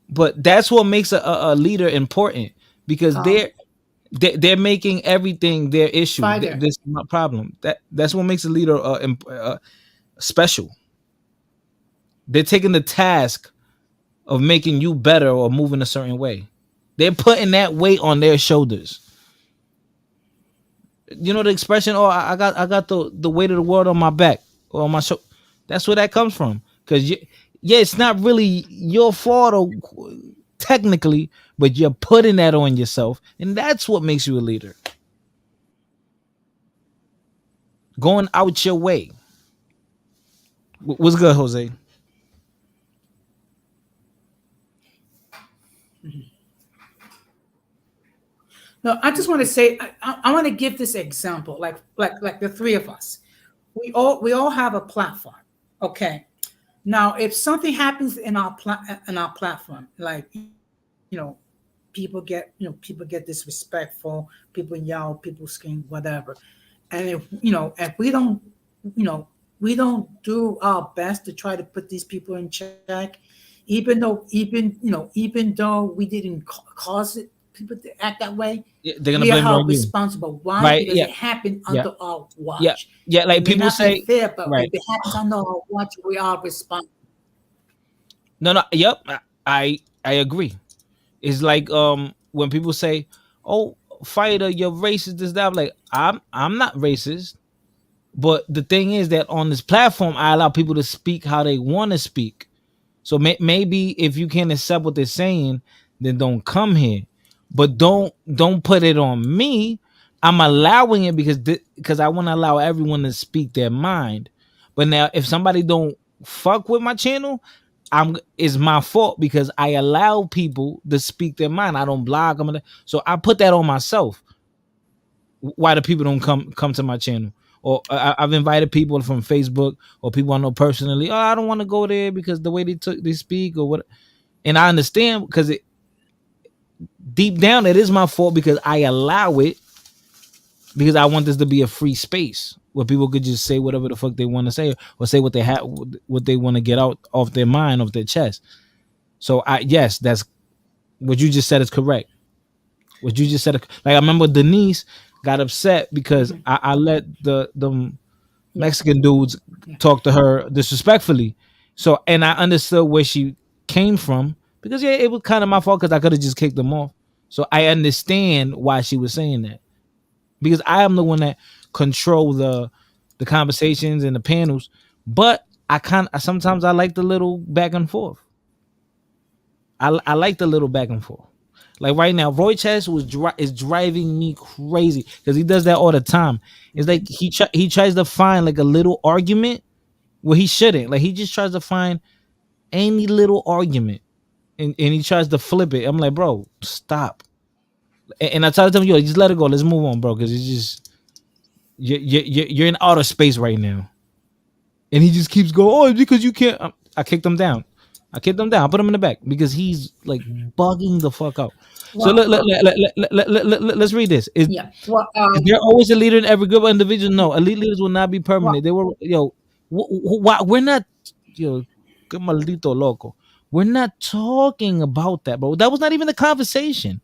But that's what makes a leader important because Um, they're making everything their issue. Fighter. This is my problem. That's what makes a leader special. They're taking the task of making you better or moving a certain way. They're putting that weight on their shoulders. You know the expression, "Oh, I got the weight of the world on my back or on my shoulder." That's where that comes from. Because yeah, it's not really your fault or technically, but you're putting that on yourself, and that's what makes you a leader. Going out your way. What's good, Jose? No, I just want to say I want to give this example, like the three of us. We all have a platform. Okay. Now, if something happens in our platform, like people get disrespectful, people yell, people scream, whatever, and if we don't do our best to try to put these people in check, even though we didn't cause it people to act that way, They're gonna we are blame it held on you, responsible. Why? right? Because Yeah, it happened yeah, under our yeah, watch. yeah. It Like may people not be say, fair, but right? if it happens under our watch, we are responsible. No, no. Yep, I agree. It's like when people say, "Oh, fighter, you're racist." This that. I'm like, I'm not racist. But the thing is that on this platform, I allow people to speak how they want to speak. So maybe if you can't accept what they're saying, then don't come here. But don't put it on me. I'm allowing it because I want to allow everyone to speak their mind. But now if somebody don't fuck with my channel, I'm it's my fault because I allow people to speak their mind. I don't block them. So I put that on myself. Why the people don't come to my channel? Or I've invited people from Facebook or people I know personally. Oh, I don't want to go there because the way they speak or what. And I understand because it deep down it is my fault because I allow it because I want this to be a free space where people could just say whatever the fuck they want to say or say what they have what they want to get out off their mind off their chest. So I yes, that's what you just said is correct. What you just said, like I remember Denise got upset because Mhm. I let the Yeah, Mexican dudes yeah. talk to her disrespectfully. So and I understood where she came from because yeah, it was kind of my fault because I could have just kicked them off. So I understand why she was saying that because I am the one that control the conversations and the panels. But sometimes I like the little back and forth. I like the little back and forth. Like right now, Roy Chess is driving me crazy because he does that all the time. It's like he tries to find like a little argument where he shouldn't. Like he just tries to find any little argument and he tries to flip it. I'm like, bro, stop. And I try to tell him, yo, just let it go. Let's move on, bro, because it's just you're in outer space right now. And he just keeps going. Oh, because you can't. I kicked him down. I kicked him down. I put him in the back because he's like bugging the fuck out. So Well, well, let's read this. yeah. Well, Is there always a leader in every group of individuals? yeah. No, elite leaders will not be Well, permanent. They were why we're not yo que maldito loco. We're not talking about that, bro. That was not even the conversation.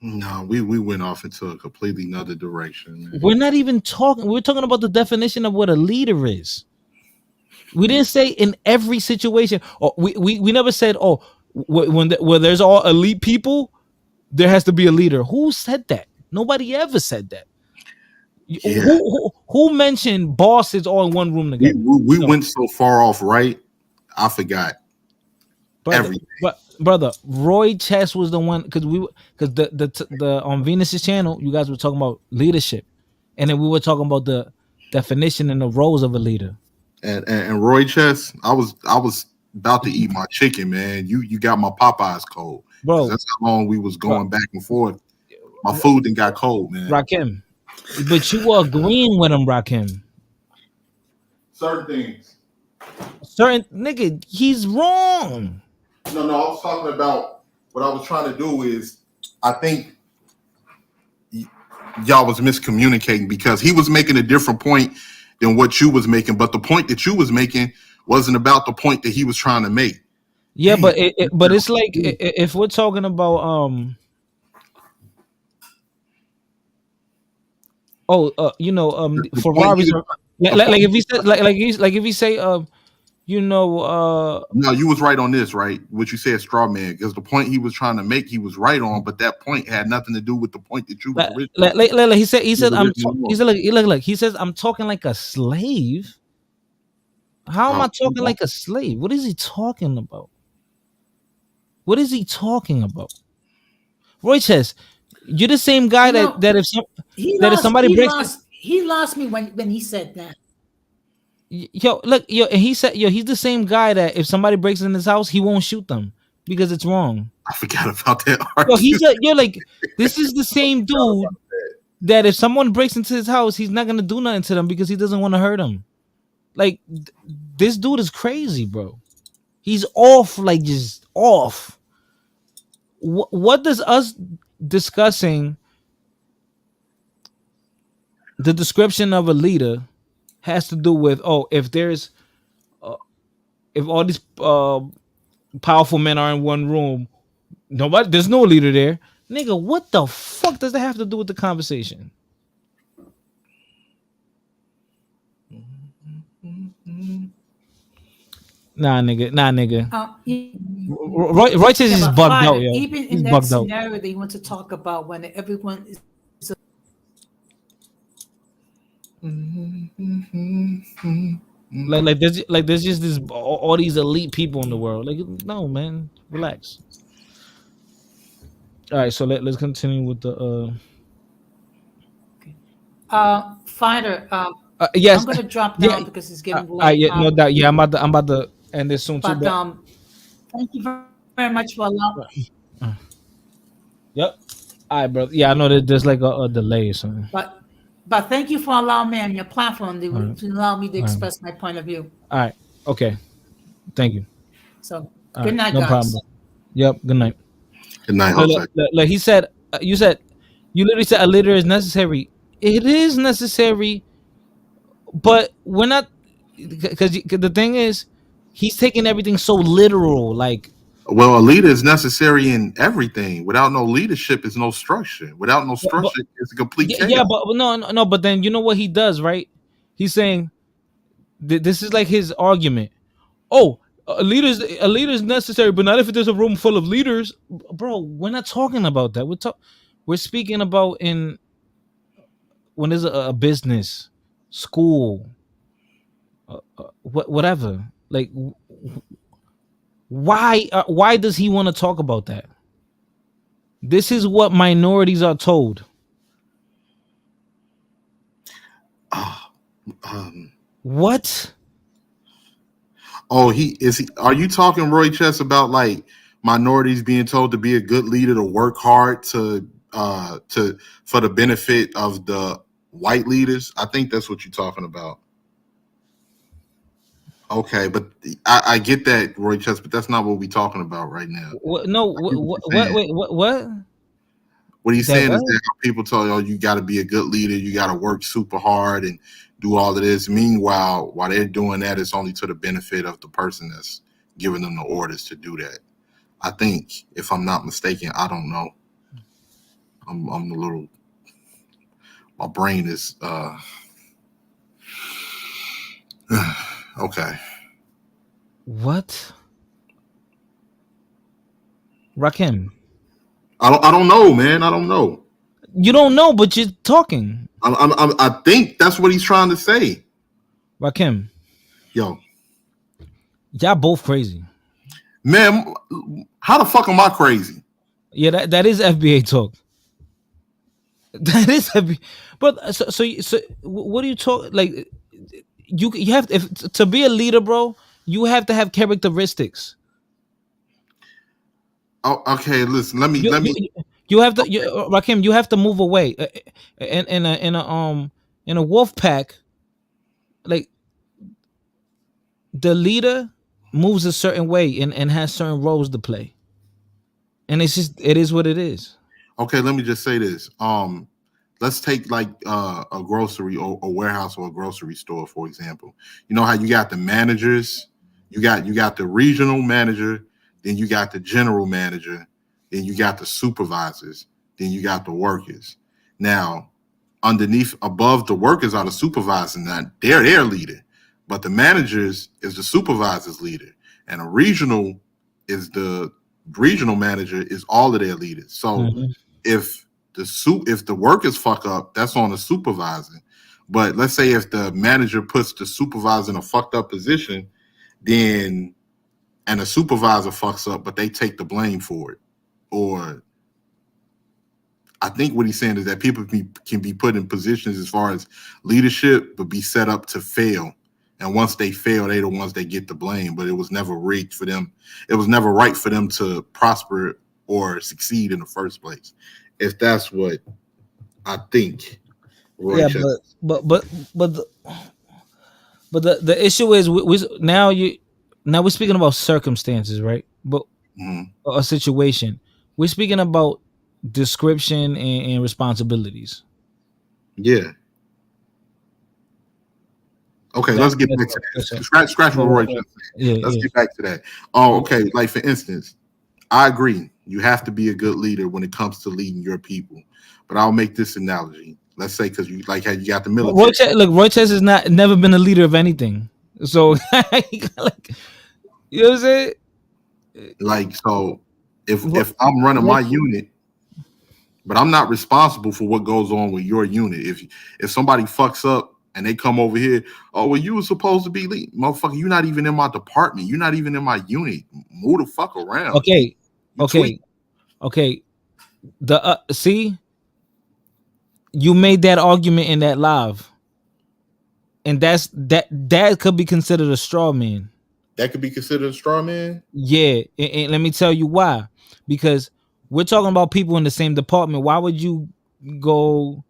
No, we went off into a completely another direction, man. We're not even talking. We're talking about the definition of what a leader is. We didn't say in every situation. Or we never said, oh, where there's all elite people, there has to be a leader. Who said that? Nobody ever said that. Yeah, Who mentioned bosses all in one room we together? we No, went so far off right. I forgot brother, everything. brother. Roy Chess was the one because the on Venus's channel, you guys were talking about leadership, and then we were talking about the definition and the roles of a leader. And Roy Chess, I was about to eat my chicken, man. You got my Popeyes cold because Bro, that's how long we was bro, going back and forth. My food then got cold, man. Rakim. But you were agreeing with him, Rakim. Certain things. Certain nigga, he's wrong. No, I was talking about what I was trying to do is I think y'all was miscommunicating because he was making a different point than what you was making, but the point that you was making wasn't about the point that he was trying to make. Yeah, Damn. but it's like if we're talking about The point he Ferraris was, are the point like if he he was said like if he say you know no, you was right on this, right? What you said, straw man, because the point he was trying to make, he was right on, but that point had nothing to do with the point that you was he said originally he on. said like he says I'm talking like a slave. How am I talking like a slave? What is he talking about? What is he talking about? Roy Chess, you're the same guy you know, that if somebody breaks it, he lost me when he said that. yo, look, yo, and he said, yo, he's the same guy that if somebody breaks in his house, he won't shoot them because it's wrong. I forgot about that Yo, argument. you're like, this is the same dude that if someone breaks into his house, he's not gonna do nothing to them because he doesn't want to hurt them. Like, this dude is crazy, bro. He's off, like just off. What does us discussing the description of a leader has to do with? Oh, if there's if all these powerful men are in one room, nobody, there's no leader there. Nigga, what the fuck does that have to do with the conversation? Nah, nigga. Nah, nigga. Yeah, Roy says he's but bugged out, fine. yo. Even He's in that bugged out. scenario, they want to talk about when everyone is Like there's just this all these elite people in the world. Like, no, man, relax. All right, so let's continue with the fighter. I'm yes, gonna drop yeah, down because it's getting late. yeah, no doubt, yeah, I'm about to end this soon too, But but thank you very much for allowing. uh, yep. All right, bro. Yeah, I know that there's like a delay or something. But thank you for allowing me on your platform All right, to allow me to all right, express my point of view. all right. Okay, thank you. So All good right, night, no problem, guys. bro. Yep. Good night. Good night, Like, Jose. like he said, you said, you literally said a leader is necessary. It is necessary, but we're not, because the thing is, he's taking everything so literal. Like, Well, a leader is necessary in everything. Without no leadership, is no structure. Without no but structure, it's a complete yeah, chaos. but no, no, no. But then you know what he does, right? He's saying this is like his argument. Oh, a leader is necessary, but not if there's a room full of leaders, bro. We're not talking about that. We're speaking about in when there's a business, school, whatever. Like, why does he want to talk about that? This is what minorities are told. Ah, um, What? oh, he is. He, are you talking, Roy Chess, about like minorities being told to be a good leader, to work hard, to for the benefit of the white leaders? I think that's what you're talking about. Okay, but I get that, Roy Chess, but that's not what we're talking about right now. What? No. I get what you're What? saying. Wait. What? What he's That saying is what? that people tell you, oh, you got to be a good leader, you got to work super hard and do all of this. Meanwhile, while they're doing that, it's only to the benefit of the person that's giving them the orders to do that. I think, if I'm not mistaken, I don't know. I'm a little. My brain is okay. What? Rakim. I don't know, man. I don't know. You don't know, but you're talking. I think that's what he's trying to say. Rakim. Yo, Y'all both crazy. man, how the fuck am I crazy? Yeah, that is FBA talk. That is FBA. But what do you talk like? You have if to be a leader, bro. You have to have characteristics. Oh, okay, listen. Let me You let you me. you have to Okay, Rakim. You have to move away. In a wolf pack, like the leader moves a certain way and has certain roles to play, and it is what it is. okay, let me just say this. Let's take like a grocery or a warehouse or a grocery store, for example. You know how you got the managers, you got the regional manager, then you got the general manager, then you got the supervisors, then you got the workers. Now, underneath above the workers are the supervisors, and they're their leader. But the managers is the supervisor's leader. And a regional is the regional manager is all of their leaders. So Mhm. if if the workers fuck up, that's on the supervisor. But let's say if the manager puts the supervisor in a fucked up position, then and the supervisor fucks up, but they take the blame for it. Or I think what he's saying is that people can be put in positions as far as leadership, but be set up to fail. And once they fail, they're the ones that get the blame. But it was never rigged for them. It was never right for them to prosper or succeed in the first place. If that's what I think, Roy Yeah, Chess. but the issue is now we're speaking about circumstances, right? But Mhm. a situation. We're speaking about description and responsibilities. Yeah. Okay, let's get That's back to all. That's that. all. Scratch what Right, Roy right, Chess right. said. Yeah, Let's yeah. get back to that. Oh, Yeah. okay. Like for instance, I agree. You have to be a good leader when it comes to leading your people. But I'll make this analogy. Let's say because you like how you got the military. Roy Chess has never been a leader of anything. So like, you know what I'm saying? Like so, Ro- if I'm running Roy, my unit, but I'm not responsible for what goes on with your unit. If somebody fucks up and they come over here, oh well, you were supposed to be lead, motherfucker. You're not even in my department. You're not even in my unit. Move the fuck around. okay, You tweak. okay, okay. The see, you made that argument in that live, and that could be considered a straw man. That could be considered a straw man. Yeah, and let me tell you why. Because we're talking about people in the same department. Why would you go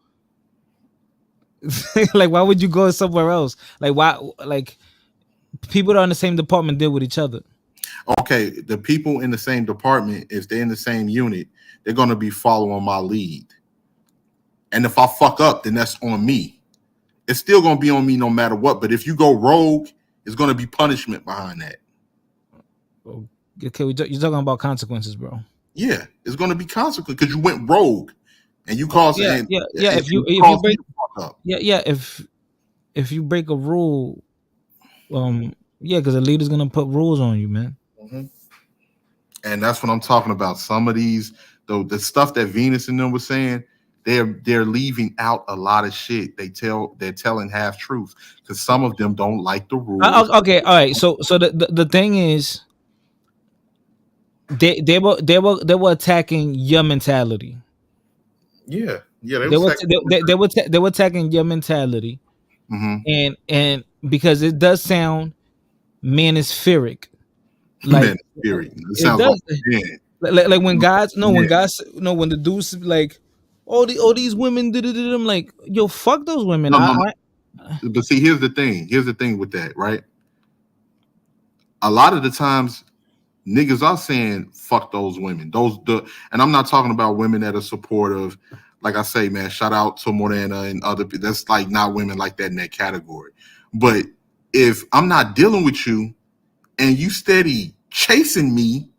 like why would you go somewhere else? Like why like people that are in the same department deal with each other. Okay, the people in the same department, if they're in the same unit, they're gonna be following my lead. And if I fuck up, then that's on me. It's still gonna be on me no matter what. But if you go rogue, it's gonna be punishment behind that. Okay, you're talking about consequences, bro. Yeah, it's gonna be consequent because you went rogue and you caused Yeah, and, yeah, yeah. and you If you caused me break to fuck up. yeah, yeah, if you break a rule, yeah, because the leader's gonna put rules on you, man. Mhm. And that's what I'm talking about. Some of these, the stuff that Venus and them was saying, they're leaving out a lot of shit. They're telling half truth because some of them don't like the rules. Okay, all right. So the thing is, they were attacking your mentality. Yeah, yeah, they They was were saying, they were attacking your mentality, mm-hmm. and because it does sound manispheric, like Man, spirit. It it sounds like does. man. Like when guys, no, when Yeah. guys, no, when the dudes like, all these women did it. I'm like, yo, fuck those women. No, no, no. I But see, here's the thing. Here's the thing with that, right? A lot of the times niggas are saying fuck those women. And I'm not talking about women that are supportive. Like I say, man, shout out to Morena and other people. That's like not women like that in that category. But if I'm not dealing with you and you steady chasing me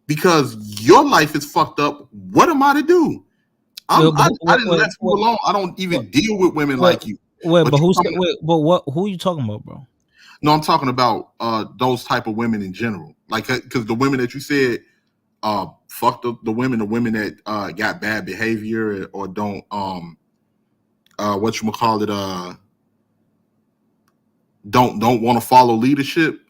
because your life is fucked up, what am I to do? Yo, but I didn't let you alone. I don't even deal with women wait, like you. wait, But but you who's coming. wait, but what? Who are you talking about, bro? No, I'm talking about those type of women in general. Like because the women that you said fuck the women that got bad behavior or don't what you call it don't want to follow leadership.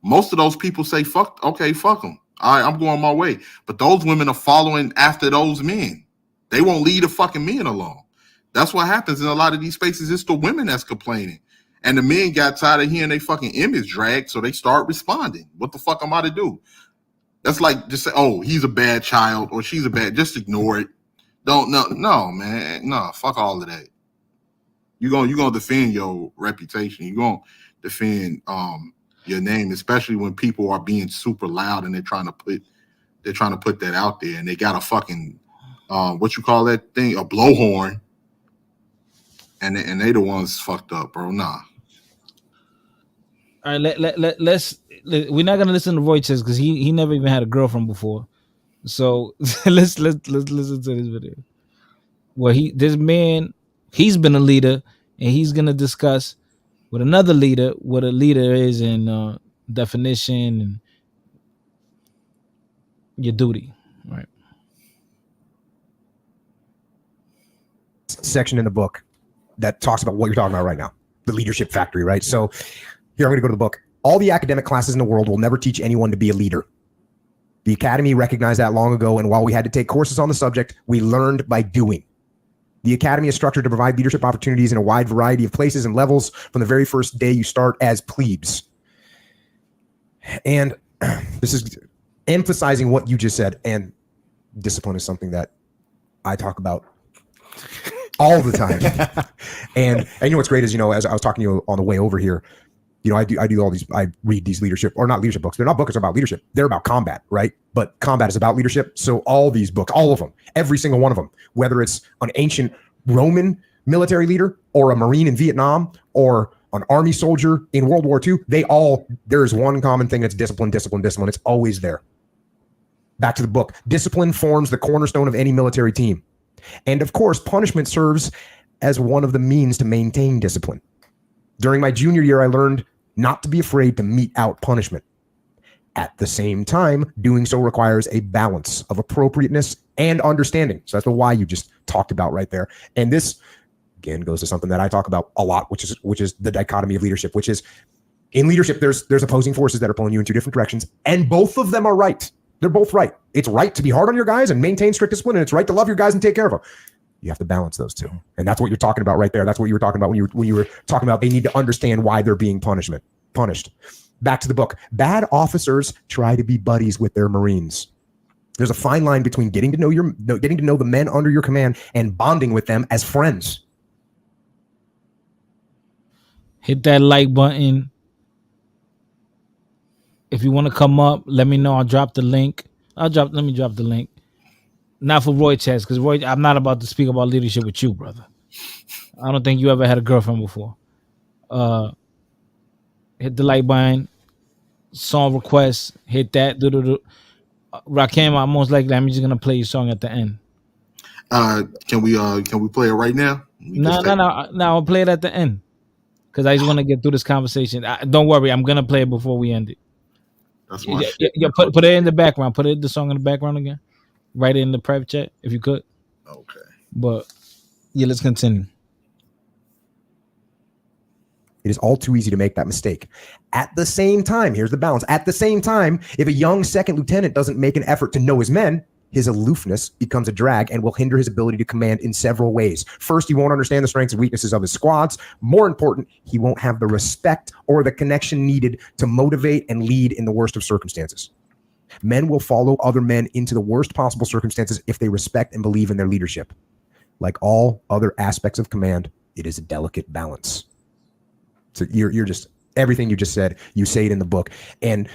Most of those people say fuck them. I'm going my way. But those women are following after those men. They won't leave the fucking men alone. That's what happens in a lot of these spaces. It's the women that's complaining. And the men got tired of hearing their fucking image dragged, so they start responding. What the fuck am I to do? That's like just say, oh, he's a bad child or she's a bad. Just ignore it. Don't no man, no, fuck all of that. You gonna defend your reputation. You gonna defend your name, especially when people are being super loud and they're trying to put that out there and they got a fucking what you call that thing, a blowhorn, and they the ones fucked up, bro. Nah. All right, we're not gonna listen to Roy Chess because he never even had a girlfriend before. So let's listen to this video. Where this man, he's been a leader and he's gonna discuss with another leader what a leader is in definition and your duty, right? Section in the book that talks about what you're talking about right now, the leadership factory, right? So here, I'm going to go to the book. All the academic classes in the world will never teach anyone to be a leader. The academy recognized that long ago, and while we had to take courses on the subject, we learned by doing. The academy is structured to provide leadership opportunities in a wide variety of places and levels from the very first day you start as plebes. And this is emphasizing what you just said, and discipline is something that I talk about all the time. and you know what's great is, as I was talking to you on the way over here, I do all these, I read these leadership, or not leadership books. They're not books about leadership. They're about combat, right? But combat is about leadership. So all these books, all of them, every single one of them, whether it's an ancient Roman military leader or a Marine in Vietnam or an army soldier in World War II, there's one common thing that's discipline, discipline, discipline. It's always there. Back to the book. Discipline forms the cornerstone of any military team. And of course, punishment serves as one of the means to maintain discipline. During my junior year, I learned not to be afraid to mete out punishment. At the same time, doing so requires a balance of appropriateness and understanding. So that's the why you just talked about right there. And this, again, goes to something that I talk about a lot, which is the dichotomy of leadership, which is in leadership, there's opposing forces that are pulling you in two different directions, and both of them are right. They're both right. It's right to be hard on your guys and maintain strict discipline, and it's right to love your guys and take care of them. You have to balance those two. And that's what you're talking about right there. That's what you were talking about when you were talking about they need to understand why they're being punished. Back to the book. Bad officers try to be buddies with their Marines. There's a fine line between getting to know the men under your command and bonding with them as friends. Hit that like button. If you want to come up, let me know. I'll drop the link. Let me drop the link. Not for Roy Chess, because Roy, I'm not about to speak about leadership with you, brother. I don't think you ever had a girlfriend before. Hit the like button. Song requests. Hit that. Rakim, I'm most likely I'm just gonna play your song at the end. Can we play it right now? No. I'll play it at the end because I just want to get through this conversation. Don't worry, I'm gonna play it before we end it. That's my shit. Put it in the background. Put the song in the background again. Write it in the private chat if you could. Okay. But yeah, let's continue. It is all too easy to make that mistake. At the same time, here's the balance. At the same time, if a young second lieutenant doesn't make an effort to know his men, his aloofness becomes a drag and will hinder his ability to command in several ways. First, he won't understand the strengths and weaknesses of his squads. More important, he won't have the respect or the connection needed to motivate and lead in the worst of circumstances. Men will follow other men into the worst possible circumstances if they respect and believe in their leadership. Like all other aspects of command, it is a delicate balance. So you're just, everything you just said, you say it in the book. And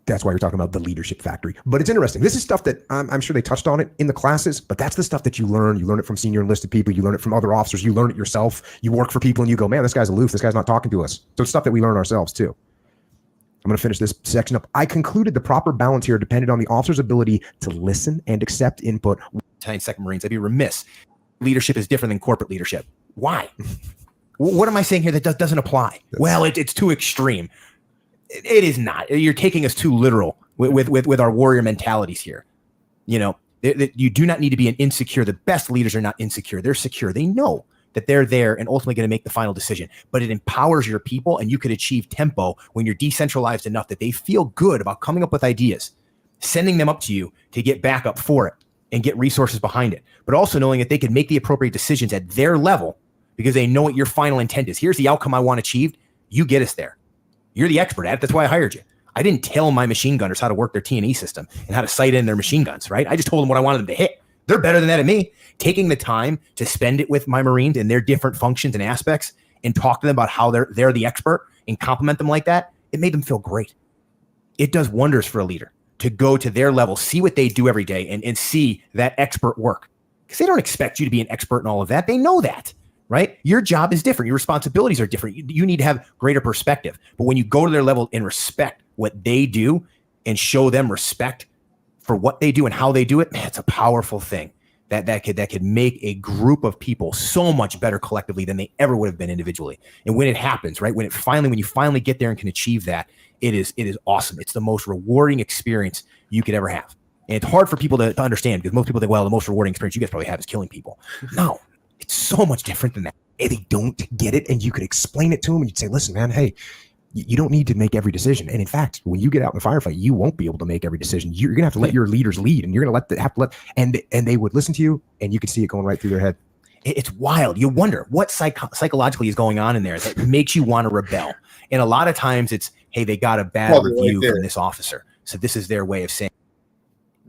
that's why you're talking about the leadership factory. But it's interesting. This is stuff that I'm sure they touched on it in the classes, but that's the stuff that you learn. You learn it from senior enlisted people. You learn it from other officers. You learn it yourself. You work for people and you go, man, this guy's aloof. This guy's not talking to us. So it's stuff that we learn ourselves too. I'm going to finish this section up. I concluded the proper balance here depended on the officer's ability to listen and accept input. 92nd Marines, I'd be remiss. Leadership is different than corporate leadership. Why? What am I saying here that doesn't apply? Well, it's too extreme. It is not. You're taking us too literal with our warrior mentalities here. You know, you do not need to be an insecure. The best leaders are not insecure. They're secure. They know that they're there and ultimately going to make the final decision. But it empowers your people, and you could achieve tempo when you're decentralized enough that they feel good about coming up with ideas, sending them up to you to get backup for it and get resources behind it. But also knowing that they can make the appropriate decisions at their level because they know what your final intent is. Here's the outcome I want achieved. You get us there. You're the expert at it. That's why I hired you. I didn't tell my machine gunners how to work their T&E system and how to sight in their machine guns, right? I just told them what I wanted them to hit. They're better than that at me. Taking the time to spend it with my Marines and their different functions and aspects and talk to them about how they're the expert and compliment them like that, it made them feel great. It does wonders for a leader to go to their level, see what they do every day and see that expert work. Because they don't expect you to be an expert in all of that. They know that. Right? Your job is different. Your responsibilities are different. You need to have greater perspective. But when you go to their level and respect what they do and show them respect for what they do and how they do it, man, it's a powerful thing that could make a group of people so much better collectively than they ever would have been individually. And when it happens, right? When you finally get there and can achieve that, it is awesome. It's the most rewarding experience you could ever have. And it's hard for people to understand because most people think, well, the most rewarding experience you guys probably have is killing people. No. It's so much different than that. If they don't get it and you could explain it to them and you'd say, listen, man, hey, you don't need to make every decision. And in fact, when you get out in the firefight, you won't be able to make every decision. You're going to have to let your leaders lead and you're going to and they would listen to you and you could see it going right through their head. It's wild. You wonder what psychologically is going on in there that makes you want to rebel. And a lot of times it's, hey, they got a bad review from this officer. So this is their way of saying.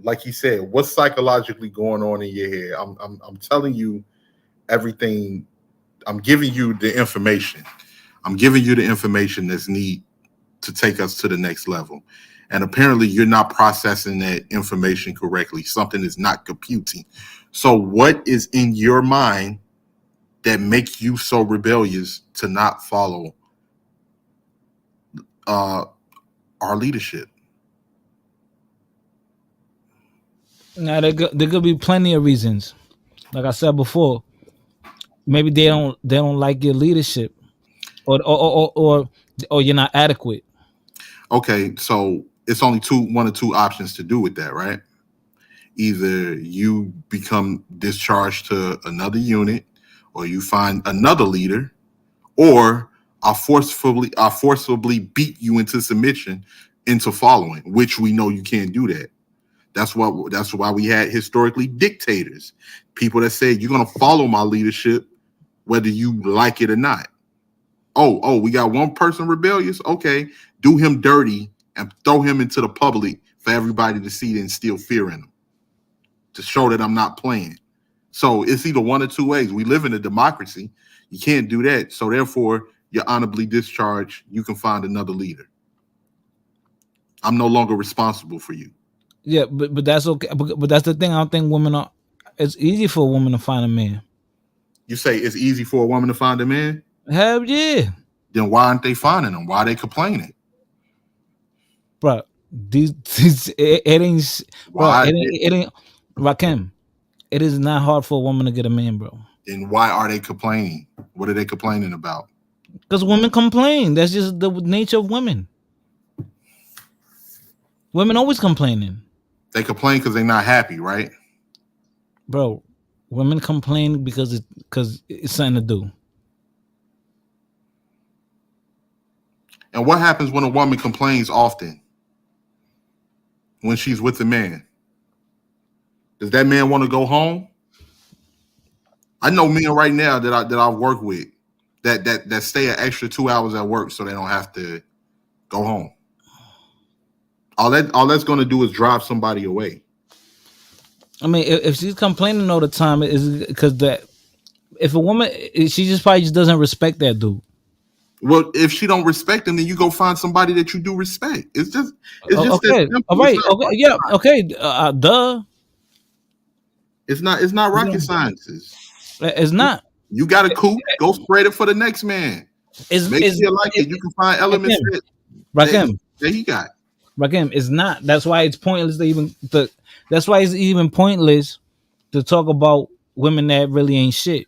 Like he said, what's psychologically going on in your head? I'm telling you, everything. I'm giving you the information. I'm giving you the information that's needed to take us to the next level. And apparently you're not processing that information correctly. Something is not computing. So what is in your mind that makes you so rebellious to not follow our leadership? Now there could be plenty of reasons. Like I said before, maybe they don't like your leadership, or you're not adequate. Okay, so it's only one or two options to do with that, right? Either you become discharged to another unit, or you find another leader, or I forcibly beat you into submission, into following, which we know you can't do that. That's why we had historically dictators, people that say you're gonna follow my leadership whether you like it or not. Oh, we got one person rebellious. Okay, do him dirty and throw him into the public for everybody to see and instill fear in him to show that I'm not playing. So it's either one or two ways. We live in a democracy. You can't do that. So therefore, you're honorably discharged. You can find another leader. I'm no longer responsible for you. Yeah, but that's okay. But that's the thing. I don't think women are. It's easy for a woman to find a man. You say it's easy for a woman to find a man? Hell yeah, Then why aren't they finding them? Why are they complaining? bro. It ain't, bro. Why? It ain't. Rakim, it is not hard for a woman to get a man, bro. Then why are they complaining? What are they complaining about? Because women complain. That's just the nature of women. Women always complaining, They complain because they're not happy, right? bro. Women complain because it's something to do. And what happens when a woman complains often when she's with a man? Does that man want to go home? I know men right now that I work with that stay an extra 2 hours at work so they don't have to go home. All that's going to do is drive somebody away. I mean, if she's complaining all the time, is because that if a woman, she just probably just doesn't respect that dude. Well, if she don't respect him, then you go find somebody that you do respect. It's just that Okay, all simple. right, okay, yeah, okay, duh. It's not rocket sciences. It's not. You got a coot, go spread it for the next man. Make Is sure you like it. You can find elements Rakim, that Rakim, he got. Rakim. It's not. That's why it's pointless to even. That's why it's even pointless to talk about women that really ain't shit.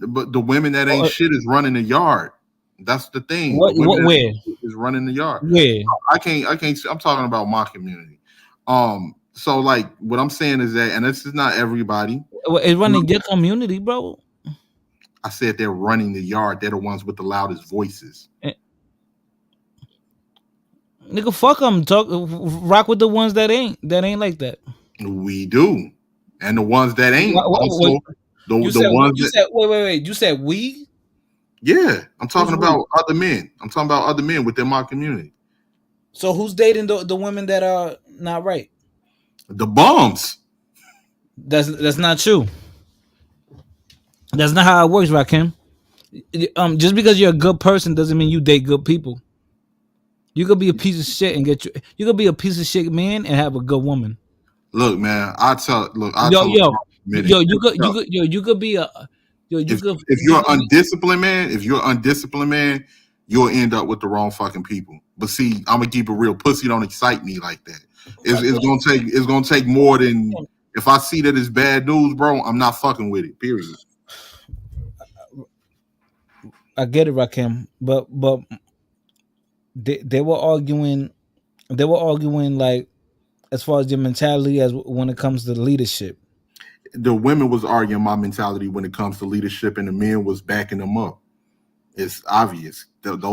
But the women that ain't shit is running the yard. That's the thing. The What? women that Where? ain't shit is running the yard. Where? I can't. I'm talking about my community. So like what I'm saying is that, and this is not everybody. It's running your community, bro. I said they're running the yard. They're the ones with the loudest voices. Nigga, fuck them. Rock with the ones that ain't like that. We do, and the ones that ain't also the ones you that. said wait. You said we? Yeah, I'm talking Who's about other men. I'm talking about other men within my community. So who's dating the women that are not right? The bums. That's not true. That's not how it works, Rakim. Just because you're a good person doesn't mean you date good people. You could be a piece of shit and you could be a piece of shit man and have a good woman. Look, man, I tell Yo, you could be if you're undisciplined man, you'll end up with the wrong fucking people. But see, I'm gonna keep it real. Pussy don't excite me like that. It's gonna take more than if I see that it's bad news, bro. I'm not fucking with it. Period. I get it, Rakim, but they were arguing. They were arguing like as far as your mentality as when it comes to leadership. The women was arguing my mentality when it comes to leadership, and the men was backing them up. It's obvious. But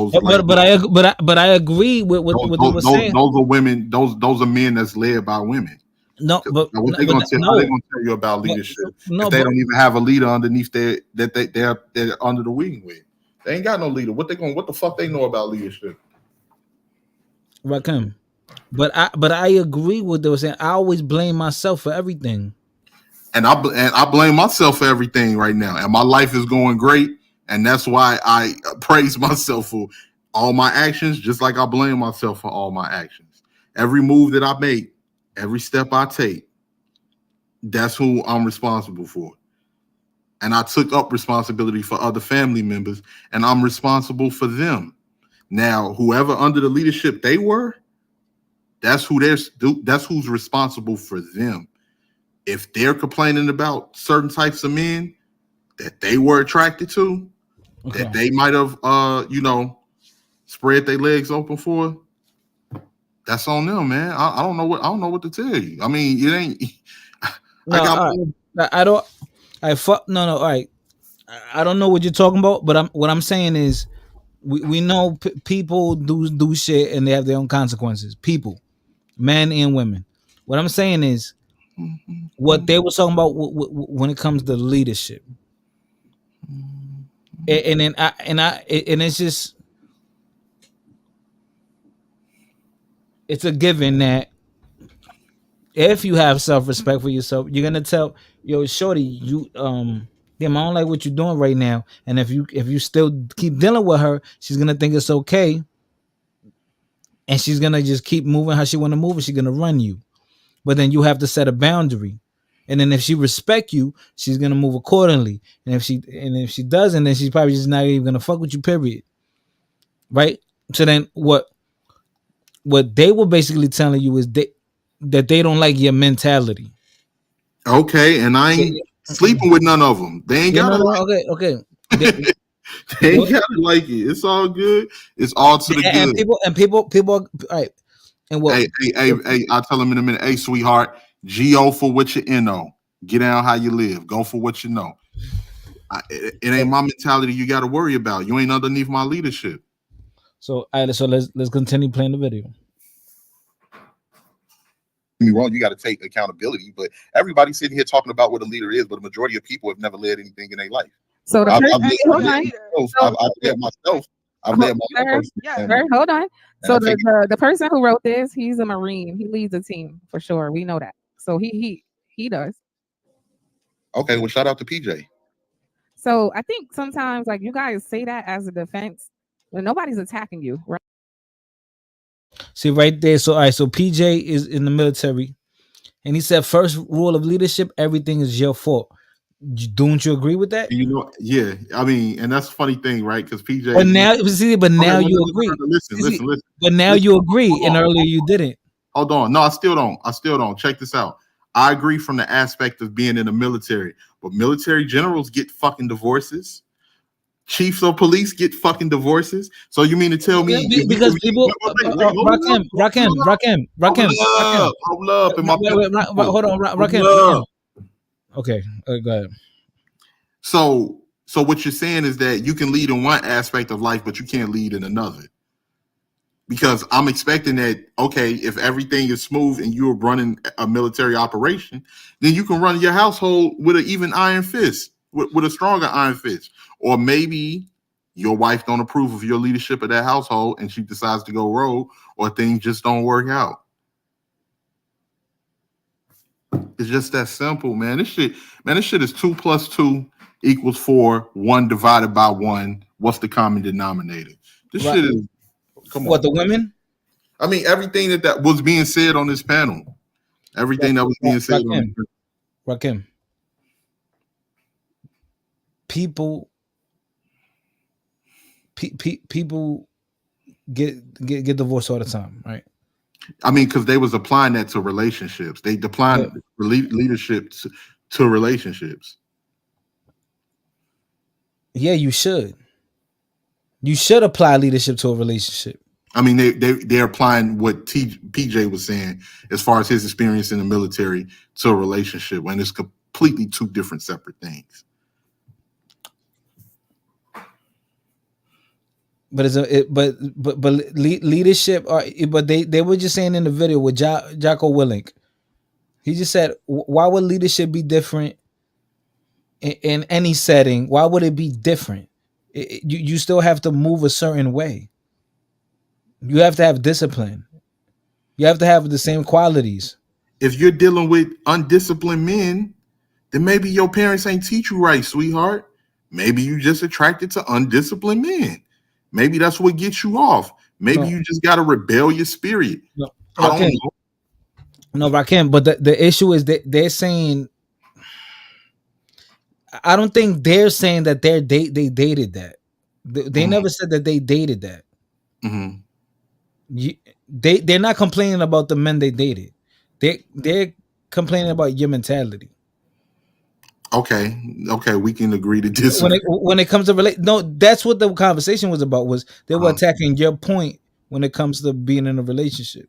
I agree with what they were saying. Those are women. Those are men that's led by women. No, but now, what they gonna tell? How they gonna tell you about leadership if they don't even have a leader underneath they're under the wing with? They ain't got no leader. What the fuck they know about leadership? Rakim. But I agree with what they were saying. I always blame myself for everything. And I blame myself for everything right now. And my life is going great. And that's why I praise myself for all my actions, just like I blame myself for all my actions. Every move that I make, every step I take, that's who I'm responsible for. And I took up responsibility for other family members, and I'm responsible for them. Now, whoever under the leadership they were, that's who's responsible for them. if they're complaining about certain types of men that they were attracted to, Okay. that they might have, spread their legs open for, that's on them, man. I don't know what to tell you. I mean, it ain't. I No, got. all right. I don't. I fuck. No, no. All right. I don't know what you're talking about, but what I'm saying is we know people do shit and they have their own consequences. People, men and women. What I'm saying is what they were talking about when it comes to leadership, and then and it's just it's a given that if you have self respect for yourself, you're gonna tell yo shorty you damn I don't like what you're doing right now, and if you still keep dealing with her, she's gonna think it's okay, and she's gonna just keep moving how she want to move, and she's gonna run you. But then you have to set a boundary, and then if she respect you, she's gonna move accordingly. And if she doesn't, then she's probably just not even gonna fuck with you. Period. Right. So then what they were basically telling you is that they don't like your mentality. Okay, and I Yeah, ain't sleeping with none of them. They ain't yeah, no, gotta no, okay, okay. They, like. They ain't gotta like it. It's all good. It's all to the and good. people, all right. And what? Hey, I'll tell them in a minute. Hey, sweetheart, GO for what you know. Get down how you live. Go for what you know. It ain't my mentality you got to worry about. You ain't underneath my leadership. So, all right, so let's continue playing the video. Me wrong, you got to take accountability. But everybody's sitting here talking about what a leader is, but the majority of people have never led anything in their life. So the I've person, led hold on. myself. So, I've led myself. I've led my own sir, person, and sir, hold on. I So take the person who wrote this, he's a Marine. He leads a team for sure. We know that. So he does. okay. Well, shout out to PJ. So I think sometimes like you guys say that as a defense when nobody's attacking you, right? See right there. So, all right, so PJ is in the military, and he said, first rule of leadership: everything is your fault. Don't you agree with that? You know, yeah. I mean, and that's a funny thing, right? Because PJ, But now, see, but okay, now no, no, you no, no, agree. no, listen, See, see, listen, listen, but now listen. you agree, Hold and on, earlier you didn't. hold on. No, I still don't. I still don't. Check this out. I agree from the aspect of being in the military, but military generals get fucking divorces. Chiefs of police get fucking divorces. So you mean to tell me Because people, hold Rakim, up, hold up, and my hold on, Rakim. hold up. Okay, go ahead. So what you're saying is that you can lead in one aspect of life, but you can't lead in another. Because I'm expecting that, okay, if everything is smooth and you're running a military operation, then you can run your household with an even iron fist, with a stronger iron fist. Or maybe your wife don't approve of your leadership of that household and she decides to go rogue, or things just don't work out. It's just that simple, man. This shit is 2 plus 2 equals 4. 1 divided by 1. What's the common denominator? This Right. shit is, come What, on. the women? I mean, everything that was being said on this panel, everything that was being said on this Rakim. People people get divorced all the time, right? I mean, because they was applying that to relationships. They applying leadership to relationships. Yeah, you should. You should apply leadership to a relationship. I mean, they're applying what PJ was saying as far as his experience in the military to a relationship, when it's completely two different separate things. But leadership, but they were just saying in the video with Jocko Willink. He just said, why would leadership be different in any setting? Why would it be different? You still have to move a certain way. You have to have discipline. You have to have the same qualities. If you're dealing with undisciplined men, then maybe your parents ain't teach you right, sweetheart. Maybe you just attracted to undisciplined men. Maybe that's what gets you off. Maybe you just got a rebellious spirit. No, I don't know. No, Rakim, but the issue is that they're saying, I don't think they're saying that they dated that. They never said that they dated that. They're not complaining about the men they dated. They're complaining about your mentality. Okay, okay, we can agree to disagree. When it comes to relate, no, that's what the conversation was about. Was they were Um, attacking your point when it comes to being in a relationship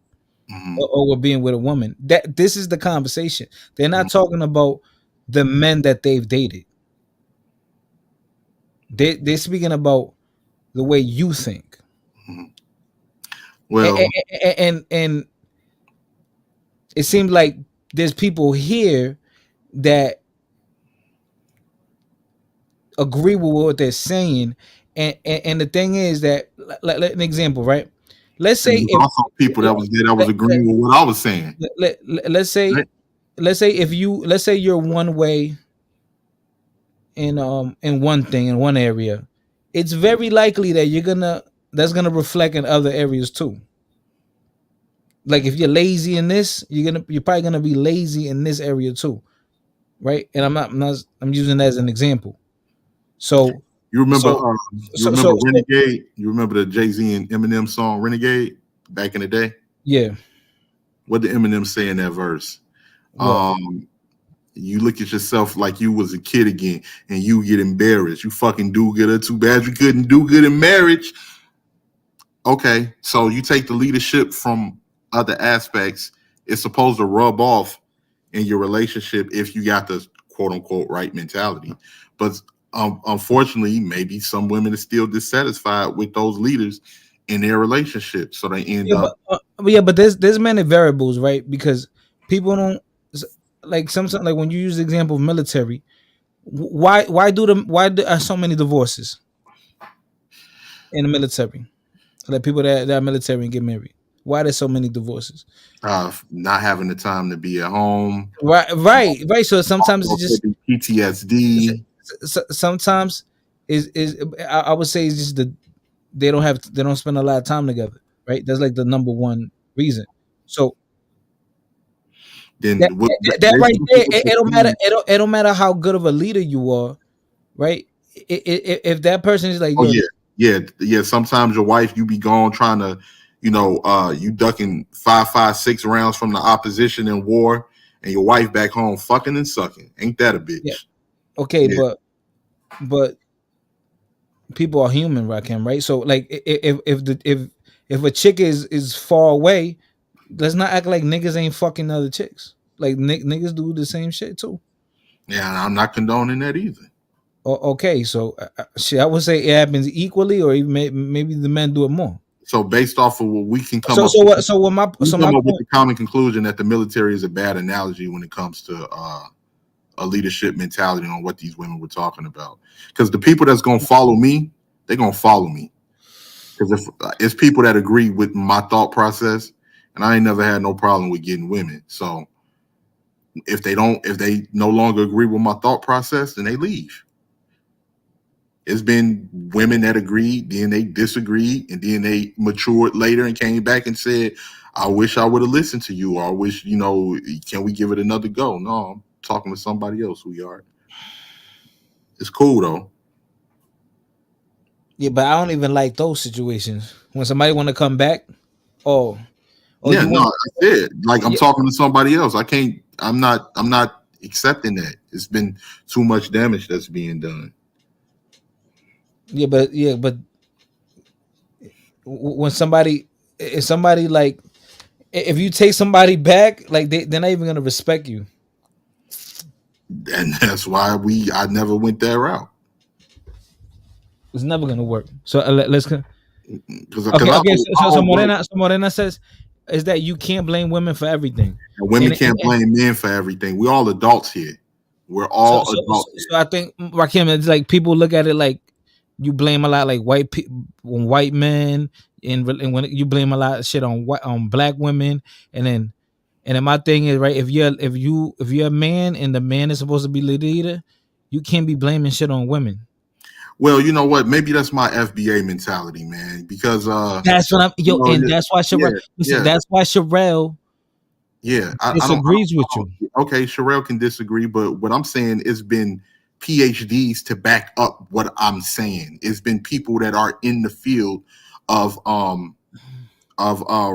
mhm, or with being with a woman. That this is the conversation. They're mhm, not talking about the men that they've dated. They're speaking about the way you think. mhm. And Well, and it seems like there's people here that agree with what they're saying. And the thing is that, like an example, right? Let's and say there's if also people that was there that was let, let, agreeing with what I was saying. let's say Right? let's say you're one way in one thing in one area, it's very likely that that's gonna reflect in other areas too. Like if you're lazy in this, you're probably gonna be lazy in this area too, right? And I'm using that as an example. So You remember? so You so remember so, so Renegade? You remember the Jay-Z and Eminem song Renegade back in the day? yeah, What did Eminem say in that verse? what? Um, you look at yourself like you was a kid again, and you get embarrassed. You fucking do good. Too bad you couldn't do good in marriage. Okay, so you take the leadership from other aspects. It's supposed to rub off in your relationship if you got the quote unquote right mentality. But unfortunately, maybe some women are still dissatisfied with those leaders in their relationship, so they end Yeah, up. but there's many variables, right? Because people don't like sometimes like when you use the example of military. Why are so many divorces in the military? Like people that are military and get married. Why there's so many divorces? Not having the time to be at home. Right. So sometimes it's Also could just be PTSD. sometimes is I would say it's just they don't spend a lot of time together, right? That's like the number one reason. So that Then what? that Based right on there, what you're it don't matter. saying, It don't matter how good of a leader you are, right? If that person is like, oh yo, yeah, yeah, yeah. Sometimes your wife, you be gone trying to, you ducking 5, 5, 6 rounds from the opposition in war, and your wife back home fucking and sucking. Ain't that a yeah, bitch? okay, Yeah. but people are human, Rakim, right? So like, if a chick is far away, let's not act like niggas ain't fucking other chicks. Like niggas do the same shit too. Yeah, I'm not condoning that either. Okay, so shit, I would say it happens equally, or even maybe the men do it more. So based off of what we can come So up so with, what? So what my we so my come up with point? the common conclusion that the military is a bad analogy when it comes to a leadership mentality on what these women were talking about. Because the people that's gonna follow me, they're gonna follow me. Because if it's people that agree with my thought process, and I ain't never had no problem with getting women. So if they no longer agree with my thought process, then they leave. It's been women that agreed, then they disagreed, and then they matured later and came back and said, I wish I would have listened to you, or I wish, can we give it another go? No, I'm talking to somebody else, sweetheart. It's cool though. Yeah, but I don't even like those situations when somebody want to come back. Oh, oh, Yeah, you no, want? I said like I'm Yeah, talking to somebody else. I can't. I'm not accepting that. It's been too much damage that's being done. but when somebody, if somebody like, if you take somebody back, like they're not even gonna respect you. And that's why I never went that route. It's never gonna work. So let's. Because Okay, I okay. don't, I don't work. So Morena says is that you can't blame women for everything, And women can't and blame men for everything. We're all adults here. We're so all so so, adults here. so I think Rakim, it's like people look at it like you blame a lot like white people on white men, and when you blame a lot of shit on black women, and then my thing is right if you're a man and the man is supposed to be the leader, you can't be blaming shit on women. Well, you know what? Maybe that's my FBA mentality, man. Because That's what I'm yo, and yeah, that's why yeah, Sherelle. Listen, yeah. that's why Sherelle Yeah, disagrees with you. okay, Sherelle can disagree, but what I'm saying it's been PhDs to back up what I'm saying. It's been people that are in the field of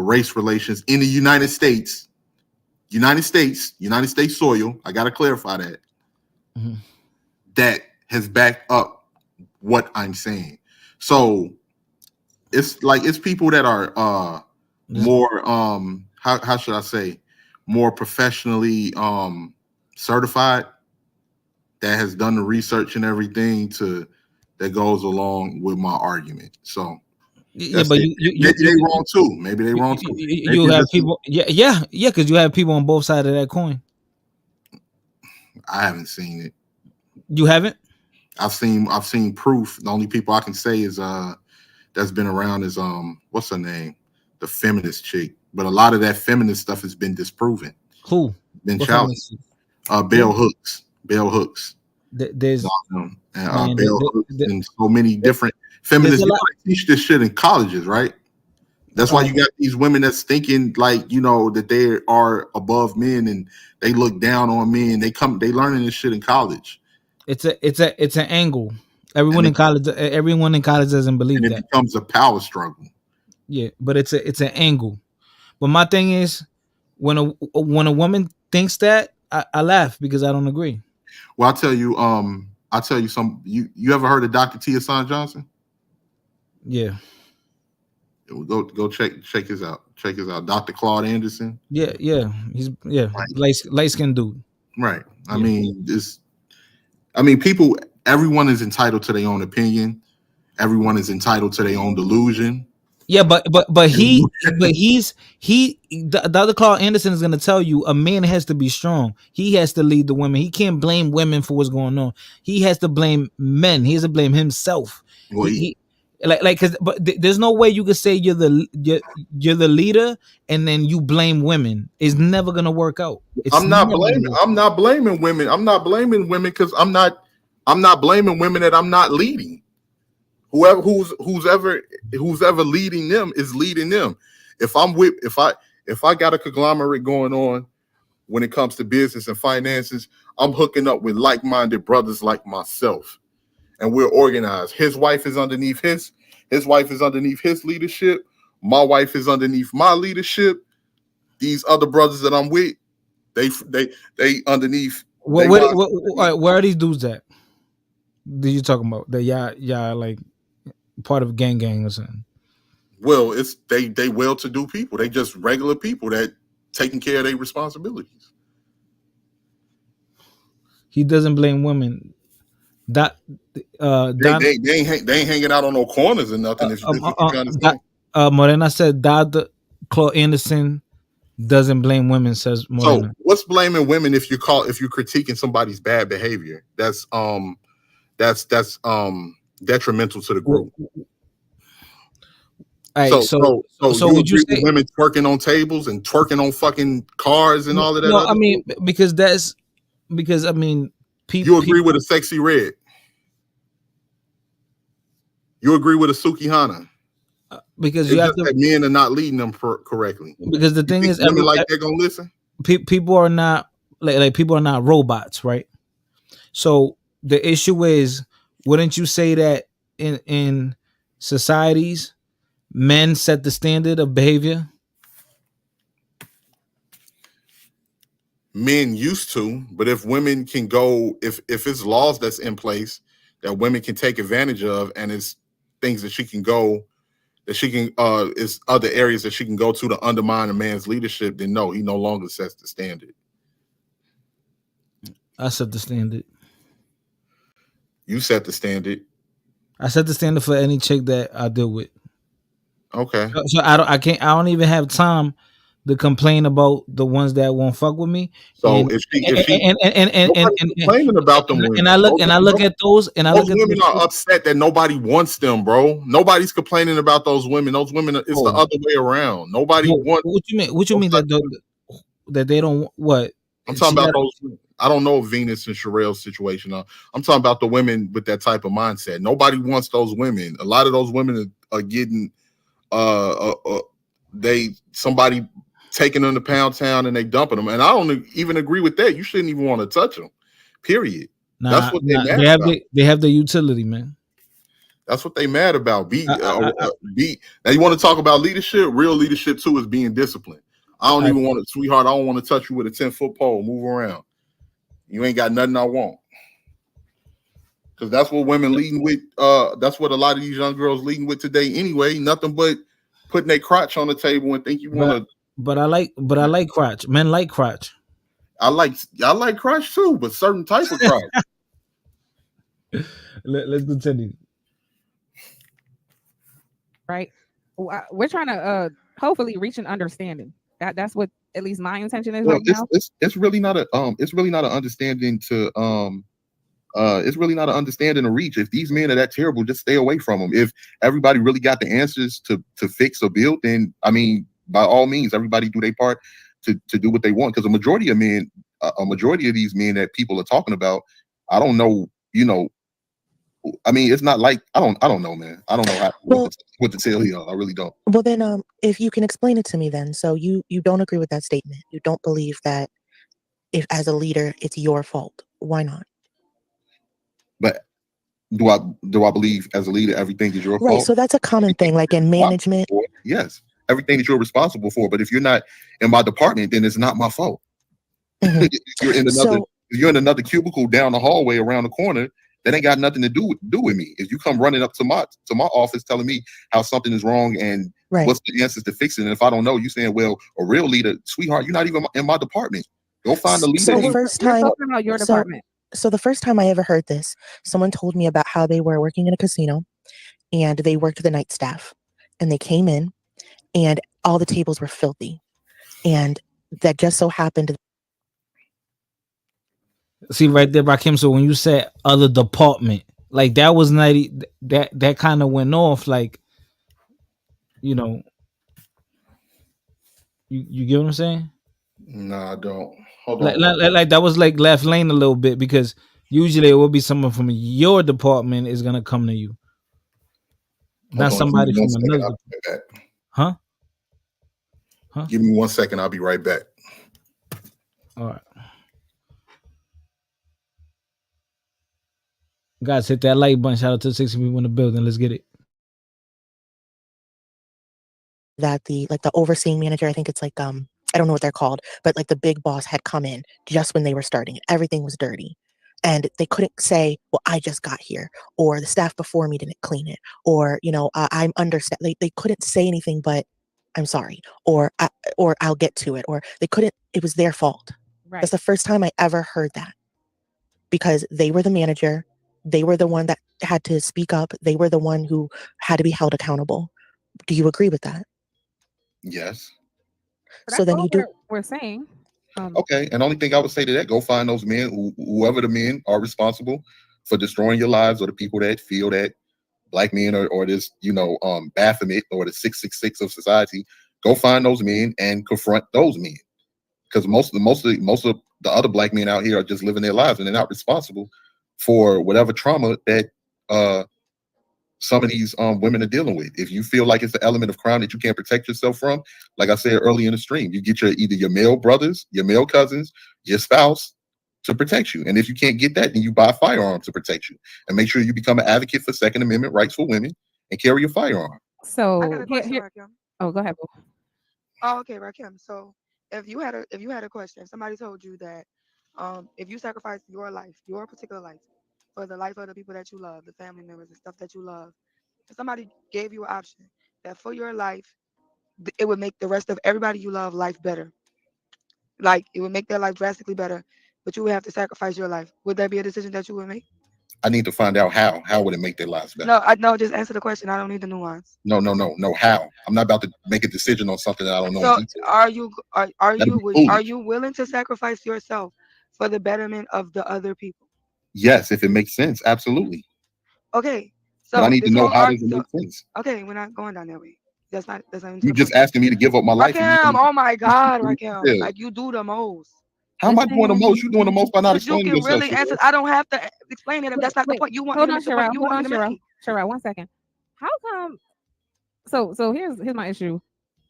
race relations in the United States, United States soil. I got to clarify that. Mhm. That has backed up what I'm saying. So it's people that are This- more how should I say, more professionally certified, that has done the research and everything to that goes along with my argument. So yeah, that's but it. Maybe they wrong too. Maybe they wrong too. Maybe you have this is, people. Yeah, because you have people on both sides of that coin. I haven't seen it. You haven't. I've seen proof. The only people I can say is that's been around is what's her name? The feminist chick. But a lot of that feminist stuff has been disproven, Who? been What challenged. feminist? Bell Hooks. Bell Hooks. There's And man. Bell Hooks and so many different There's feminists. a You know, lot. they teach this shit in colleges, right? That's why you got these women that's thinking like, you know, that they are above men and they look down on men. They learning this shit in college. It's an angle. And Everyone in college doesn't believe it that. becomes a power struggle. Yeah, but it's an angle. But my thing is, when a woman thinks that, I laugh because I don't agree. Well, I'll tell you some. You ever heard of Dr. Tia Son Johnson? Yeah, Go check his out. Check his out. Dr. Claude Anderson. yeah. He's light skinned dude. Right. I Yeah. mean, people. Everyone is entitled to their own opinion. Everyone is entitled to their own delusion. Yeah, the other Carl Anderson is gonna tell you a man has to be strong. He has to lead the women. He can't blame women for what's going on. He has to blame men. He has to blame himself. Well, He like because there's no way you could say you're the leader and then you blame women. It's never gonna work out. It's I'm not never gonna blaming. work. I'm not blaming women. I'm not blaming women because I'm not blaming women that I'm not leading. Who's ever leading them is leading them. If I got a conglomerate going on when it comes to business and finances, I'm hooking up with like-minded brothers like myself, and we're organized. His wife is underneath his wife is underneath his leadership. My wife is underneath my leadership. These other brothers that I'm with, they underneath. They wives underneath. Where are these dudes at? That you talking about? That y'all like part of gang or something? Well, it's they well-to-do people. They just regular people that taking care of their responsibilities. He doesn't blame women. That Don They ain't hanging out on no corners or nothing. If what you're trying to say. Morena said Dr. Claude Anderson doesn't blame women, says So Morena. what's blaming women if you're critiquing somebody's bad behavior? That's detrimental to the group. All right, so you would you agree with say women twerking on tables and twerking on fucking cars and all of that? no? Other I mean, shit? because I mean, You agree with a sexy red? You agree with a Sukihana? Because It's you have just to, that men are not leading them correctly. because the You thing think is women like that gonna listen? people are not like people are not robots, right? So the issue is, wouldn't you say that in societies, men set the standard of behavior? Men used to, but if women can go, if it's laws that's in place that women can take advantage of, and it's things that she can go, that she can it's other areas that she can go to undermine a man's leadership, then no, he no longer sets the standard. I set the standard. You set the standard. I set the standard for any chick that I deal with. Okay. So I don't even have time to complain about the ones that won't fuck with me. So if she nobody's complaining about them women. And I look at those and I those look at women are upset that nobody wants them, bro. Nobody's complaining about those women. Those women, it's the other way around. Nobody wants. What you mean? What you mean that they don't what? I'm talking about those. I don't know Venus and Sherelle's situation. I'm talking about the women with that type of mindset. Nobody wants those women. A lot of those women are getting somebody taking them to Pound Town and they dumping them. And I don't even agree with that. You shouldn't even want to touch them. Period. That's what they're mad about. They have the utility, man. That's what they mad about. Now you want to talk about leadership? Real leadership too is being disciplined. I don't I, even want to, sweetheart. I don't want to touch you with a 10-foot pole. Move around. You ain't got nothing I want. Because that's what women leading with. That's what a lot of these young girls leading with today. Anyway, nothing but putting their crotch on the table and think you want but to. but I like crotch. Men like crotch. I like crotch too, but certain type of crotch. Let's continue. right? We're trying to hopefully reach an understanding. That's what at least my intention is Well, right now. it's really not a it's really not an understanding to it's really not an understanding to reach. If these men are that terrible, just stay away from them. If everybody really got the answers to fix or build, then I mean, by all means, everybody do their part to do what they want. Because a majority of men, a majority of these men that people are talking about, I don't know, you know, I mean, it's not like I don't know, man. I don't know Well, what to tell you. I really don't. well then, if you can explain it to me, then. So you don't agree with that statement. You don't believe that if as a leader it's your fault. Why not? But do I believe as a leader everything is your Right. fault? So that's a common Everything thing, like you're in responsible management. for, yes, everything that you're responsible for. But if you're not in my department, then it's not my fault. Hmm. you're in another So you're in another cubicle down the hallway around the corner. That ain't got nothing to do with me. If you come running up to my office telling me how something is wrong and right. what's the answers to fix it, and if I don't know, you saying, well, a real leader, sweetheart, you're not even in my department. Go find the leader. So the So And first we're time, talking about your so department. so the first time I ever heard this, someone told me about how they were working in a casino and they worked the night staff, and they came in and all the tables were filthy, and that just so happened. See right there, Rakim. So when you said other department, like that was not that kind of went off. Like you know, you get what I'm saying? No, I don't. Hold Like, on. like that was like left lane a little bit because usually it will be someone from your department is gonna come to you, Hold not on. Give me somebody one from second. another. I'll be right back. Huh? Huh? Give me 1 second. I'll be right back. All right, guys, hit that like button. Shout out to the 60 people in the building. Let's get it. That the overseeing manager, I think it's like I don't know what they're called, but like the big boss had come in just when they were starting. Everything was dirty. And they couldn't say, well, I just got here, or the staff before me didn't clean it, or I'm understaffed. They couldn't say anything but I'm sorry, or I'll get to it, or they couldn't. It was their fault. Right. That's the first time I ever heard that, because they were the manager, they were the one that had to speak up, they were the one who had to be held accountable. Do you agree with that? yes. So So that's then all you do. we're saying. Okay. And the only thing I would say to that, go find those men, whoever the men are responsible for destroying your lives, or the people that feel that black men or this, Baphomet or the 666 of society. Go find those men and confront those men. Because most of the other black men out here are just living their lives and they're not responsible for whatever trauma that some of these women are dealing with. If you feel like it's the element of crime that you can't protect yourself from, like I said earlier in the stream, you get either your male brothers, your male cousins, your spouse to protect you. And if you can't get that, then you buy a firearm to protect you. And make sure you become an advocate for Second Amendment rights for women and carry a firearm. I got So a question, here. Rakim. Oh, go ahead. Boo. Oh, okay, Rakim. So if you had a question, if somebody told you that if you sacrifice your life, your particular life, for the life of the people that you love, the family members and stuff that you love, if somebody gave you an option that for your life, it would make the rest of everybody you love life better, like it would make their life drastically better, but you would have to sacrifice your life, would that be a decision that you would make? I need to find out how. How would it make their lives better? No, I no, just answer the question. I don't need the nuance. No, no, no, no. How? I'm not about to make a decision on something that I don't know in So detail. That'd be are foolish. you willing to sacrifice yourself for the betterment of the other people? Yes, if it makes sense, absolutely. Okay. But I So need to this know whole how arg does it so make sense. okay, we're not going down that way. That's not even to You the just point. asking me to give up my life and you Rakim, want oh my God, to Rakim, detail. like you do the most. How am I doing the most? Listen. You doing the most by not Cause you explaining can yourself, really Sherelle. answer. I don't have to explain it if Wait, that's not the wait. point you want me Hold to on, make. The point Sherelle. you Hold want me on, to Sherelle. make. Sherelle, 1 second. How come? So here's my issue.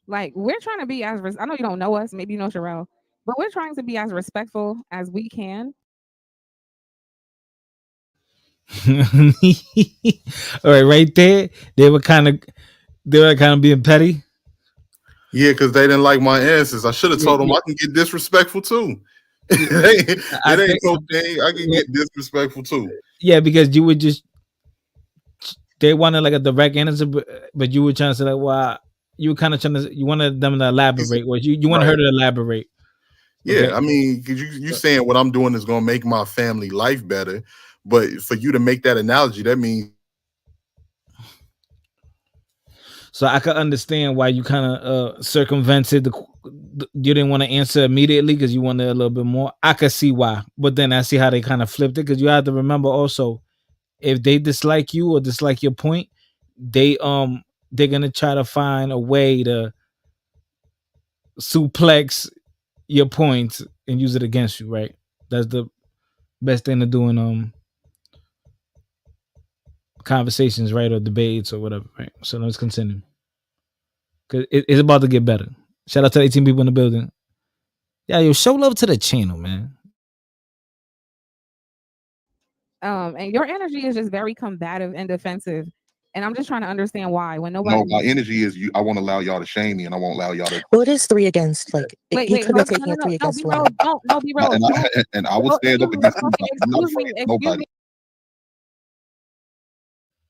Like we're trying to be as I know you don't know us, maybe you know Sherelle, but we're trying to be as respectful as we can. All right, right there, they were kind of being petty. Yeah, because they didn't like my answers. I should have Yeah, told them yeah, I can get disrespectful too. yeah. I It ain't think no thing. I can yeah, get disrespectful too. yeah, because you would just they wanted like a direct answer, but you were trying to say like, well, you were kind of trying to you wanted them to He said, elaborate, or you wanted her right. to elaborate. Okay, Yeah, I mean, because you so, saying what I'm doing is gonna make my family life better, but for you to make that analogy, that means so I could understand why you kind of circumvented you didn't want to answer immediately because you wanted a little bit more. I could see why, but then I see how they kind of flipped it because you have to remember also if they dislike you or dislike your point, they they're gonna try to find a way to suplex your points and use it against you, right? That's the best thing to do in conversations, right, or debates or whatever, right? So let's continue because it's about to get better. Shout out to the 18 people in the building. Yeah, yo, show love to the channel, man. And your energy is just very combative and defensive. And I'm just trying to understand why when No, my nobody. energy is you. I won't allow y'all to shame me, and I won't allow y'all to. Well, it is three against. Like Wait, he wait, could be hold on, no, taking no, it no, three no, B against roll, one. don't, no, B roll, And don't. I will stand up against Okay, anybody. I'm not afraid of excuse nobody. me.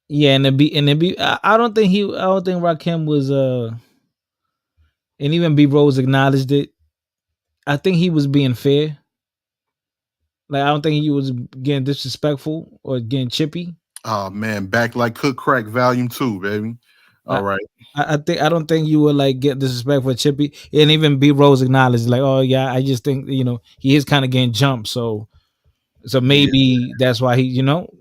Yeah, and it be. I don't think I don't think Rakim was and even B Rose acknowledged it. I think he was being fair. Like I don't think he was getting disrespectful or getting chippy. oh man, back like Cook Crack Volume 2, baby. All I, right. I don't think you were like getting disrespectful or chippy. And even B Rose acknowledged like, oh yeah, I just think he is kind of getting jumped. So Yeah, maybe that's why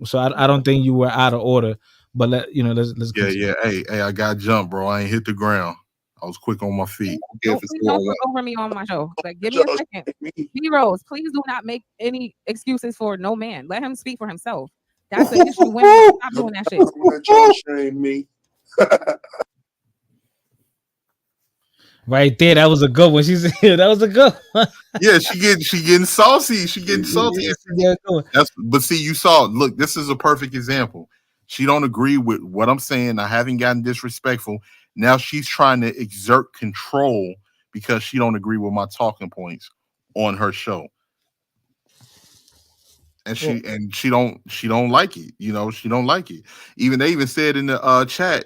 So I don't think you were out of order. But let's yeah, continue. yeah. Hey, I got jumped, bro. I ain't hit the ground. I was quick on my feet. If Don't it's please four don't on talk one. over me on my show. Like, give me a second. B Rose, please do not make any excuses for no man. Let him speak for himself. That's the issue. Women don't stop doing that shit. Let y'all shame me. Right there, that was a good one. She said that was a good one. Yeah, she getting saucy. She getting salty. Yeah, good one. That's but see, you saw. Look, this is a perfect example. She don't agree with what I'm saying. I haven't gotten disrespectful. Now she's trying to exert control because she don't agree with my talking points on her show, and Well, she don't like it. She don't like it. Even they even said in the chat,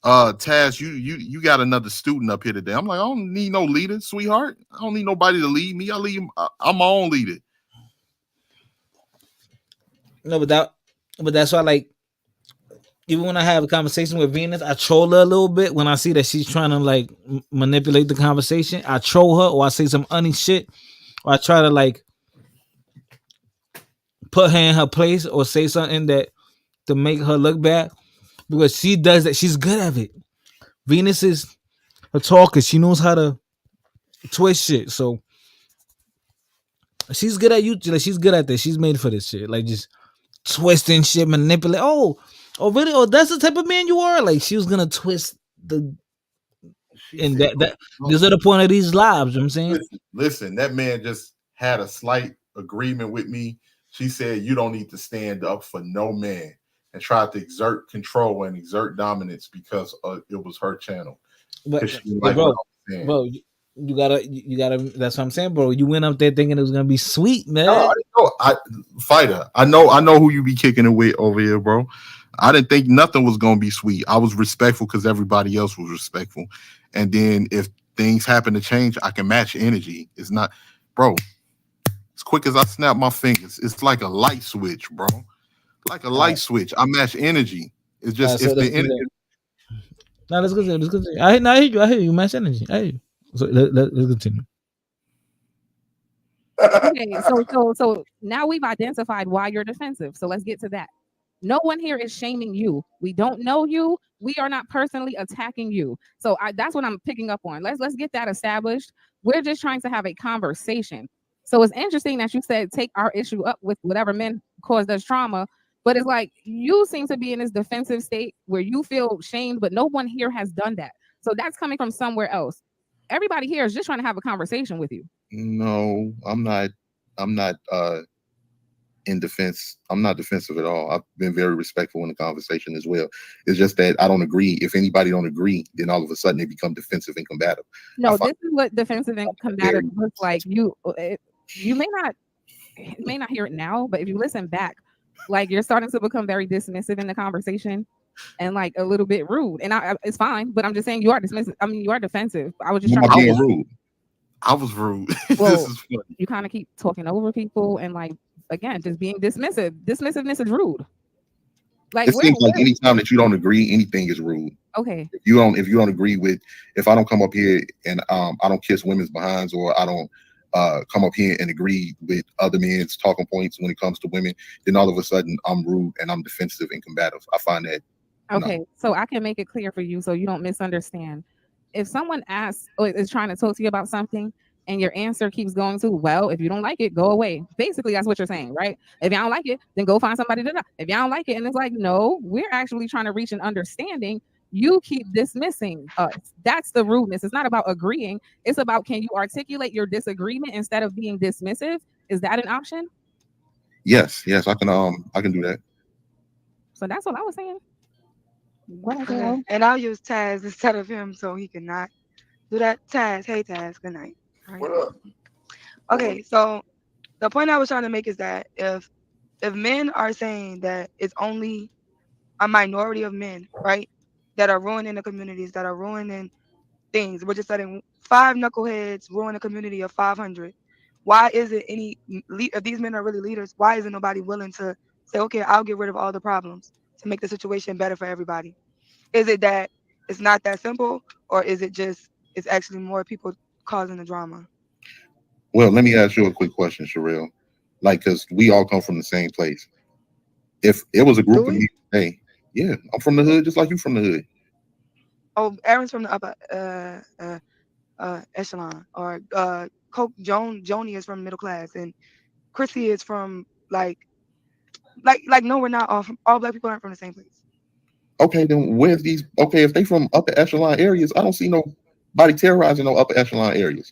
Taz, you got another student up here today. I'm like, I don't need no leader, sweetheart. I don't need nobody to lead me. I'm my own leader. no, but that's why like even when I have a conversation with Venus, I troll her a little bit when I see that she's trying to like manipulate the conversation. I troll her or I say some funny shit or I try to like put her in her place or say something that to make her look bad because she does that. She's good at it. Venus is a talker. She knows how to twist shit. So she's good at you. Like she's good at this. She's made for this shit. Like just twisting shit, manipulate. Oh, really? Oh, that's the type of man you are. Like she was gonna twist the She and said, that "Oh, these are the point of these lives. You know what I'm saying listen, that man just had a slight agreement with me. She said, you don't need to stand up for no man and tried to exert control and exert dominance because it was her channel. but Because she didn't but like what bro, I was saying. bro, you gotta. That's what I'm saying, bro. You went up there thinking it was gonna be sweet, No, man. fighter. I know who you be kicking it with over here, bro. I didn't think nothing was gonna be sweet. I was respectful because everybody else was respectful. And then if things happen to change, I can match energy. It's not, bro. As quick as I snap my fingers, it's like a light switch, bro. Like a All light right, switch. I match energy. It's all right. just So if the let's energy. continue. Now let's continue. Let's continue. I hear you. I hear you. Match energy. I hear you. So let's continue. Okay, so now we've identified why you're defensive. So let's get to that. No one here is shaming you. We don't know you. We are not personally attacking you. So that's what I'm picking up on. Let's get that established. We're just trying to have a conversation. So it's interesting that you said take our issue up with whatever men caused us trauma, but it's like you seem to be in this defensive state where you feel shamed, but no one here has done that. So that's coming from somewhere else. Everybody here is just trying to have a conversation with you. No, I'm not. I'm not. in defense. I'm not defensive at all. I've been very respectful in the conversation as well. It's just that I don't agree. If anybody don't agree, then all of a sudden they become defensive and combative. I No, find this is what defensive and that very combative looks like. You may not hear it now, but if you listen back, like you're starting to become very dismissive in the conversation and like a little bit rude. And it's fine, but I'm just saying you are dismissive. I mean, you are defensive. I was just am trying I to I be being was polite. rude? I was rude. This Well, is funny. you kind of keep talking over people and like again, just being dismissive. Dismissiveness is rude. Like It we're seems like anytime that you don't agree, anything is rude. okay. If you don't agree with, if I don't come up here and I don't kiss women's behinds, or I don't come up here and agree with other men's talking points when it comes to women, then all of a sudden I'm rude and I'm defensive and combative. I find that no. Okay, so I can make it clear for you so you don't misunderstand. If someone asks or is trying to talk to you about something and your answer keeps going to, well, if you don't like it, go away. Basically, that's what you're saying, right? If y'all don't like it, then go find somebody to. If y'all don't like it, and it's like, no, we're actually trying to reach an understanding. You keep dismissing us. That's the rudeness. It's not about agreeing. It's about can you articulate your disagreement instead of being dismissive? Is that an option? Yes, I can do that. So that's what I was saying. What else, Okay. y'all? And I'll use Taz instead of him so he cannot do that. Taz, hey Taz, good night. All right. What up? Okay, so the point I was trying to make is that if men are saying that it's only a minority of men, right, that are ruining the communities, that are ruining things, we're just letting five knuckleheads ruin a community of 500. Why is it if these men are really leaders, why isn't nobody willing to say, okay, I'll get rid of all the problems to make the situation better for everybody? Is it that it's not that simple, or is it just it's actually more people causing the drama? Well, let me ask you a quick question, Sherelle. Like, because we all come from the same place. If it was a Do group of we? me, hey, yeah, I'm from the hood, just like you from the hood. Oh, Aaron's from the upper echelon, or Coke Joni is from middle class, and Chrissy is from like no, we're not all black people aren't from the same place. Okay, then where's these? Okay, if they from upper echelon areas, I don't see nobody terrorizing no upper echelon areas.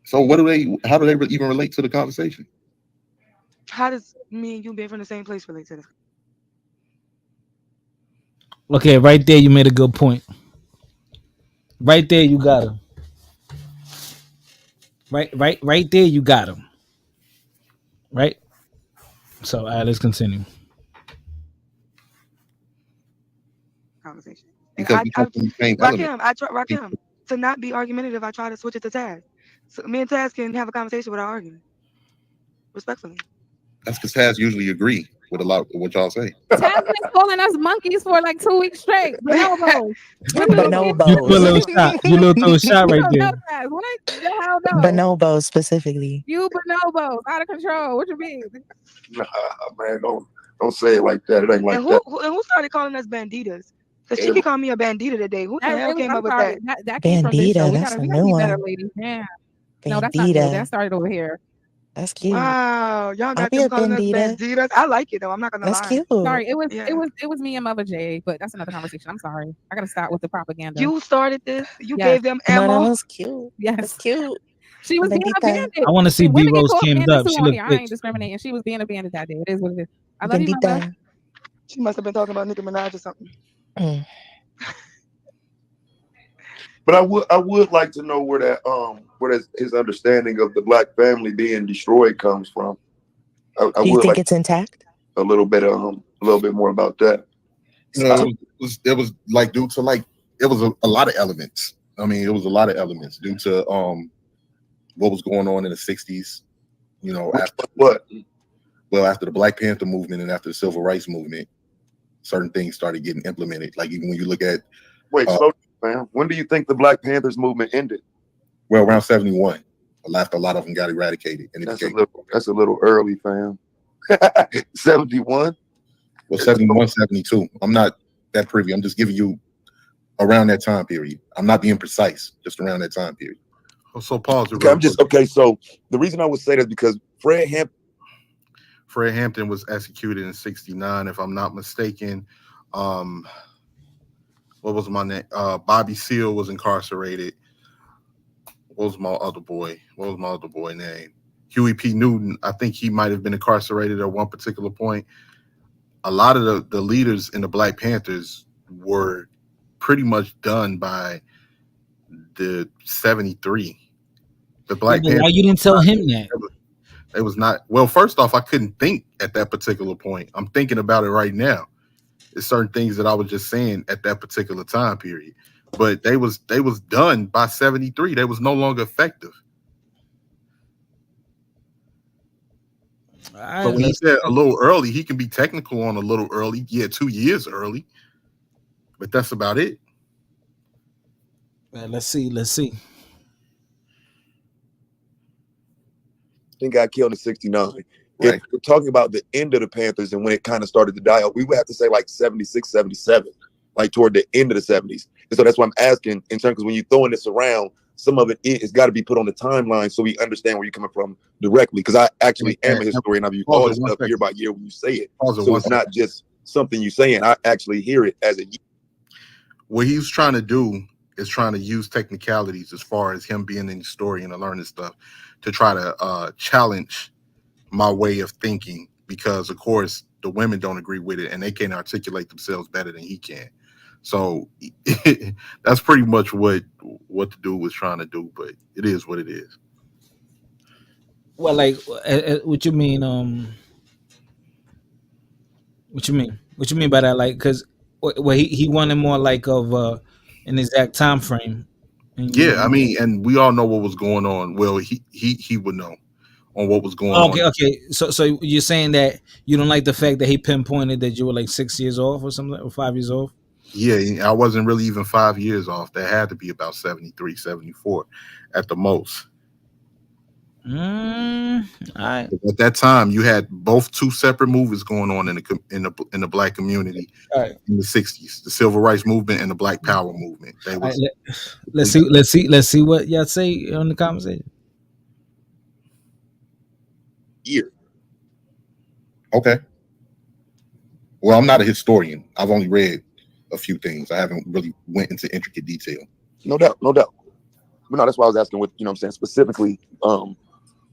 So what do they? How do they even relate to the conversation? How does me and you being from the same place relate to this? Okay, right there you made a good point. Right there you got him. Right there you got him. Right. So let's continue. Conversation? And Because we come from the same element. Rakim, to not be argumentative, I try to switch it to Taz. So me and Taz can have a conversation without arguing, respectfully. That's because Taz usually agree with a lot of what y'all say. Taz been calling us monkeys for like 2 weeks straight. Bonobos. What do you mean? You do a Bonobos. little shot. You little throw a shot You right don't know there. Taz. What the hell no? Bonobos specifically. You bonobos out of control. What you mean? Nah, man, don't say it like that. It ain't like And that. who started calling us banditas? Cause she Every- be calling me a bandita today. Who the That hell really, came I'm up with sorry. that? That came from this show. Bandita, We that's gotta a we gotta new be better, one. ladies. Yeah. No, that's not new. That Bandita. started over here. That's cute. Wow, y'all I'll got be them a calling us bandita. banditas. I like it though. I'm not gonna That's lie. cute. Sorry, it was it Yeah, was it was me and Mother J, but that's another conversation. I'm sorry. I gotta stop with the propaganda. you started this. You Yes, gave them No, that ammo. was cute. That's yes. cute. She was being a Bandita. I bandit. want to see B Women get Rose called cammed bandits up. too She on look here. I ain't rich. discriminating. She was being a bandit that day. It is what it is. I love you, Mother. Bandita. She must have been talking about Nicki Minaj or something. Mm. But I would like to know where his understanding of the black family being destroyed comes from. I Do you would think like it's intact? a little bit more about that. You know, it was like due to like it was a lot of elements. I mean, it was a lot of elements due to what was going on in the '60s. You know, Which after what? well, after the Black Panther movement and after the Civil Rights movement, certain things started getting implemented. Like even when you look at Wait, uh, slow down, man. When do you think the Black Panthers movement ended? well, around '71, after a lot of them got eradicated, and it That's a became little. That's a little early, fam. 71. well, '71, '72. I'm not that privy. I'm just giving you around that time period. I'm not being precise, just around that time period. So pause it Okay, real I'm quick. just okay. So the reason I would say that is because Fred Hampton was executed in '69, if I'm not mistaken. Um, what was my name? Bobby Seale was incarcerated. What was my other boy? What was my other boy name? Huey P. Newton, I think he might have been incarcerated at one particular point. A lot of the leaders in the Black Panthers were pretty much done by the 73. The Yeah, Black but why Panthers, you didn't tell him that? it was not, well, first off, I couldn't think at that particular point. I'm thinking about it right now. There's certain things that I was just saying at that particular time period. But they was done by 73. They was no longer effective. All So right, when he said a little early, he can be technical on a little early. Yeah, 2 years early, but that's about it. let's see. Let's see. He got killed in '69. If Right. we're talking about the end of the Panthers and when it kind of started to die out, we would have to say like 76, 77, like toward the end of the 70s. And so that's why I'm asking in terms, because when you're throwing this around, some of it's got to be put on the timeline so we understand where you're coming from directly. Because I actually am a historian. I've used Pause all it this one stuff year second. by year when you say it. Pause it So one it's not just something you're saying. I actually hear it as a What he was trying to do is trying to use technicalities as far as him being an historian and learning stuff to try to challenge my way of thinking, because of course the women don't agree with it and they can't articulate themselves better than he can. So that's pretty much what the dude was trying to do, but it is what it is. Well, like, what you mean? What you mean? What you mean by that? Like, because well, he wanted more like of an exact time frame. And Yeah, I mean, and we all know what was going on. Well, he would know on what was going on. Okay, okay. So you're saying that you don't like the fact that he pinpointed that you were like 6 years off or something, or 5 years off? Yeah, I wasn't really even 5 years off. That had to be about 73, 74 at the most. All right. At that time, you had both two separate movements going on in the black community All right. in the 60s: the civil rights movement and the Black Power movement. They All right. was Let's see what y'all say on the conversation. year. Okay. Well, I'm not a historian. I've only read a few things. I haven't really went into intricate detail. No doubt, no doubt. But no, that's why I was asking what I'm saying specifically,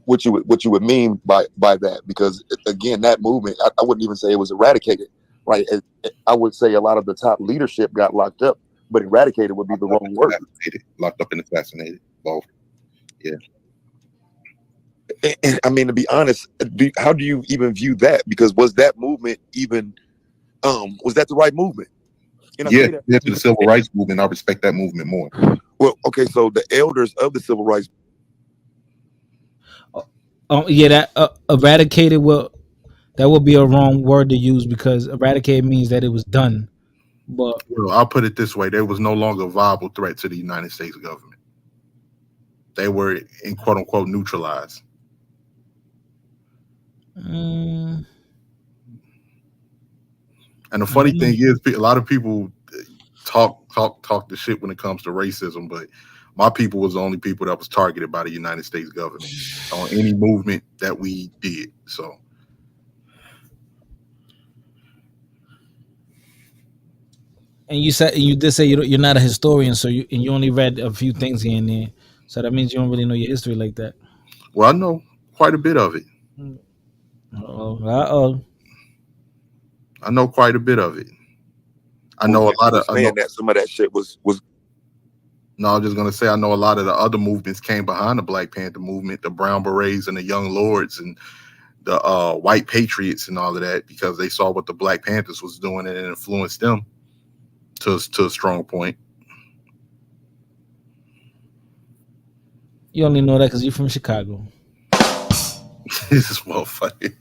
what you would mean by that, because again, that movement, I wouldn't even say it was eradicated, right? I would say a lot of the top leadership got locked up, but eradicated would be the wrong word. Locked up and assassinated. Both. Yeah. And I mean, to be honest, how do you even view that? Because was that movement even, was that the right movement? And I Yeah, say that yeah, to the civil rights movement, I respect that movement more. well, okay, so the elders of the civil rights. Yeah, that eradicated will that would be a wrong word to use, because eradicated means that it was done. But well, I'll put it this way: there was no longer a viable threat to the United States government. They were in quote unquote neutralized. mm, And the I funny don't know. thing is, a lot of people talk the shit when it comes to racism, but my people was the only people that was targeted by the United States government on any movement that we did. So And you did say you're not a historian, so you only read a few things here and there. So that means you don't really know your history like that. well, I know quite a bit of it. Oh. I know quite a bit of it. I Well, know a lot of. saying that some of that shit was. No, I'm just gonna say I know a lot of the other movements came behind the Black Panther movement, the Brown Berets and the Young Lords and the White Patriots and all of that, because they saw what the Black Panthers was doing and it influenced them to a strong point. You only know that because you're from Chicago. This is motherfucker.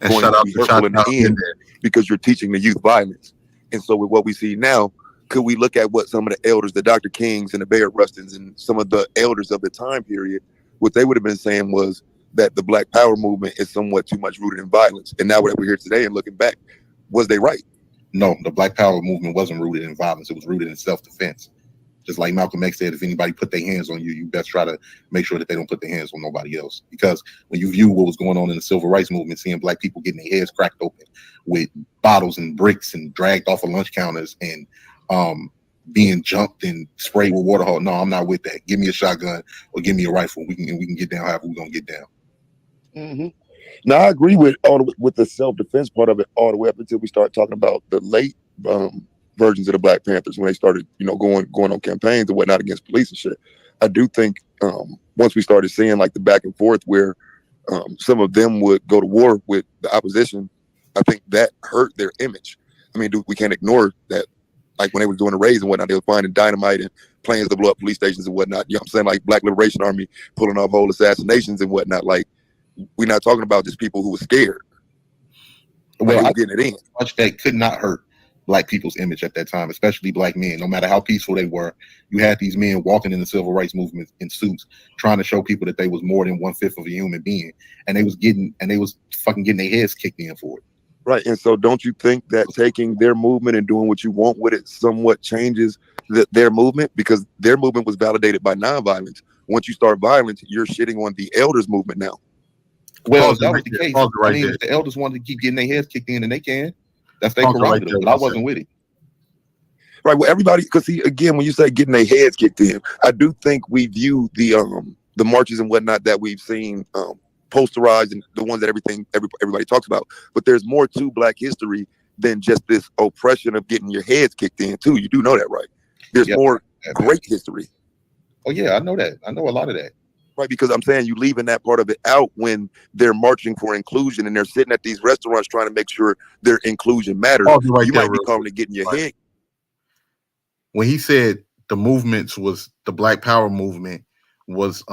And Going shout to out be to hurtful Shot in the end because you're teaching the youth violence. And so with what we see now, could we look at what some of the elders, the Dr. Kings and the Bayard Rustins and some of the elders of the time period, what they would have been saying was that the Black Power movement is somewhat too much rooted in violence. And now that we're here today and looking back, was they right? No, the Black Power movement wasn't rooted in violence. It was rooted in self-defense. Just like Malcolm X said, if anybody put their hands on you, you best try to make sure that they don't put their hands on nobody else. Because when you view what was going on in the civil rights movement, seeing black people getting their heads cracked open with bottles and bricks and dragged off of lunch counters and being jumped and sprayed with water hose. No, I'm not with that. Give me a shotgun or give me a rifle. We can get down however we're gonna get down. Mm-hmm. Now I agree with with the self defense part of it all the way up until we start talking about the late versions of the Black Panthers when they started, going on campaigns and whatnot against police and shit. I do think once we started seeing like the back and forth where some of them would go to war with the opposition, I think that hurt their image. I mean, we can't ignore that. Like when they were doing the raids and whatnot, they were finding dynamite and plans to blow up police stations and whatnot. You know what I'm saying? Like Black Liberation Army pulling off whole assassinations and whatnot. Like, we're not talking about just people who were scared. Well, like, I getting it in. Much that could not hurt Black people's image at that time, especially Black men. No matter how peaceful they were, you had these men walking in the civil rights movement in suits, trying to show people that they was more than 1/5 of a human being, and they was fucking getting their heads kicked in for it. Right, and so don't you think that taking their movement and doing what you want with it somewhat changes their movement, because their movement was validated by nonviolence. Once you start violence, you're shitting on the elders movement now. Well, if that was the case, I mean, if the elders wanted to keep getting their heads kicked in, then they can. That's their prerogative, but I wasn't with it. Right. Well, everybody, because see, again, when you say getting their heads kicked in, I do think we view the marches and whatnot that we've seen posterized and the ones that everybody talks about. But there's more to Black history than just this oppression of getting your heads kicked in too. You do know that, right? There's more great history. Oh yeah, I know that. I know a lot of that. Right, because I'm saying you leaving that part of it out when they're marching for inclusion and they're sitting at these restaurants trying to make sure their inclusion matters. You might be calling it getting your head. When he said the movements was the Black Power movement was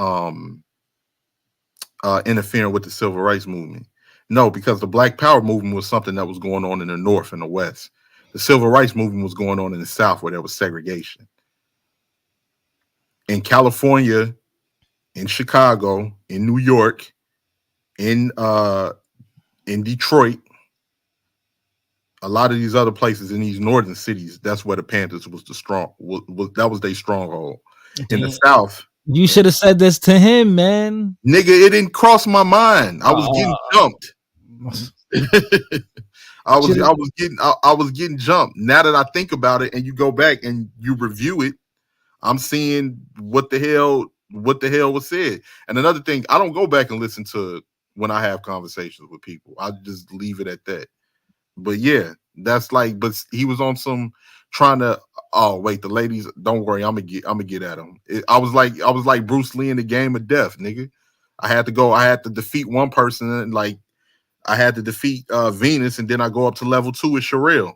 interfering with the civil rights movement. No, because the Black Power movement was something that was going on in the North and the West. The civil rights movement was going on in the South, where there was segregation. In California, in Chicago, in New York, in Detroit, a lot of these other places in these northern cities, that's where the Panthers was that was their stronghold. In the South, you should have said this to him, man. Nigga, it didn't cross my mind. I was getting jumped. I was getting jumped. Now that I think about it and you go back and you review it, I'm seeing what the hell was said. And another thing, I don't go back and listen to when I have conversations with people. I just leave it at that. But yeah, that's like, but he was on some trying to, oh wait, the ladies, don't worry, I'm gonna get at them. I was like Bruce Lee in the Game of Death, nigga. I had to defeat one person, and like I had to defeat Venus, and then I go up to level 2 with Sherelle.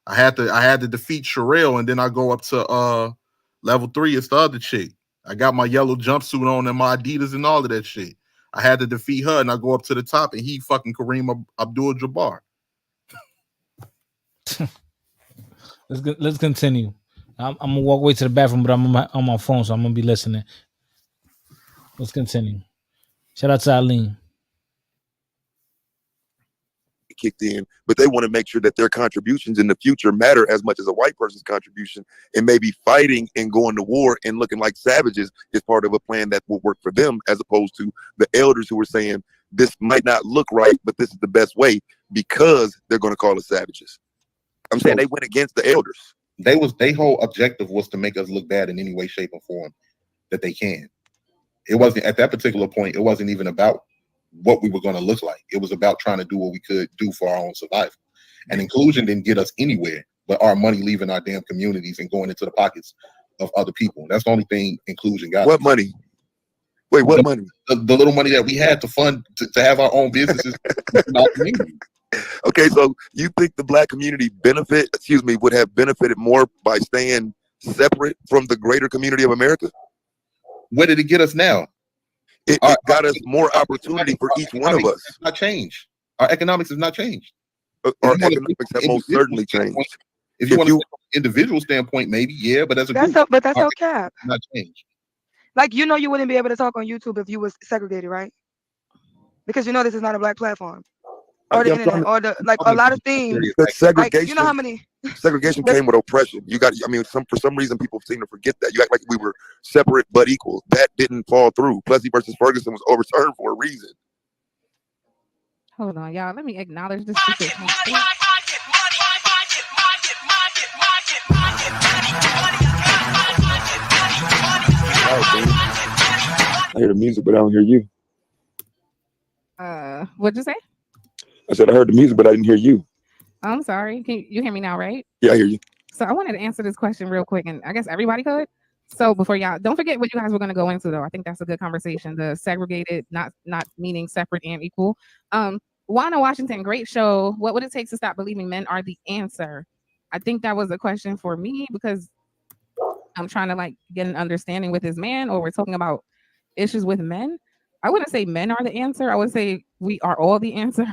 I had to defeat Sherelle, and then I go up to level 3. It's the other chick. I got my yellow jumpsuit on and my Adidas and all of that shit. I had to defeat her, and I go up to the top, and he fucking Kareem Abdul-Jabbar. Let's continue. I'm gonna walk away to the bathroom, but I'm on my phone, so I'm gonna be listening. Let's continue. Shout out to Eileen. Kicked in, but they want to make sure that their contributions in the future matter as much as a white person's contribution, and maybe fighting and going to war and looking like savages is part of a plan that will work for them, as opposed to the elders who are saying this might not look right, but this is the best way because they're going to call us savages. I'm saying they went against the elders. Their whole objective was to make us look bad in any way, shape, or form that they can. It wasn't at that particular point. It wasn't even about what we were going to look like. It was about trying to do what we could do for our own survival. And inclusion didn't get us anywhere, but our money leaving our damn communities and going into the pockets of other people. That's the only thing inclusion got. What money? Wait, what money? The little money that we had to fund to have our own businesses in our community. Okay, so you think the Black community would have benefited more by staying separate from the greater community of America? Where did it get us now? It got us more opportunity for each one of us. Not changed. Our economics has not changed. Our economics have most certainly changed. If you want to from an individual standpoint, maybe, yeah, but as a group, that's no cap. Not changed. Like, you wouldn't be able to talk on YouTube if you was segregated, right? Because this is not a Black platform. Or the internet, or a lot of things. Segregation. Like, you know how many segregation came with oppression. For some reason people seem to forget that. You act like we were separate but equal. That didn't fall through. Plessy versus Ferguson was overturned for a reason. Hold on, y'all. Let me acknowledge this. I hear the music, but I don't hear you. What'd you say? I said I heard the music, but I didn't hear you. I'm sorry. Can you hear me now, right? Yeah, I hear you. So I wanted to answer this question real quick, and I guess everybody could. So before y'all, don't forget what you guys were going to go into, though. I think that's a good conversation. The segregated, not meaning separate and equal. Juana Washington, great show. What would it take to stop believing men are the answer? I think that was a question for me because I'm trying to like get an understanding with this man, or we're talking about issues with men. I wouldn't say men are the answer. I would say we are all the answer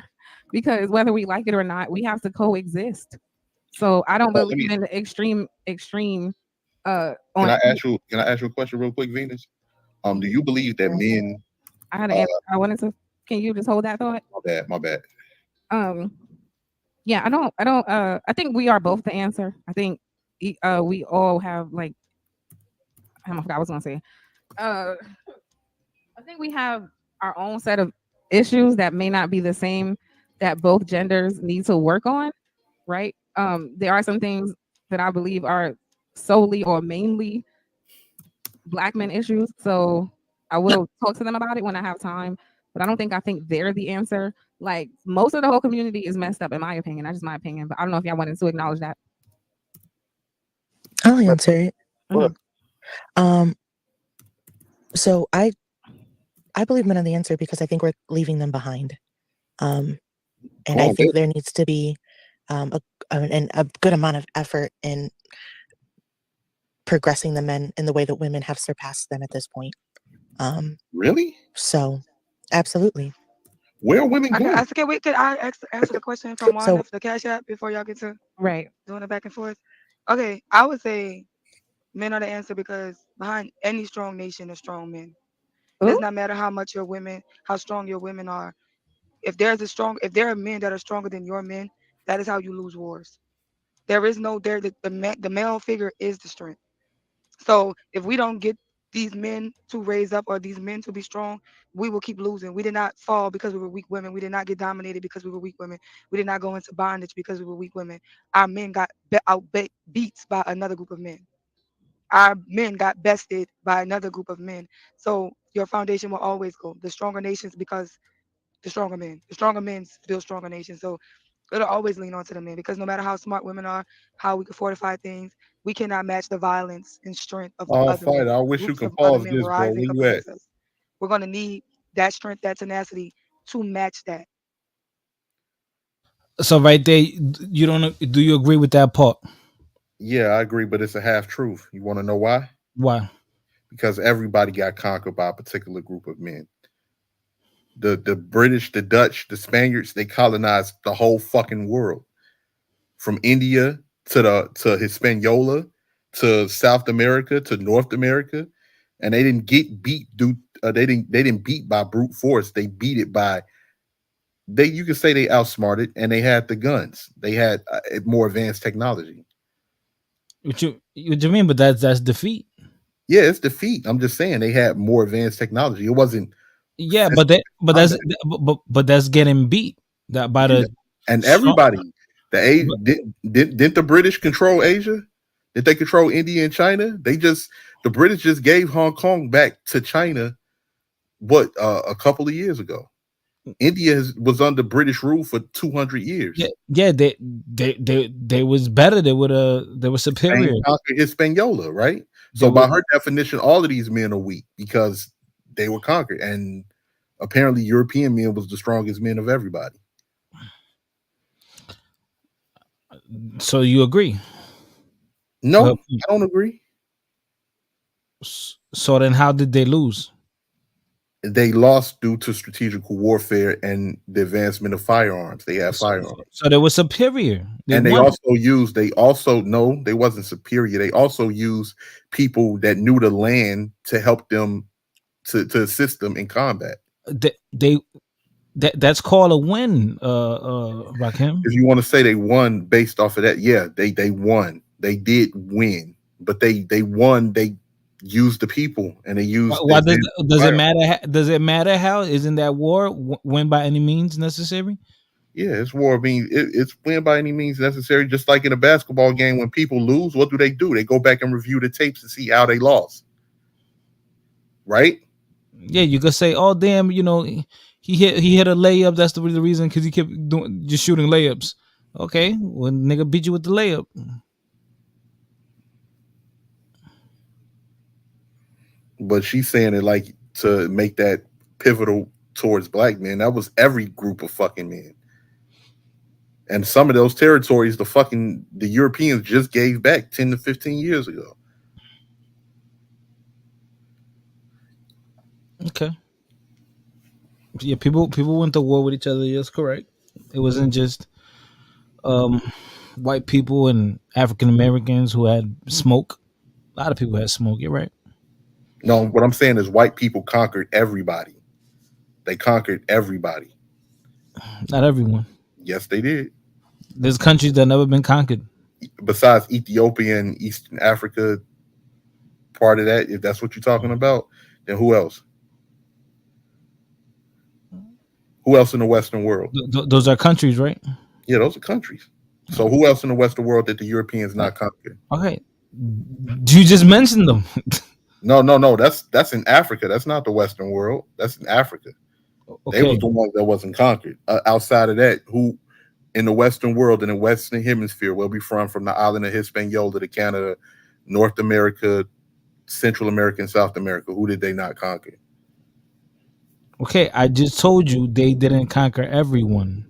because whether we like it or not, we have to coexist. So I don't Let believe me. in the extreme Can on I ask you? Can I ask you a question real quick, Venus? Do you believe that men? I had an Uh, answer. I wanted to, can you just hold that thought? my bad. My bad. Um yeah, I don't I think we are both the answer. I think we all have like I forgot what I was gonna say. Uh I think we have our own set of issues that may not be the same that both genders need to work on, right? There are some things that I believe are solely or mainly black men issues. So I will talk to them about it when I have time. But I think they're the answer. Like most of the whole community is messed up in my opinion. That's just my opinion. But I don't know if y'all wanted to acknowledge that. I'll answer it. Mhm. Um, so I believe men are the answer because I think we're leaving them behind. Um, and I Oh, think there needs to be a good amount of effort in progressing the men in the way that women have surpassed them at this point. really? So, absolutely. Where are women Okay, going? could I answer the question from Wanda So, for the Cash App before y'all get to Right. doing it back and forth? Okay, I would say men are the answer because behind any strong nation are strong men. It does Ooh. not matter how much your women, how strong your women are. If there are men that are stronger than your men, that is how you lose wars. There is no there the male figure is the strength. So if we don't get these men to raise up or these men to be strong, we will keep losing. We did not fall because we were weak women. We did not get dominated because we were weak women. We did not go into bondage because we were weak women. Our men got beat by another group of men. Our men got bested by another group of men. So your foundation will always go. The stronger nations because the stronger men. The stronger men build stronger nations. So it'll always lean onto the men because no matter how smart women are, how we can fortify things, we cannot match the violence and strength of other Fight. men. I wish you Groups can of other pause men this, bro. rising Where up you at? against us. We're gonna need that strength, that tenacity to match that. So right there, you don't do you agree with that part? Yeah, I agree, but it's a half truth. You want to know why? Why? Because everybody got conquered by a particular group of men. The British, the Dutch, the Spaniards, they colonized the whole fucking world. From India to Hispaniola to South America to North America. And they didn't get beat they didn't beat by brute force. They beat it by they you could say they outsmarted and they had the guns. They had more advanced technology. What you mean? But that's defeat. Yeah, it's defeat. I'm just saying they had more advanced technology. It wasn't Yeah, but physical that but that's combat. but that's getting beat that by Yeah. the And strong. everybody, But, didn't the British control Asia? Did they control India and China? The British just gave Hong Kong back to China. What a couple of years ago. India was under British rule for 200 yeah, years. yeah, they was better. They were Spain superior. conquered Hispaniola, right? They So were by her definition, all of these men are weak because they were conquered, and apparently European men was the strongest men of everybody. so you agree. No, Well, I don't agree. so then how did they lose? They lost due to strategical warfare and the advancement of firearms. They had So, firearms. so they were superior. They And won. they also no, they wasn't superior. They also used people that knew the land to help them to assist them in combat. They that's called a win, Rakim. If you want to say they won based off of that, yeah, they won. They did win, but they won. They used the people and they used the Why advanced does it fire. matter? Does it matter how? Isn't that war win by any means necessary? Yeah, it's war. I mean, it's win by any means necessary. Just like in a basketball game, when people lose, what do? They go back and review the tapes to see how they lost. Right? Yeah, you could say, "Oh damn, he hit a layup. That's the reason because he kept doing just shooting layups." Okay, well, nigga beat you with the layup. But she's saying it like to make that pivotal towards black men. That was every group of fucking men. And some of those territories, the Europeans just gave back 10 to 15 years ago. Okay, yeah, people went to war with each other. Yes, correct. It wasn't just um white people and African Americans who had smoke. A lot of people had smoke. You're right. No, what I'm saying is white people conquered everybody. They conquered everybody. Not everyone. Yes, they did. There's countries that never been conquered. Besides Ethiopia and Eastern Africa, part of that, if that's what you're talking about, then who else? Who else in the Western world? Those are countries, right? Yeah, those are countries. So who else in the Western world that the Europeans Uh, not conquered? Okay, you just mentioned them. No, no, no. That's in Africa. That's not the Western world. That's in Africa. They was Okay, the ones that wasn't conquered. Outside of that, who in the Western world, in the Western Hemisphere, where we from the island of Hispaniola to Canada, North America, Central America, and South America, who did they not conquer? okay. I just told you they didn't conquer everyone.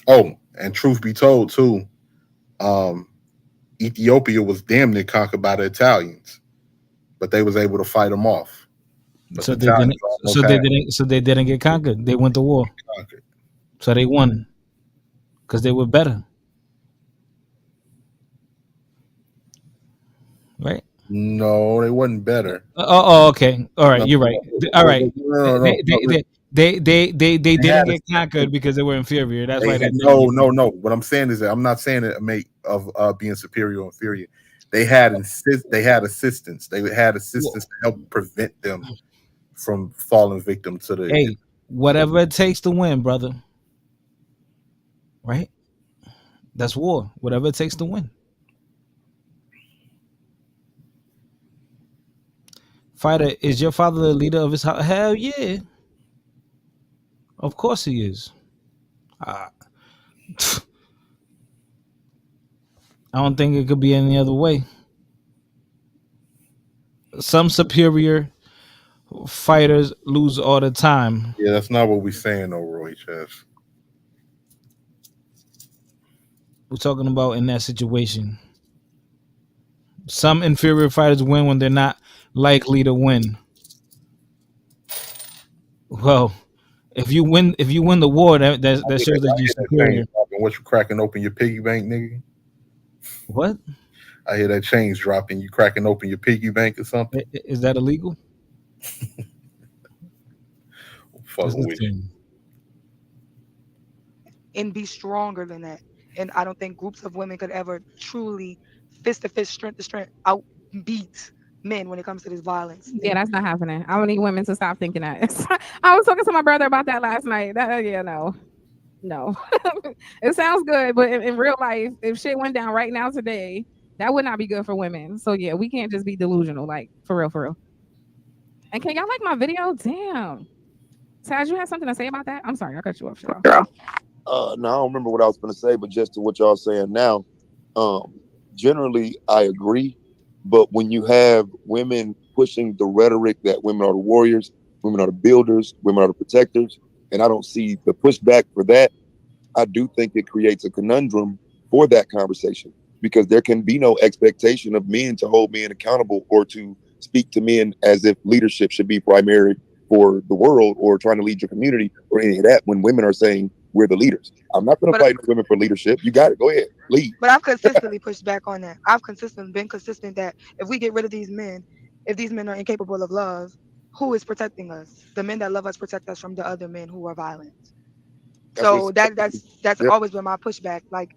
Oh, and truth be told, too, um, Ethiopia was damn near conquered by the Italians, but they was able to fight them off. But So the they didn't. Italians almost had So they didn't get conquered. They went to war. conquered. So they won because they were better, right? No, they wasn't better. Okay. All right. No, You're right. All right. no, no, no, no. They They didn't had a get conquered because they were inferior. That's They why they had didn't no, get no, conquered. no. What I'm saying is that I'm not saying it make of being superior or inferior. They had they had assistance. They had assistance to help prevent them from falling victim to the. Hey, whatever it takes to win, brother. Right? That's war. Whatever it takes to win. Fighter, is your father the leader of his house? Hell yeah. Of course he is. I, I don't think it could be any other way. Some superior fighters lose all the time. Yeah, that's not what we're saying, though, Roy Chess. We're talking about in that situation. Some inferior fighters win when they're not likely to win. Well, if you win the war, that shows that I you're hear that chains superior. dropping. What you cracking open your piggy bank, nigga? What? I hear that chains dropping. You cracking open your piggy bank or something? Is that illegal? That's Fucking the with you. thing. and be stronger than that. And I don't think groups of women could ever truly fist to fist, strength to strength outbeat men when it comes to this violence Yeah, thing. that's not happening. I need women to stop thinking that. I was talking to my brother about that last night. Yeah, no, no. It sounds good, but in real life, if shit went down right now today, that would not be good for women. So yeah, we can't just be delusional, like for real, for real. And can y'all like my video? Damn. Taz, you had something to say about that? I'm sorry, I cut you off, Cheryl. No, I don't remember what I was going to say, but just to what y'all saying now, um, generally I agree. But when you have women pushing the rhetoric that women are the warriors, women are the builders, women are the protectors, and I don't see the pushback for that, I do think it creates a conundrum for that conversation because there can be no expectation of men to hold men accountable or to speak to men as if leadership should be primary for the world or trying to lead your community or any of that when women are saying we're the leaders. I'm not going to But fight women for leadership. You got it. Go ahead. Lead. but I've consistently pushed back on that. I've consistently been consistent that if we get rid of these men, if these men are incapable of love, who is protecting us? The men that love us protect us from the other men who are violent. That's what's So that's yeah. always been my pushback. Like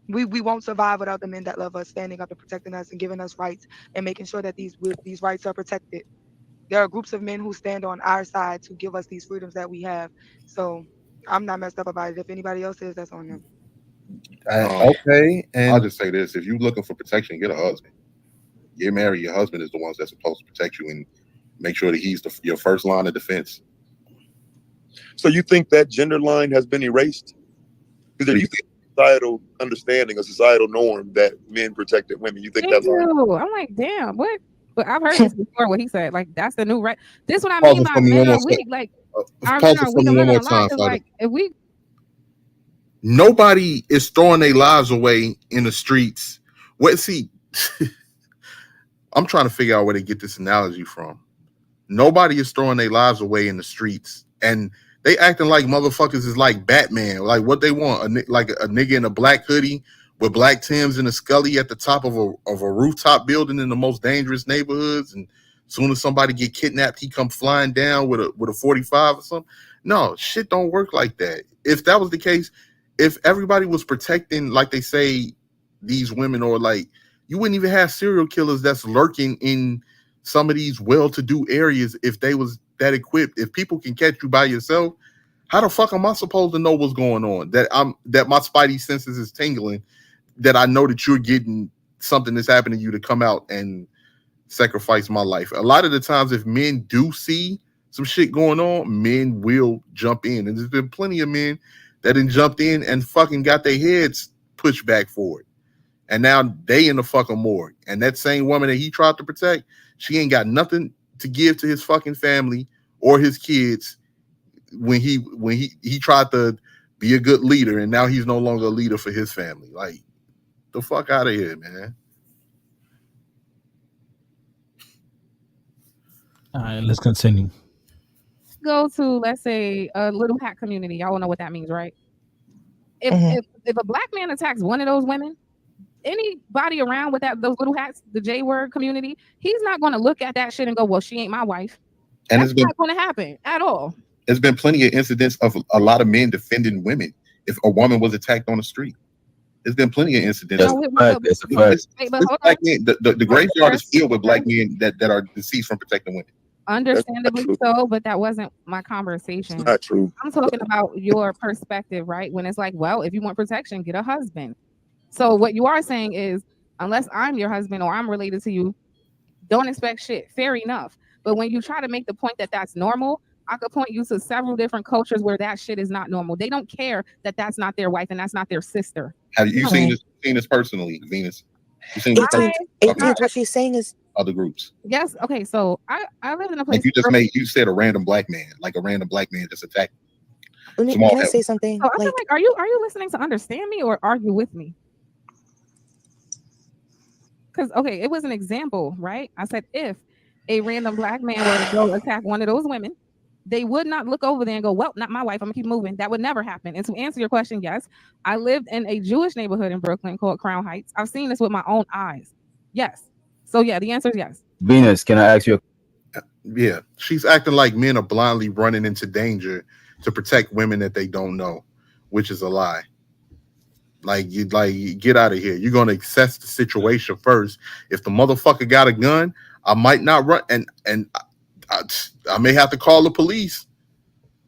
we won't survive without the men that love us standing up and protecting us and giving us rights and making sure that these rights are protected. There are groups of men who stand on our side to give us these freedoms that we have. So I'm not messed up about it. If anybody else is, that's on them. Okay, I'll and just say this: if you're looking for protection, get a husband. You're married. Your husband is the ones that's supposed to protect you and make sure that he's your first line of defense. So you think that gender line has been erased? Because if you think societal understanding, a societal norm that men protected women, you think Thank that line? you. I'm like, damn, what? But I've heard this before. What he said, like that's the new right. This what I Pause mean it by for me one men more are time. weak. Like our men Pause it are for weak. me I'm not one more gonna lie, time, because Father. like if we Nobody is throwing their lives away in the streets. What? See, I'm trying to figure out where they get this analogy from. Nobody is throwing their lives away in the streets, and they acting like motherfuckers is like Batman. Like what they want, like a nigga in a black hoodie with black Tims and a Scully at the top of a rooftop building in the most dangerous neighborhoods. And as soon as somebody get kidnapped, he come flying down with a 45 or something. No, shit don't work like that. If that was the case, if everybody was protecting, like they say, these women, or like you wouldn't even have serial killers that's lurking in some of these well-to-do areas if they was that equipped. If people can catch you by yourself, how the fuck am I supposed to know what's going on? That my spidey senses is tingling, that I know that you're getting something that's happening to you to come out and sacrifice my life. A lot of the times, if men do see some shit going on, men will jump in. And there's been plenty of men that done jumped in and fucking got their heads pushed back forward. And now they in the fucking morgue. And that same woman that he tried to protect, she ain't got nothing to give to his fucking family or his kids when he tried to be a good leader, and now he's no longer a leader for his family. Like, the fuck out of here, man. All right, let's continue. go to let's say a little hat community, y'all know what that means, right? If Mhm. if a black man attacks one of those women, anybody around with those little hats, the J word community, he's not going to look at that shit and go, "Well, she ain't my wife." And That's not going to happen at all. there's been plenty of incidents of a lot of men defending women if a woman was attacked on the street. There's been plenty of incidents. No, It's, wait, but it's hold on. black men. The graveyard is filled with black men that are deceased from protecting women. Understandably so, but that wasn't my It's conversation. not true. I'm talking about your perspective, right? When it's like, well, if you want protection, get a husband. So what you are saying is, unless I'm your husband or I'm related to you, don't expect shit. Fair enough. But when you try to make the point that that's normal, I could point you to several different cultures where that shit is not normal. They don't care that that's not their wife and that's not their sister. Have you No. seen this personally, Venus? You seen this 18th, personally? 18th, what she's saying is Other groups. Yes. Okay. So I live in a place. Like you said a random black man, like a random black man just attacked. can I say something? So I feel like, are you listening to understand me or argue with me? Because okay, it was an example, right? I said if a random black man were to go attack one of those women, they would not look over there and go, "Well, not my wife. I'm gonna keep moving." That would never happen. And to answer your question, yes, I lived in a Jewish neighborhood in Brooklyn called Crown Heights. I've seen this with my own eyes. Yes. So yeah, the answer is yes. Venus, can I ask you? Yeah, she's acting like men are blindly running into danger to protect women that they don't know, which is a lie. You get out of here. You're gonna assess the situation first. If the motherfucker got a gun, I might not run, and I may have to call the police,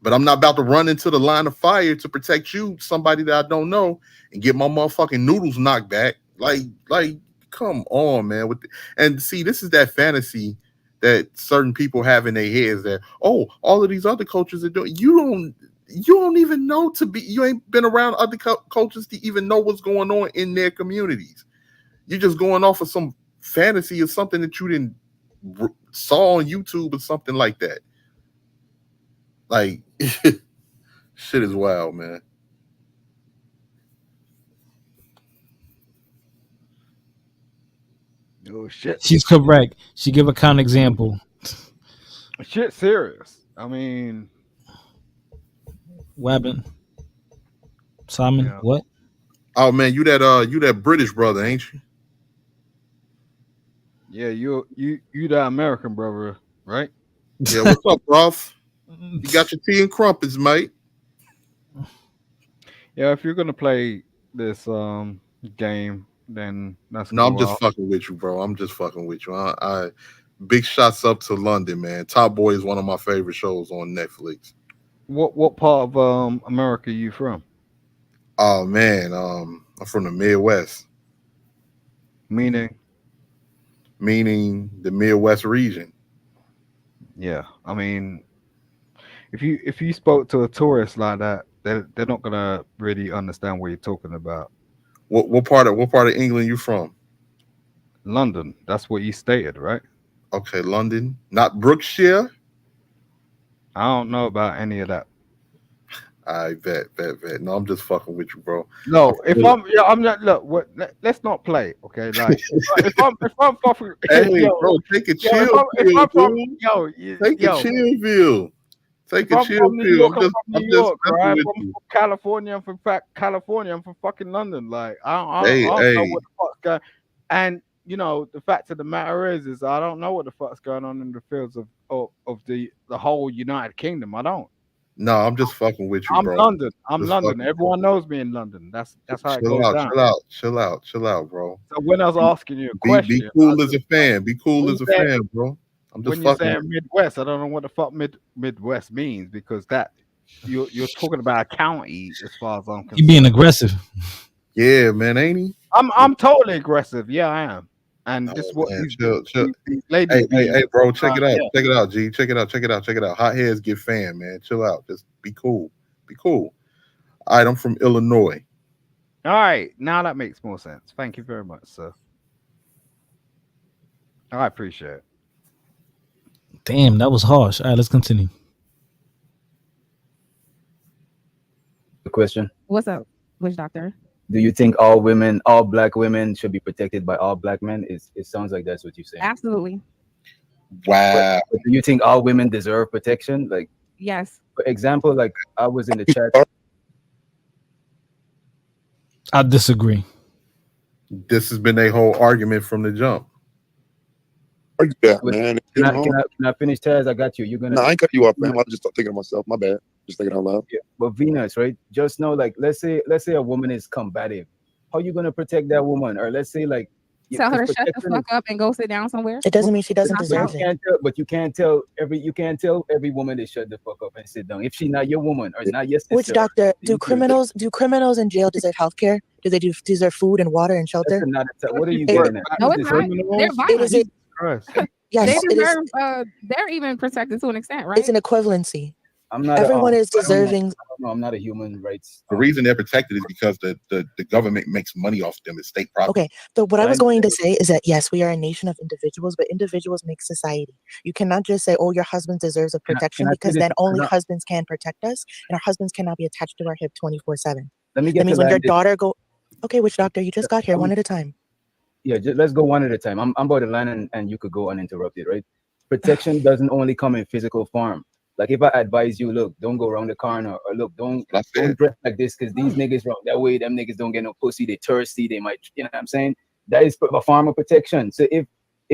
but I'm not about to run into the line of fire to protect you, somebody that I don't know, and get my motherfucking noodles knocked back. Come on, man. And see, this is that fantasy that certain people have in their heads that, oh, all of these other cultures are doing. You don't even know you ain't been around other cultures to even know what's going on in their communities. You're just going off of some fantasy or something that you didn't saw on YouTube or something like that. Like, shit is wild, man. Oh shit. She's correct. She give a counterexample. Shit serious. I mean, What happened? Simon, yeah. what? Oh man, you that British brother, ain't you? Yeah, you the American brother, right? Yeah, what's up, Ruff? You got your tea and crumpets, mate. Yeah, if you're gonna play this game, then that's No, I'm cool. just fucking with you, bro. I'm just fucking with you. I big shots up to London, man. Top Boy is one of my favorite shows on Netflix. What part of America you from? Oh man, I'm from the Midwest. Meaning? meaning the Midwest region. Yeah, I mean, if you spoke to a tourist like that, they're not gonna really understand what you're talking about. What part of England you from? London, that's what you stated, right? Okay, London, not Brookshire. I don't know about any of that. I bet. No, I'm just fucking with you, bro. I'm No, from if I'm yeah, I'm not. Look, let's not play, okay? Like if I'm fucking Hey, yo bro, take a yo chill if pill, I'm from dude. yo Take a yo chill pill. Take if a I'm chill from New pill. York, I'm I'm just from I'm New just York, messing right? If with I'm you. from California, I'm from California. I'm from fucking London. Like I Hey, don't know hey. what the fuck's going. And the fact of the matter is I don't know what the fuck's going on in the fields of the whole United Kingdom. I don't. No, I'm just fucking with you, I'm bro. London. I'm Just London. fucking Everyone knows me in London. That's how it chill goes out, down. chill out, chill out, chill out, bro. So when I was Be asking you a be question, I cool as just a fan. Be cool when as you a say fan, bro. I'm just when you're fucking saying with you. Midwest, I don't know what the fuck Midwest means because that you're talking about a county as far as I'm He being concerned. aggressive. Yeah, man, ain't he? I'm totally aggressive. Yeah, I am. And this Oh is what man, these chill, chill. these ladies Hey, be bro, check it out. yeah. Check it out, G. Check it out. Hot heads get fan, man. Chill out. Just be cool. Be cool. All right, I'm from Illinois. All right, now that makes more sense. Thank you very much, sir. I appreciate it. Damn, that was harsh. All right, let's continue. The question: What's up, witch doctor? Do you think all women, all black women, should be protected by all black men? It sounds like that's what you're saying. Absolutely. Wow. But do you think all women deserve protection? Like, Yes. for example, like I was in the chat. I disagree. This has been a whole argument from the jump. Yeah, With, man. can I finish, Taz? I got you. You're gonna. No, I ain't cut you off, man. I was just thinking of myself. My bad. Just thinking out loud. Yeah, but Venus, right? Just know, like, let's say a woman is combative. How you gonna protect that woman? Or let's say, like, Tell her because to shut the protection is. fuck up and go sit down somewhere. It doesn't mean she doesn't Knock But out. deserve it. you can't tell every woman to shut the fuck up and sit down if she not your woman or Yeah. not your Which sister. doctor? Do criminals in jail deserve health care? Do they deserve food and water and That's shelter? another. What are you It, getting at? No, Is it's this not. They're Criminals, it is violent. it. Jesus Christ. They Yes, it is. deserve. They're even protected to an extent, It's right? an equivalency. I'm not a Everyone is I don't know. deserving. I don't know. I'm not a human rights. The reason they're protected is because the government makes money off them. It's state property. Okay, so what I But I was going to say is that yes, we are a nation of individuals, but individuals make society. You cannot just say, "Oh, your husband deserves a can protection," I say because this? then only husbands can protect us, and our husbands cannot be attached to our hip 24/7. Let me That get to means when your land this. daughter go, okay, witch doctor, you just got here, one at a time. Yeah, let's go one at a time. I'm about to land and you could go uninterrupted, right? Protection doesn't only come in physical form. Like if I advise you, look, don't go around the corner, or look, That's don't it. dress like this because these niggas wrong that way. Them niggas don't get no pussy. They thirsty. They might, you know what I'm saying? That is a form of protection. So if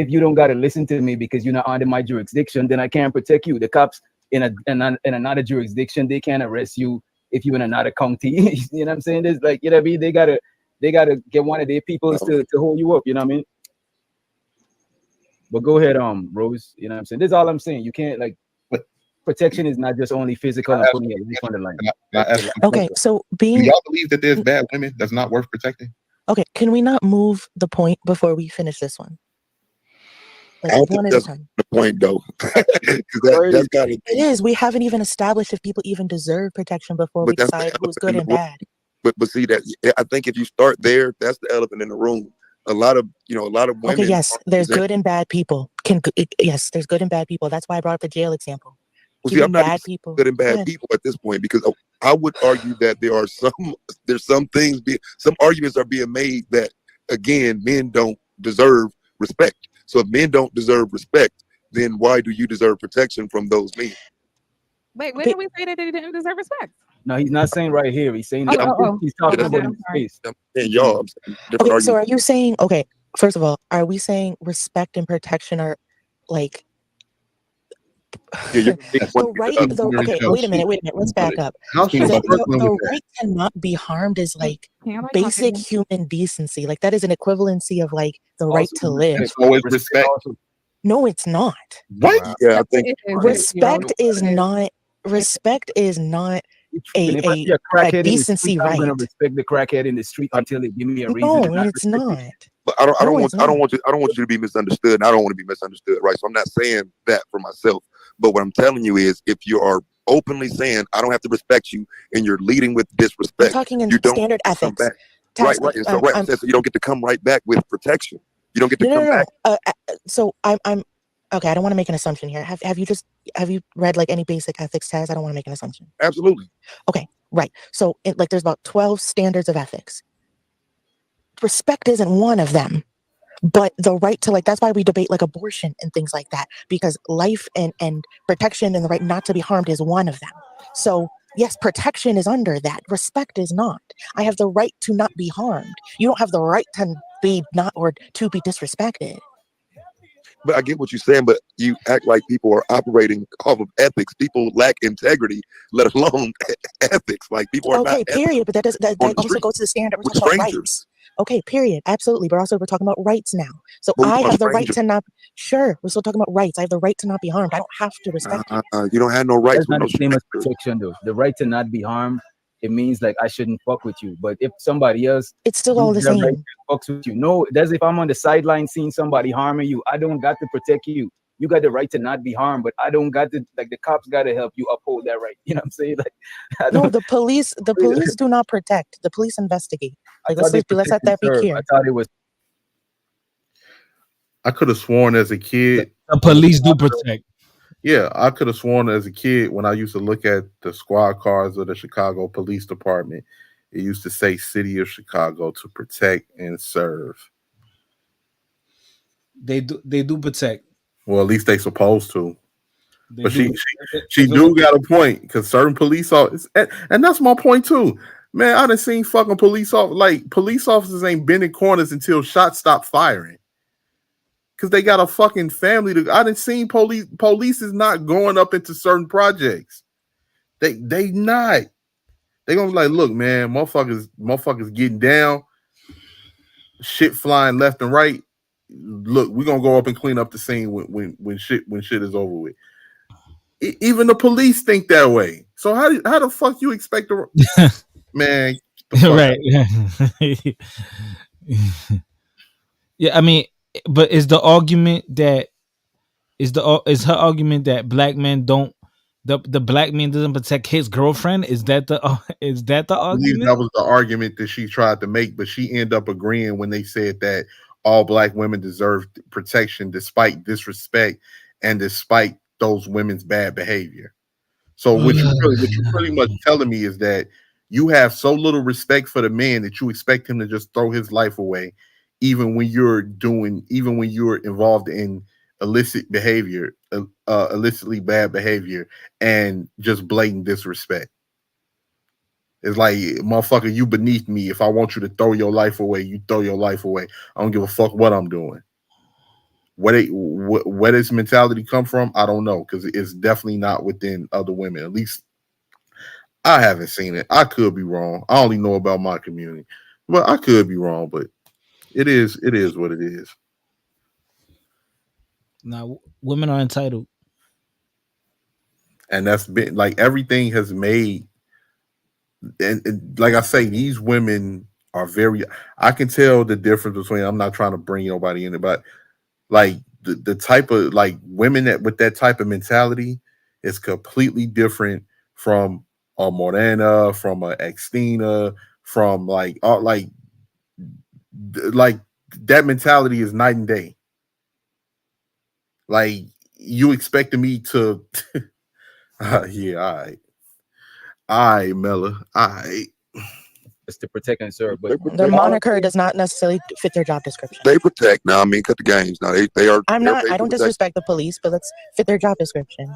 you don't gotta listen to me because you're not under my jurisdiction, then I can't protect you. The cops in another jurisdiction, they can't arrest you if you in another county. You know what I'm saying? There's like, you know what I mean? They gotta get one of their peoples to hold you up. You know what I mean? But go ahead, Rose. You know what I'm saying? This is all I'm saying. You can't like But protection is not just only physical can I and ask putting you your a life on the question? line. Can I ask you a Okay, question? so Do being y'all believe that there's bad women that's not worth protecting? okay, can we not move the point before we finish this one? I Like don't think one at a that's time. the point though, because Crazy. that's got to It is. We haven't even established if people even deserve protection before we But that's the decide who's elephant good in the and room. bad. But see that I think if you start there, that's the elephant in the room. A lot of Okay, women yes, are there's present. good and bad people. Yes, there's good and bad people. That's why I brought up the jail example. Well, see, I'm Keeping not even bad saying people. good and Go bad ahead. people at this point because I would argue that there's some things some arguments are being made that again men don't deserve respect. So if men don't deserve respect, then why do you deserve protection from those men? Wait, when But did we say that they didn't deserve respect? No, he's not saying right here. He's saying Oh, it. Yeah, oh, oh. He's Oh, talking my that's about bad. what in I'm sorry. space. I'm saying. Y'all, I'm saying different okay, so arguments. are you saying okay? First of all, are we saying respect and protection are like Yeah, you're gonna need That's one the to pick right? it up. The under okay, wait a minute, wait a minute. Let's back up. How should The a the, person with the that? right to not be harmed is like Can I talk basic again? human decency. Like that is an equivalency of like the right Also, to live. So is respect. also. No, it's not. What? Wow. Yeah, I Yes, think it is. Right. Respect is It is. not. Respect is not You're a tripping. If I see a a a crackhead in the street, decency I'm gonna right. respect the crackhead in the street until they give me a reason No, to not it's respect it. not. But I don't I don't No, want it's I don't not. want you I don't want you to be misunderstood, and I don't want to be misunderstood, right? So I'm not saying that for myself, but what I'm telling you is, if you are openly saying I don't have to respect you, and you're leading with I'm disrespect, talking in you don't standard get to come ethics. back. Taz, Right, and so right, I'm saying, so you don't get to come right back with protection. You don't get to no, no, come back. no. So I'm okay. I don't want to make an assumption here. Have you read like any basic ethics, Taz? I don't want to make an assumption. Absolutely. Okay, right. So like there's about 12 standards of ethics. Respect isn't one of them. But the right to, like, that's why we debate like abortion and things like that, because life and protection and the right not to be harmed is one of them. So yes, protection is under that, respect is not. I have the right to not be harmed. You don't have the right to be not or to be disrespected. But I get what you're saying, but you act like people are operating off of ethics. People lack integrity, let alone ethics. Like, people are not Okay, ethical period. But that on the also street goes to the standard. We're with talking about strangers. rights. Okay, period. Absolutely. But also we're talking about rights now. So But we're I talking about have the right strangers. to not. Sure, we're still talking about rights. I have the right to not be harmed. I don't have to respect you. You don't have no That's rights with not no the same as stranger. protection, though. The right to not be harmed, it means like I shouldn't fuck with you. But if somebody else It's still all use the their right same. to fucks with you, no, that's if I'm on the sideline seeing somebody harming you, I don't got to protect you. You got the right to not be harmed, but I don't got to, like, the cops got to help you uphold that right. You know what I'm saying? Like, I No, don't. the police do not protect. The police investigate. I Like thought they let's protect let and that be serve. I clear. thought it was. I could have sworn as a The, kid. the police do protect. Yeah, I could have sworn as a kid when I used to look at the squad cars of the Chicago Police Department, it used to say "City of Chicago" to protect and serve. They do protect. Well, at least they supposed to. They But do. she If it was do got a point because certain police officers, and that's my point too. Man, I done seen fucking police officers ain't bending corners until shots stop firing because they got a fucking family. I done seen police is not going up into certain projects. They not. They gonna be like, look, man, motherfuckers getting down, shit flying left and right. Look, we're gonna go up and clean up the scene when shit is over with. Even the police think that way. So how the fuck you expect to man the fuck right. Yeah, I mean, but is her argument that black men don't the black man doesn't protect his girlfriend? Is that the I believe that argument? was the argument that she tried to make, but she ended up agreeing when they said that all black women deserve protection despite disrespect and despite those women's bad behavior. So what you pretty much telling me is that you have so little respect for the man that you expect him to just throw his life away, even when you're involved in illicit behavior, illicitly bad behavior, and just blatant disrespect. It's like, motherfucker, you beneath me. If I want you to throw your life away, you throw your life away. I don't give a fuck what I'm doing. Where this mentality come from, I don't know, because it's definitely not within other women. At least I haven't seen it. I could be wrong. I only know about my community, but I could be wrong. But it is what it is. Now, women are entitled. And that's been like everything has made, and like I say, these women are very. I can tell the difference between. I'm not trying to bring nobody in it, but like the type of like women that with that type of mentality is completely different from a Morena, from a Extina, from like that mentality is night and day. Like, you expected me to yeah, all right, Mella, all right. It's to protect and serve. But They The protect. moniker does not necessarily fit their job description. They protect. Now, I mean, cut the games. Now, they're I paid to don't protect. disrespect the police, but let's fit their job description.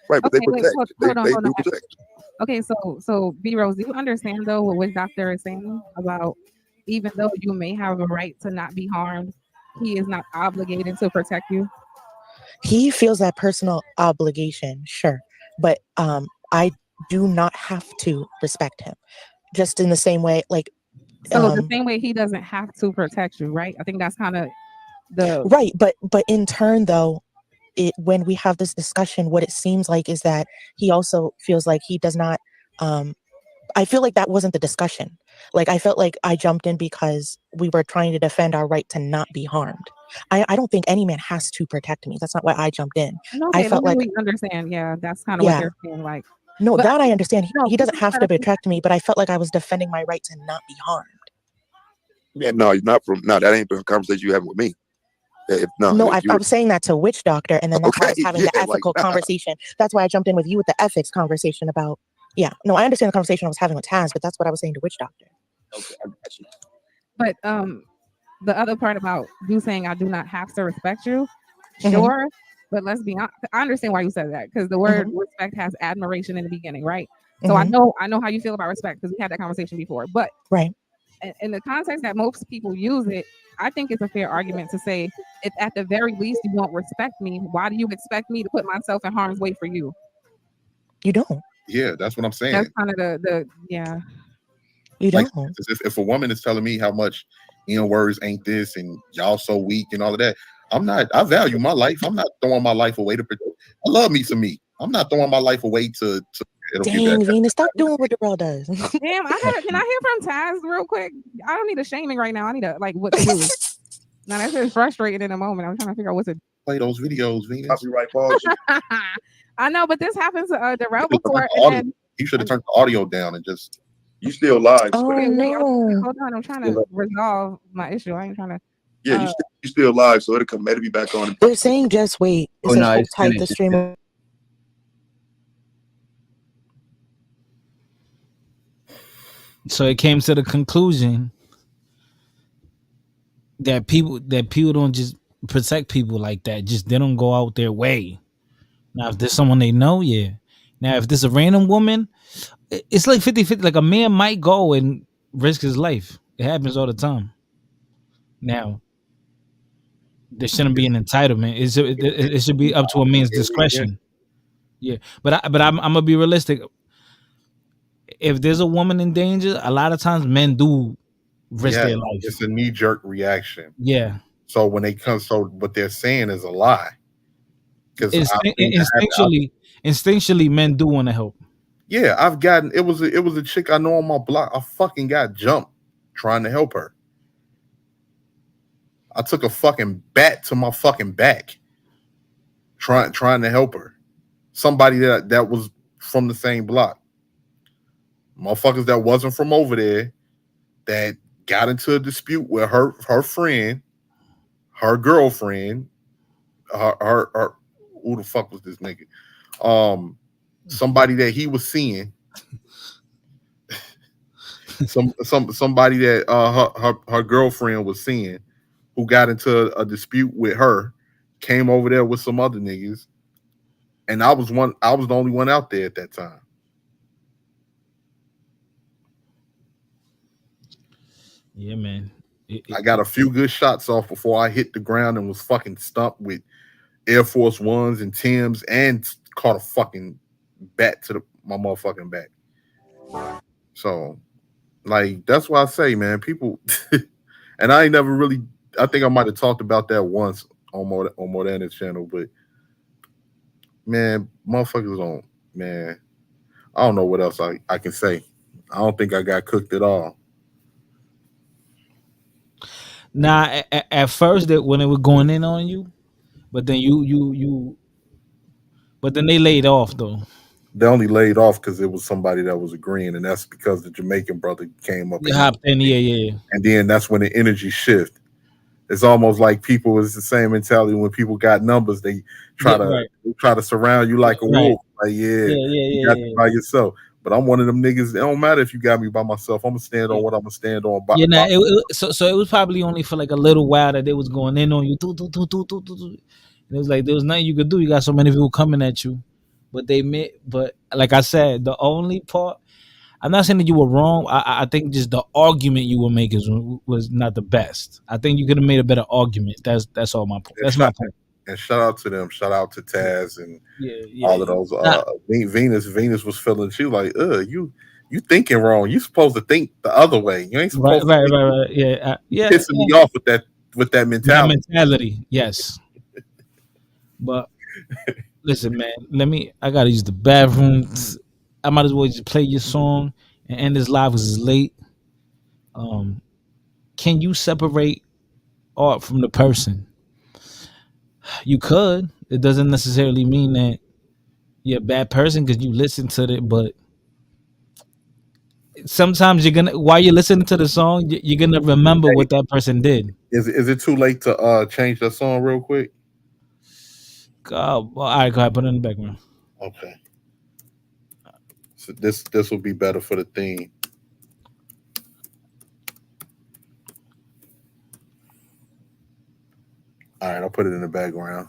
Right, but they Okay, wait, protect. They hold on, they hold on. do protect. Okay, so B Rose, do you understand though what which doctor is saying about even though you may have a right to not be harmed, he is not obligated to protect you? He feels that personal obligation, sure, but I do not have to respect him. Just in the same way, like So the same way he doesn't have to protect you, right? I think that's kind of the right, but in turn though, when we have this discussion, what it seems like is that he also feels like he does not um I feel like that wasn't the discussion. Like, I felt like I jumped in because we were trying to defend our right to not be harmed. I don't think any man has to protect me. That's not why I jumped in. I Okay, felt then like, we understand. Yeah, that's kind of what yeah, they're saying. Like, no, but that I understand. no, He this doesn't is have kind to of protect me, but I felt like I was defending my right to not be harmed. Yeah, no, you're not from. No, that ain't the conversation you having with me. If no, No, if I you was saying that to Witch Doctor, and then that's why I okay, was having yeah, the like ethical nah. conversation. That's why I jumped in with you with the ethics conversation about. Yeah, no, I understand the conversation I was having with Taz, but that's what I was saying to Witch Doctor. Okay, I got you. but the other part about you saying I do not have to respect you, Hmm. sure. But let's be honest. I understand why you said that because the word Hmm. respect has admiration in the beginning, right? So Hmm. I know how you feel about respect because we had that conversation before. But Right. in the context that most people use it, I think it's a fair argument to say if at the very least you won't respect me, why do you expect me to put myself in harm's way for you? You don't. Yeah, that's what I'm That's saying. kind of the yeah. You Like, don't. for instance, if a woman is telling me how much words ain't this and y'all so weak and all of that, I'm not. I value my life. I'm not throwing my life away to. I love me some meat. I'm not throwing my life away to it'll give that. Dang, Venus, stop doing what Darrell does. Damn, can I hear from Taz real quick? I don't need a shaming right now. I need a like what to do. Now that's just frustrating in a moment. I'm trying to figure out what to Play those videos, Venus. Copyright pause. I know, but this happens to Darrell You should've turned before, the and audio, then you should have turned the audio down and just. You still live, Oh so okay, wait, no. hold on. I'm trying to resolve my issue. I ain't trying to. yeah, Uh, you still live, so it'll come. It'll be back on. They're saying just wait. It Oh says no, hold it's tight. finished. The streamer. So it came to the conclusion that people don't just protect people like that. Just they don't go out their way. Now, if there's someone they know, yeah. Now, if there's a random woman, it's like 50-50. Like a man might go and risk his life. It happens all the time. Now, there shouldn't be an entitlement. It should be up to a man's discretion. Yeah, but I'm gonna be realistic. If there's a woman in danger, a lot of times men do risk Yeah, their life. it's a knee jerk reaction. Yeah, So when they come, so what they're saying is a lie. Because I've seen that happen. instinctually, men do want to help. Yeah, I've gotten it was a chick I know on my block. I fucking got jumped trying to help her. I took a fucking bat to my fucking back trying to help her. Somebody that was from the same block. Motherfuckers that wasn't from over there that got into a dispute with her friend, her girlfriend, her who the fuck was this nigga? Somebody that he was seeing, somebody that her girlfriend was seeing, who got into a dispute with her, came over there with some other niggas, and I was the only one out there at that time. Yeah, man. I got a few good shots off before I hit the ground and was fucking stumped with Air Force Ones and Tims and caught a fucking bat to my motherfucking back. So, like, that's why I say, man, people, and I ain't never really. I think I might have talked about that once on Mordan's channel, but man, motherfuckers don't. Man, I don't know what else I can say. I don't think I got cooked at all. Nah, at first that when they were going in on you, but then but then they laid off though. They only laid off because it was somebody that was agreeing, and that's because the Jamaican brother came up They and hopped in, yeah. and then that's when the energy shift. It's almost like people is the same mentality when people got numbers, they Yeah, try to right, surround you like a right. wolf. Like, yeah, you got you Yeah. by yourself. But I'm one of them niggas. It don't matter if you got me by myself. I'm gonna stand on Yeah, what I'm gonna stand on. yeah. Nah, so it was probably only for like a little while that they was going in on you. And it was like there was nothing you could do. You got so many people coming at you, but but like I said, the only part. I'm not saying that you were wrong. I think just the argument you were making was not the best. I think you could have made a better argument. That's all my point. And That's my point. shout out to them. Shout out to Taz and all of Yeah. those. Nah, Venus was feeling. She was like, you thinking wrong. You supposed to think the other way. You ain't right, supposed to right, think. right, right. Yeah, Pissing me off with that that mentality. mentality. Yes, but listen, man. I gotta use the bathroom. I might as well just play your song, and end his life was late. Um, can you separate art from the person? You could. It doesn't necessarily mean that you're a bad person because you listen to it, but sometimes you're gonna while you're listening to the song, you're gonna remember Hey, what that person did. is it too late to change the song real quick? Well, all right, go ahead, put it in the background. Okay. So this will be better for the theme. All right, I'll put it in the background.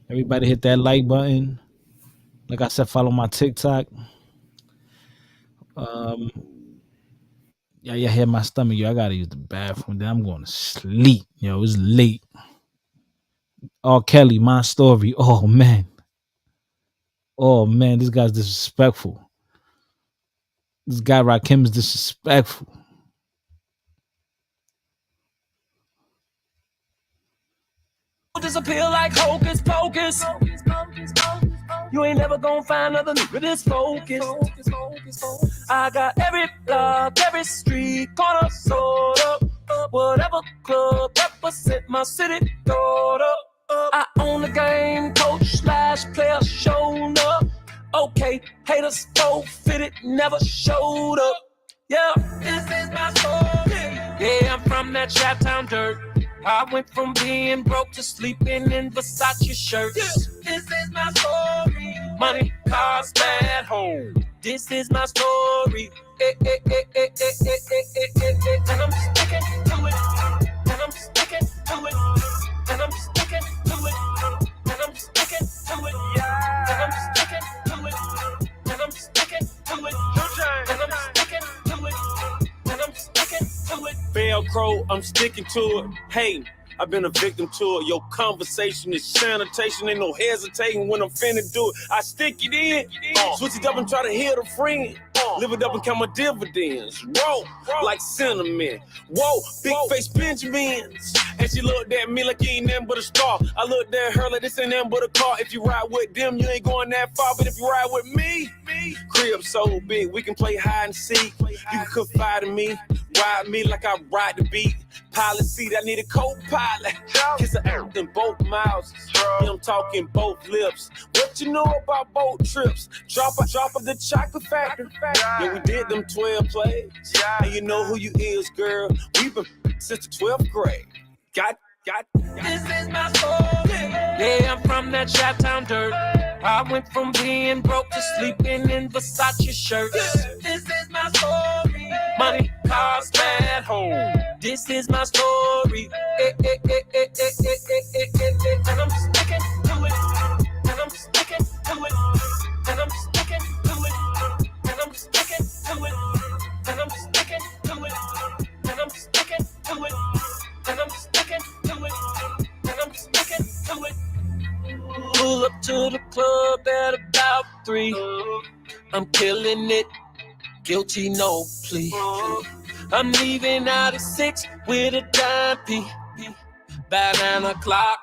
Everybody hit that like button. Like I said, follow my TikTok. Um, yeah, you hit my stomach, yo. I gotta use the bathroom. Then I'm going to sleep, yo. It's late. Oh, Kelly, my story. Oh man, this guy's disrespectful. This guy Rakim is disrespectful. Disappear like hocus pocus. You ain't never gonna find another nigga this focus. I got every block, every street corner sold up. Whatever club represent my city, throw up. I own the game, coach slash player shown up. Okay, haters fitted, never showed up. Yeah, this is my story. Yeah, I'm from that Chat Town dirt. I went from being broke to sleeping in Versace shirts. Yeah, this is my story. Money, cars, bad home. This is my story. And I'm sticking to it. And I'm sticking to it. And I'm sticking to it. And I'm sticking to it. Yeah. And I'm sticking to it. And I'm sticking to it. And I'm sticking to it. And I'm sticking to it. Velcro, I'm sticking to it. Hey, I've been a victim to it. Your conversation is sanitation. Ain't no hesitating when I'm finna do it. I stick it in, switch it up and try to hit a friend. Live it up and count my dividends. Roll like cinnamon. Whoa, big face Benjamins. And she looked at me like you ain't nothing but a star. I looked at her like this ain't nothing but a car. If you ride with them, you ain't going that far. But if you ride with me, crib so big, we can play hide and seek. You can confide in me, ride me like I ride the beat. Pilot seat, I need a co-pilot. Kiss her out in both mouths. Yeah, I'm talking both lips. What you know about boat trips? Drop of the chocolate factory. Yeah, we did them 12 plays. And you know who you is, girl. We've been since the 12th grade. Got. This is my story. Yeah, I'm from that Chat Town dirt. I went from being broke to sleeping in Versace shirts. This is my story. Money, cars, bad home. This is my story. And I'm sticking to it. And I'm sticking to it. And I'm sticking to it. And I'm sticking to it. And I'm sticking to it. And I'm sticking to it. And I'm sticking to it. And I'm sticking to it. Pull up to the club at about 3. I'm killing it. Guilty, no plea. I'm leaving out at 6 with a dime P. By 9 o'clock,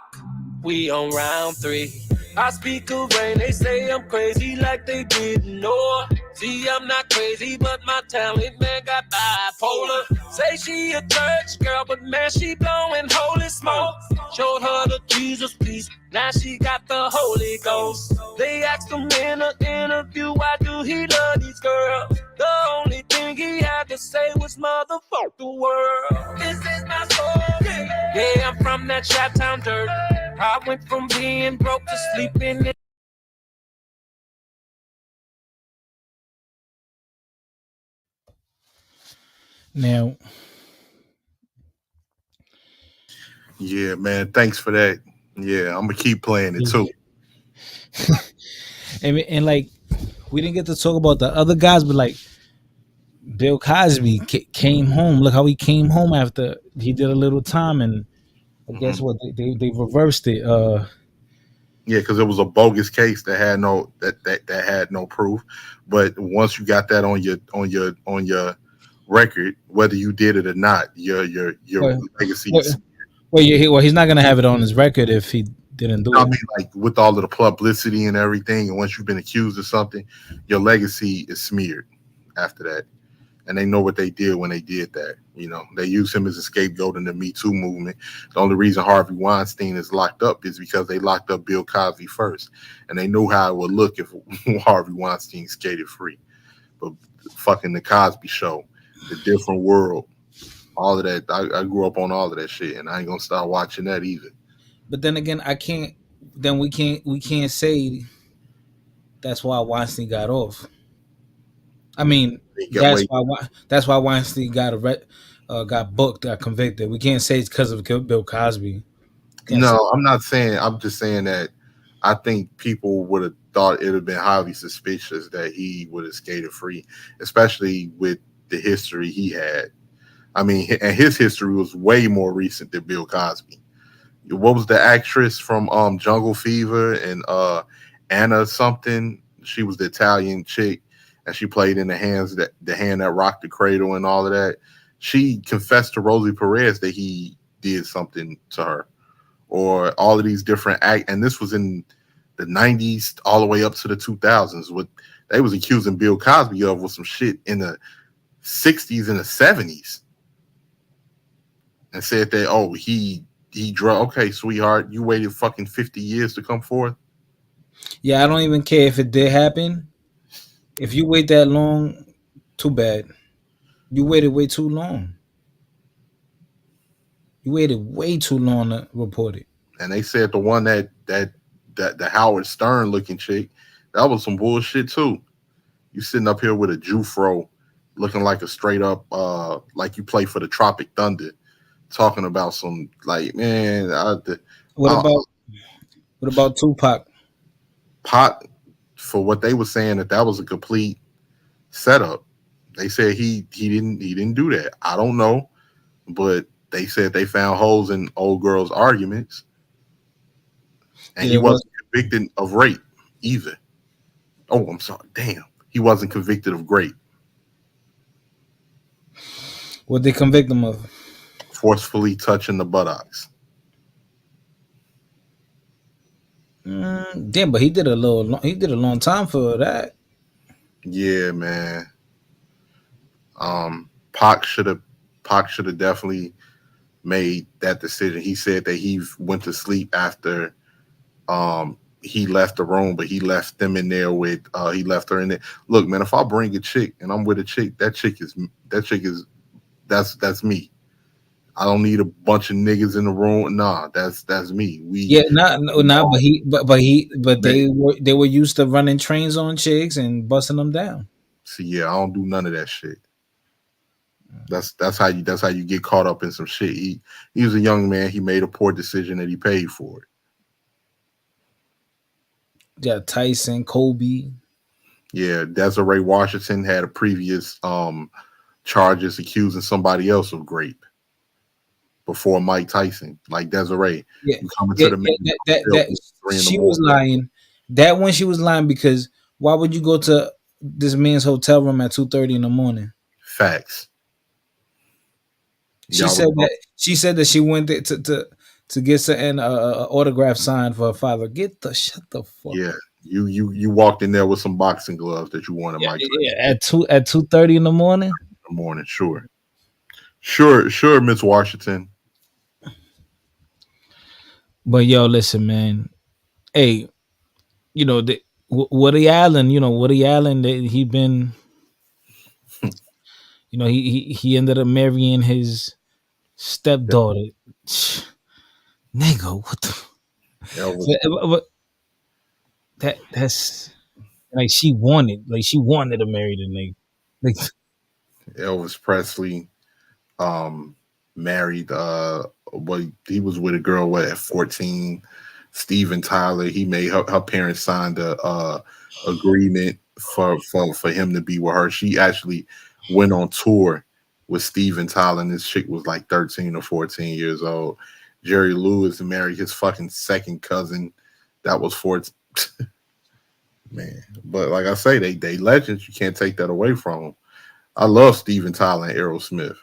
we on round 3. I speak of rain, they say I'm crazy like they didn't know. See, I'm not crazy, but my talent, man, got bipolar. Say she a church girl, but man, she blowing holy smoke. Showed her the Jesus piece, now she got the Holy Ghost. They asked him in an interview, why do he love these girls? The only thing he had to say was motherfuck the world. This is my story. Yeah, I'm from that Chat Town dirt. I went from being broke to sleeping in. Now, Yeah, man. Thanks for that. Yeah, I'm gonna keep playing it too. and like we didn't get to talk about the other guys, but like Bill Cosby came home. Look how he came home after he did a little time, and guess what? They reversed it. Yeah, because it was a bogus case that had that had no proof. But once you got that on your record, whether you did it or not, your Well, legacy well, is. well, he's not gonna have it on his record if he didn't do I it. mean, like with all of the publicity and everything, and once you've been accused of something, your legacy is smeared after that. And they know what they did when they did that. They use him as a scapegoat in the Me Too movement. The only reason Harvey Weinstein is locked up is because they locked up Bill Cosby first, and they knew how it would look if Harvey Weinstein skated free. But fucking the Cosby Show, the Different World, all of that. I grew up on all of that shit, and I ain't gonna start watching that either. But then again, I can't. Then we can't say that's why Weinstein got off. I mean, Wait, that's why Weinstein got booked, got convicted. We can't say it's because of Bill Cosby. Can't say. no, I'm not saying. I'm just saying that I think people would have thought it would have been highly suspicious that he would have skated free, especially with the history he had. I mean, and his history was way more recent than Bill Cosby. What was the actress from Jungle Fever and Anna something? She was the Italian chick, and she played in the hand that rocked the cradle and all of that. She confessed to Rosie Perez that he did something to her, or all of these different act. And this was in the '90s all the way up to the 2000s. What they was accusing Bill Cosby of was some shit in the '60s and the '70s, and said that he drug. Okay, sweetheart, you waited fucking 50 years to come forth. Yeah, I don't even care if it did happen. If you wait that long, too bad. You waited way too long. You waited way too long to report it. And they said the one that the Howard Stern looking chick, that was some bullshit too. You sitting up here with a Jufro looking like a straight up like you play for the Tropic Thunder, talking about some like man, What I, about Tupac? pot for what they were saying that was a complete setup. They said he didn't do that. I don't know, but they said they found holes in old girls' arguments, and Yeah, he there was. wasn't convicted of rape either. Oh, I'm sorry. Damn, he wasn't convicted of rape. What they convict him of? Forcefully touching the buttocks. Damn, but he did he did a long time for that. Yeah, man. Pac should have definitely made that decision. He said that he went to sleep after he left the room, but he left them in there with he left her in there. Look, man, if I bring a chick and I'm with a chick, that chick is that's me. I don't need a bunch of niggas in the room. Nah, that's me. Yeah, not no, We not all but met. they were used to running trains on chicks and busting them down. See, yeah, I don't do none of that shit. That's how you get caught up in some shit. He was a young man. He made a poor decision and he paid for it. Yeah, Tyson, Kobe. Yeah, Desiree Washington had a previous charges accusing somebody else of rape before Mike Tyson. Like Desiree, Yeah, you coming yeah, to the yeah man that at 3 in the she was morning. lying. That one she was lying because why would you go to this man's hotel room at 2:30 in the morning? Facts. She Y'all said was that she went there to get an autograph signed for her father. Shut the fuck yeah. up. You walked in there with some boxing gloves that you wanted Yeah, Mike yeah, Tyson at 2:30 in the morning. in the morning. Sure, Miss Washington. But yo, listen, man. Hey, Woody Allen. Woody Allen. He been. He ended up marrying his stepdaughter. Nigga, what the? Elvis, But that's like she wanted to marry the nigga. Like, Elvis Presley um married what he was with a girl at 14. Steven Tyler, he made her parents signed a agreement for him to be with her. She actually went on tour with Steven Tyler, and this chick was like 13 or 14 years old. Jerry Lewis married his fucking second cousin That was for man. But like I say, they legends. You can't take that away from them. I love Steven Tyler and Aerosmith.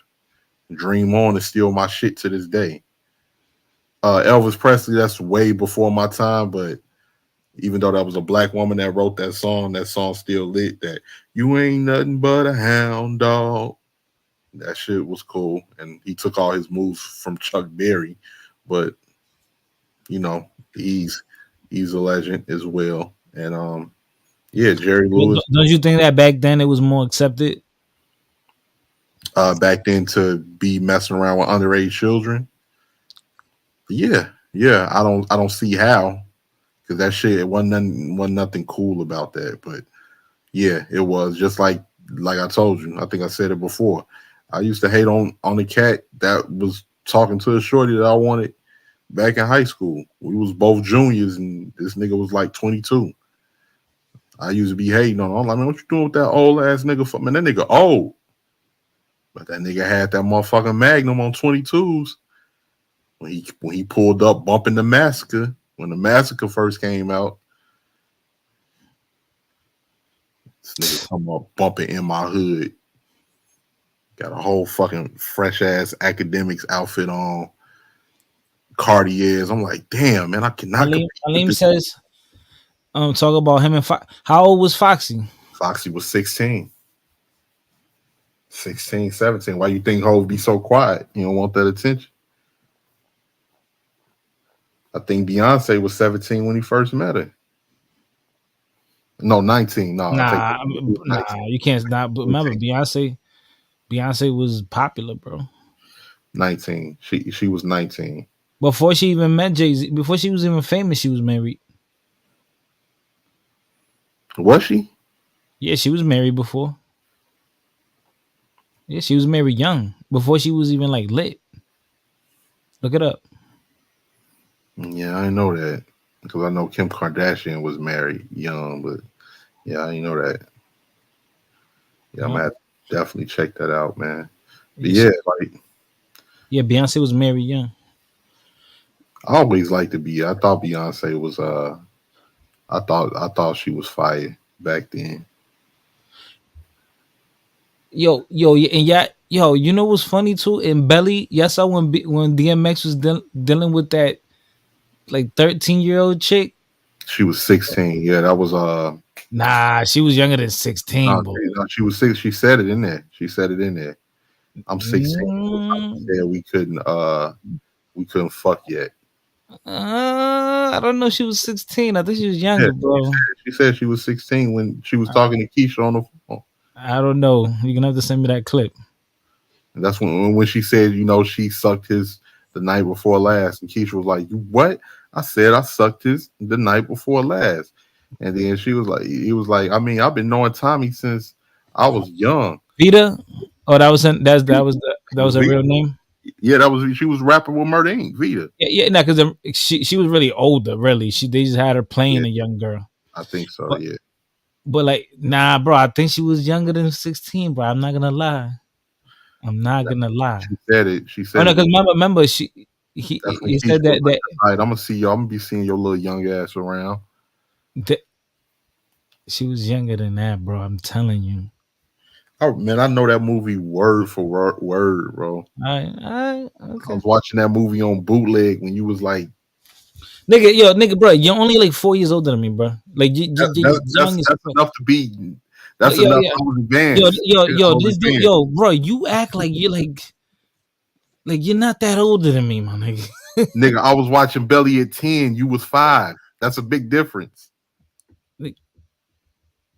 Dream On is still my shit to this day. Elvis Presley, that's way before my time, but even though that was a black woman that wrote that song still lit. That you ain't nothing but a hound dog. That shit was cool, and he took all his moves from Chuck Berry, but you know he's a legend as well. And yeah, Jerry Don't Lewis don't you think that back then it was more accepted? back then to be messing around with underage children. Yeah, yeah, I don't see how because that shit it wasn't nothing cool about that, but yeah, it was just like I told you. I think I said it before. I used to hate on the cat that was talking to a shorty that I wanted back in high school. We was both juniors, and this nigga was like 22. I used to be hating on him. I'm like, man, what you doing with that old ass nigga? Man, that nigga old. But that nigga had that motherfucking Magnum on 22s when he pulled up bumping the massacre. When the massacre first came out, this nigga come up bumping in my hood. Got a whole fucking fresh ass academics outfit on, Cartiers. I'm like, damn, man, I cannot Aleem, compete with Aleem this. says, talk about him and how old was Foxy? Foxy was 16. 16, 17. Why you think Hov be so quiet? You don't want that attention. I think Beyonce was 17 when he first met her. No, 19. No, I take Nah, it. He was you can't not. But 19. remember, Beyonce was popular, bro. 19. She was 19. Before she even met Jay Z, before she was even famous, she was married. Was she? Yeah, she was married before. Yeah, she was married young before she was even like lit. Look it up. Yeah, I know that because I know Kim Kardashian was married young, but yeah, I didn't know that. Yeah, I'm Yeah, gonna have to definitely check that out, man. But yeah, yeah, like yeah, Beyonce was married young. I always liked to be. I thought Beyonce was I thought she was fire back then. Yo, and yeah, yo, you know what's funny too? In Belly, yes, I when DMX was dealing with that like 13-year-old chick. She was 16. Yeah, that was Nah, she was younger than 16, no, boy. she was six. She said it in there. She said it in there. I'm 16. Mm, Yeah, we couldn't fuck yet. I don't know. She was 16. I think she was Yeah, younger, bro. she said she was 16 when she was talking to Keisha on the phone. I don't know. You're gonna have to send me that clip. And that's when she said, she sucked his the night before last. And Keisha was like, "You what?" I said I sucked his the night before last. And then she was like, he was like, I mean, I've been knowing Tommy since I was young. Vita. Oh, that was her Vita. real name. Yeah, she was rapping with Murder Inc. Vita. Yeah, yeah, no, because she was really older. Really, they just had her Yeah, playing a young girl. I think so. But Yeah, like, nah, bro. I think she was younger than 16, bro. I'm not gonna lie. I'm not gonna lie. she said it. She Oh said no, it. because remember That's when he Keisha said was like, that "All right, I'm gonna see y'all. I'm gonna be seeing your little young ass around." that she was younger than that, bro. I'm telling you. Oh man, I know that movie word for word, bro. I Okay. was watching that movie on bootleg when you was like, Nigga, bro, you're only like 4 years older than me, bro. Like you young as that's fuck. enough to be. Yo, That's yo, enough. yo, I was advanced. I was this dude, advanced. bro, you act like you're like you're not that older than me, my nigga. Nigga, I was watching Belly at 10. You was 5. That's a big difference. Like,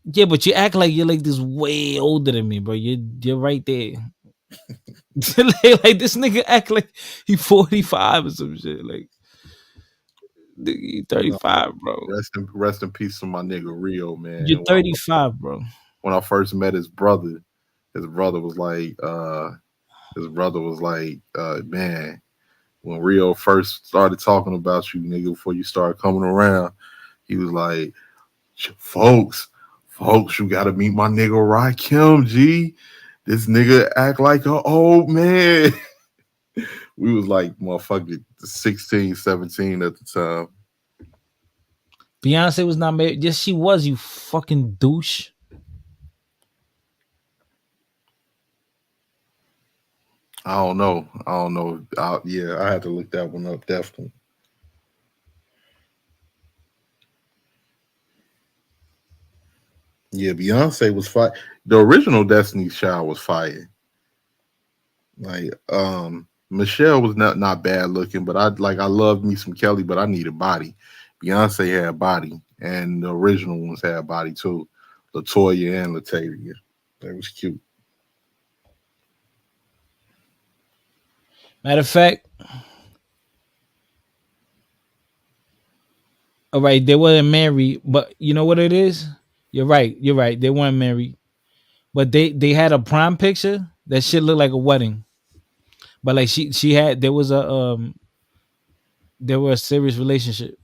yeah, but you act like you're like this way older than me, bro. You're right there. like this nigga act like he 45 or some shit. Like nigga, he No, 35, bro. rest in peace to my nigga Rio, You're man. 35, bro. When I first met his brother was like, man, when Rio first started talking about you, nigga, before you started coming around, he was like, folks, you gotta meet my nigga Rakim, G. This nigga act like an old man. We was like motherfucking 16, 17 at the time. Beyonce was not married. Yes, she was. You fucking douche. I don't know. I don't know. Yeah, I had to look that one up. Definitely. Yeah, Beyonce was fire. The original Destiny's Child was fire. Like, Michelle was not bad looking, but I loved me some Kelly, but I needed body. Beyonce had body, and the original ones had body too. Latoya and Latavia. That was cute. Matter of fact, all right, they weren't married, but you know what it is? You're right. You're right. They weren't married, but they had a prom picture. That shit looked like a wedding. But like she had there were a serious relationship.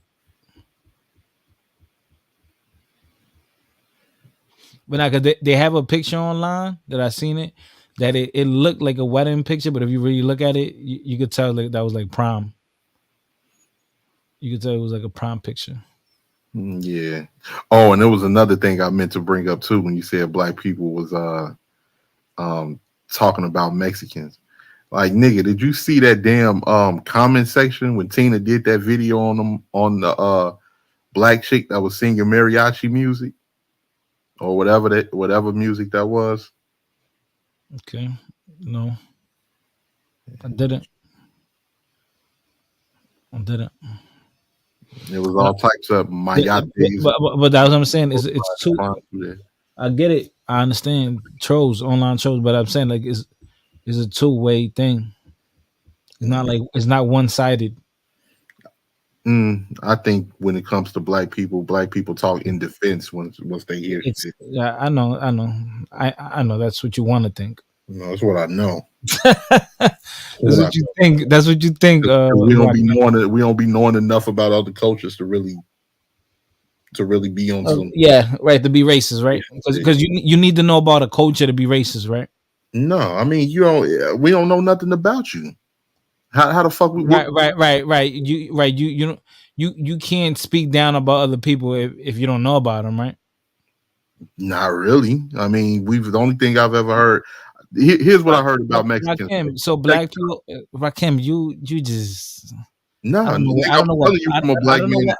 But now, cause they have a picture online that I seen it that it looked like a wedding picture, but if you really look at it, you could tell like that was like prom. You could tell it was like a prom picture. Yeah. Oh, and there was another thing I meant to bring up too when you said black people was um talking about Mexicans. Like, nigga, did you see that damn comment section when Tina did that video on them on the black chick that was singing mariachi music or whatever music that was? Okay, no, I didn't. I didn't. It was But all types of but, mayates. but that's what I'm saying. It's too. I get it. I understand trolls, online trolls, but I'm saying like it's a two-way thing. It's not like it's not one-sided. I think when it comes to black people talk in defense once they hear It's shit. yeah, I know that's what you want to think. No, that's what I know. That's what you think. That's what you think. 'Cause Rakim. we don't be knowing enough about other cultures to really be on some. Yeah, right. To be racist, Yeah, right? Because you need to know about a culture to be racist, right? no, I mean you don't. We don't know nothing about you. How the fuck we? What, Right. You don't you can't speak down about other people if you don't know about them, right? not really. I mean, the only thing I've ever heard. Here's what I heard about Mexicans. Rakim, so Check black people, Rakim, you just No, I don't know. nigga, I I'm don't know what telling you from a I black don't know man what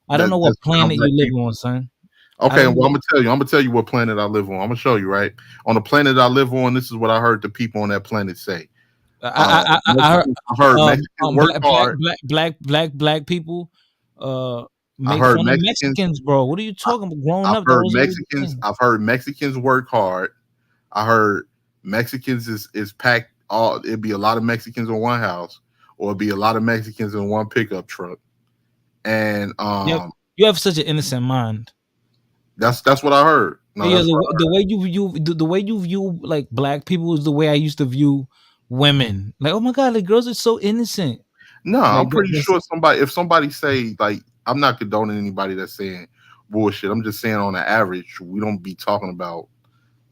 I don't know what that's around planet black you live people. on, son. I Okay, don't well, know. I'm gonna tell you. I'm gonna tell you what planet I live on. I'm gonna show you. Right on the planet I live on. This is what I heard the people on that planet say. I heard I heard Mexicans work hard. black people uh I make heard fun of Mexicans. Mexicans, bro. What are you talking about? Growing I've up, that heard was always the Mexicans. thing. I've heard Mexicans work hard. I heard Mexicans is packed. All it'd be a lot of Mexicans in one house, or it'd be a lot of Mexicans in one pickup truck. And You have such an innocent mind. that's what I heard. No, Yeah, that's what I the way you view the way you view like black people is the way I used to view women. Like, oh my god, like girls are so innocent. No, Like I'm pretty sure if somebody say like I'm not condoning anybody that's saying bullshit. I'm just saying on the average, we don't be talking about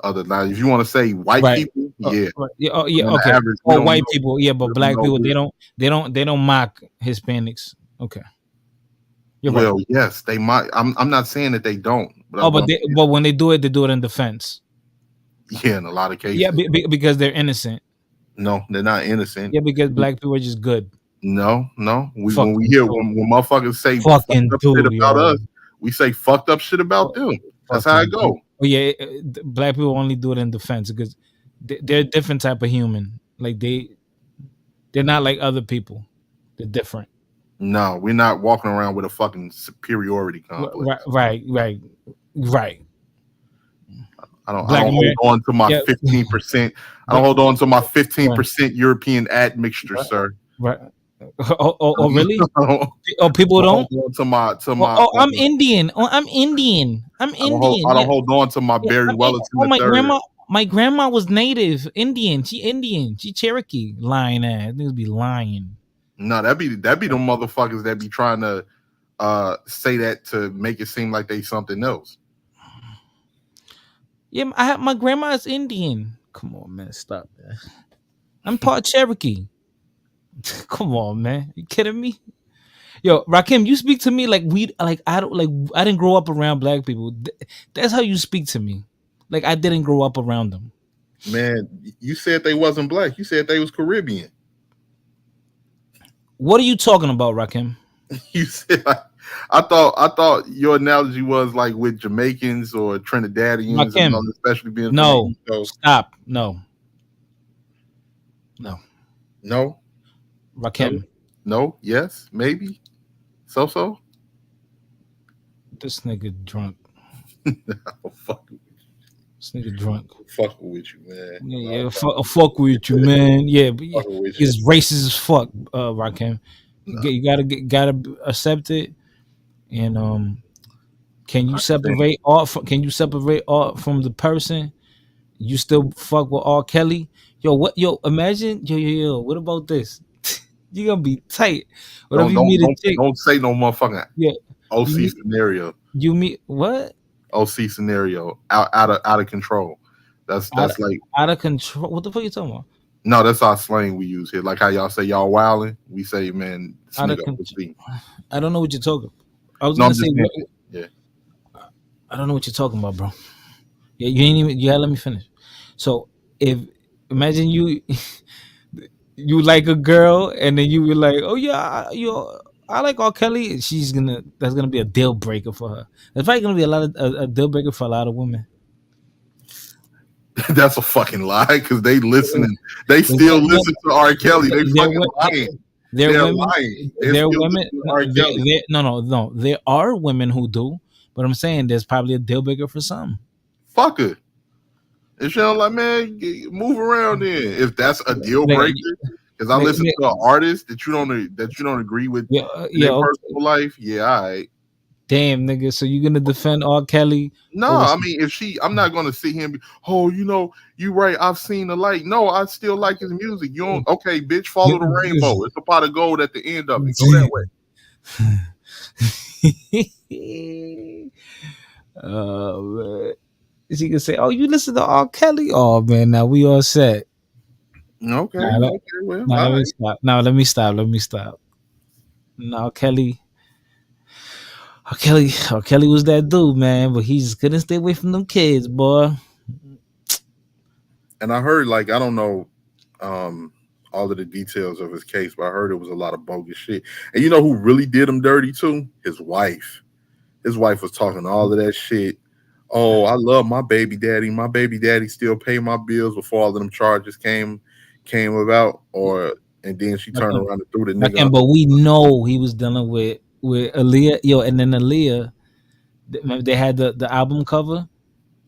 other like if you want to say white right. people, yeah. Right. Yeah, oh But yeah, on the okay. average, we Or don't white know. people, yeah, but We don't black know people who. they don't mock Hispanics. Okay. You're right. Well, yes, they might. I'm not saying that they don't, but Oh, what I'm but when they do it in defense. yeah, in a lot of Yeah, cases, because they're innocent. no, they're not innocent. Yeah, because black people are just good. No. When we Fucking hear do. when motherfuckers say fucked Fucking up shit do, about yo. us, we say fucked up shit about them. That's how it Fucking do. go. Oh yeah, black people only do it in defense because they're a different type of human. Like they're not like other people. They're different. No, we're not walking around with a fucking superiority Right, complex. right. I Black don't hold America. on to my Yeah. 15%. I don't But, hold on to my right, 15% European admixture, sir. right. Oh, really? I don't, Oh, people I don't don't. hold on to my Oh, I'm Indian. Oh, I'm Indian. I'm I Indian. don't Yeah, hold on to my yeah. Barry Wellington Oh, the third. my grandma was native Indian. She Indian. She Cherokee. Lying ass. Niggas be lying. No, that'd be the motherfuckers that be trying to say that to make it seem like they something else. Yeah, I have my grandma is Indian. Come on, man. Stop, man. I'm part Cherokee. Come on, man. You kidding me? Yo, Rakim, you speak to me like I don't like I didn't grow up around black people. That's how you speak to me. Like I didn't grow up around them. Man, you said they wasn't black. You said they was Caribbean. What are you talking about, Rakim? You said I thought your analogy was like with Jamaicans or Trinidadians and all, Rakim, especially being from the no, East Coast. stop, no, no, No, no, Rakim, no, yes, maybe. So. this nigga drunk. Oh, fuck, This nigga drunk. fucking with you, man. Yeah, No, yeah, fuck with you, man. Yeah, but yeah, fucking with you. it's racist as fuck, Rakim. No, Gotta accept it, and can you I understand. separate art from? Can you separate art from the person? You still fuck with R. Kelly? Yo, what? Yo, imagine, yo. What about this? You gonna be tight. What if Don't you don't meet a don't chick? don't say no motherfucking Yeah, you OC meet scenario. you meet what? OC scenario out of control. Out of, That's like out of control. What the fuck you talking about? no, that's our slang we use here. Like how y'all say y'all wilding, we say man, this Out of nigga control. OC. I don't know what you're talking. I was No, gonna I'm say just saying. what? Yeah, I don't know what you're talking about, bro. Yeah, you ain't even. Yeah, let me finish. So if imagine you you like a girl and then you were like, oh yeah, I like R. Kelly. That's gonna be a deal breaker for her. That's probably gonna be a deal breaker for a lot of women. that's a fucking lie because they listening. They There's still listen to R. Kelly. They there, fucking lying. there They're women, lying. They're there still women. listening to No, R. Kelly. no. There are women who do, but I'm saying there's probably a deal breaker for some. Fuck her. And she don't like, man, move around then. If that's a deal Like, breaker, because I like, listen to an artist that you don't agree with yeah, in their yeah. personal life, yeah, all right. Damn, nigga. So you gonna defend R. Kelly No, over? I mean, I'm not gonna sit here and be, oh, you right, I've seen the light. No, I still like his music. You don't, okay, bitch, follow the rainbow. It's a pot of gold at the end of it. Go that way. Oh man. She can say, "Oh, you listen to R. Kelly? Oh man, now we all set." Okay, Now let, okay, well, now all let me right. stop. Now let me stop. Let me stop. Now Kelly was that dude, man, but he just couldn't stay away from them kids, boy. And I heard, like, I don't know all of the details of his case, but I heard it was a lot of bogus shit. And you know who really did him dirty too? His wife. His wife was talking all of that shit. Oh, I love my baby daddy. My baby daddy still pay my bills before all of them charges came about. And then she I turned can, around and threw the I nigga can, under but the we bus. know he was dealing with Aaliyah, yo, and then Aaliyah. Remember they had the album cover.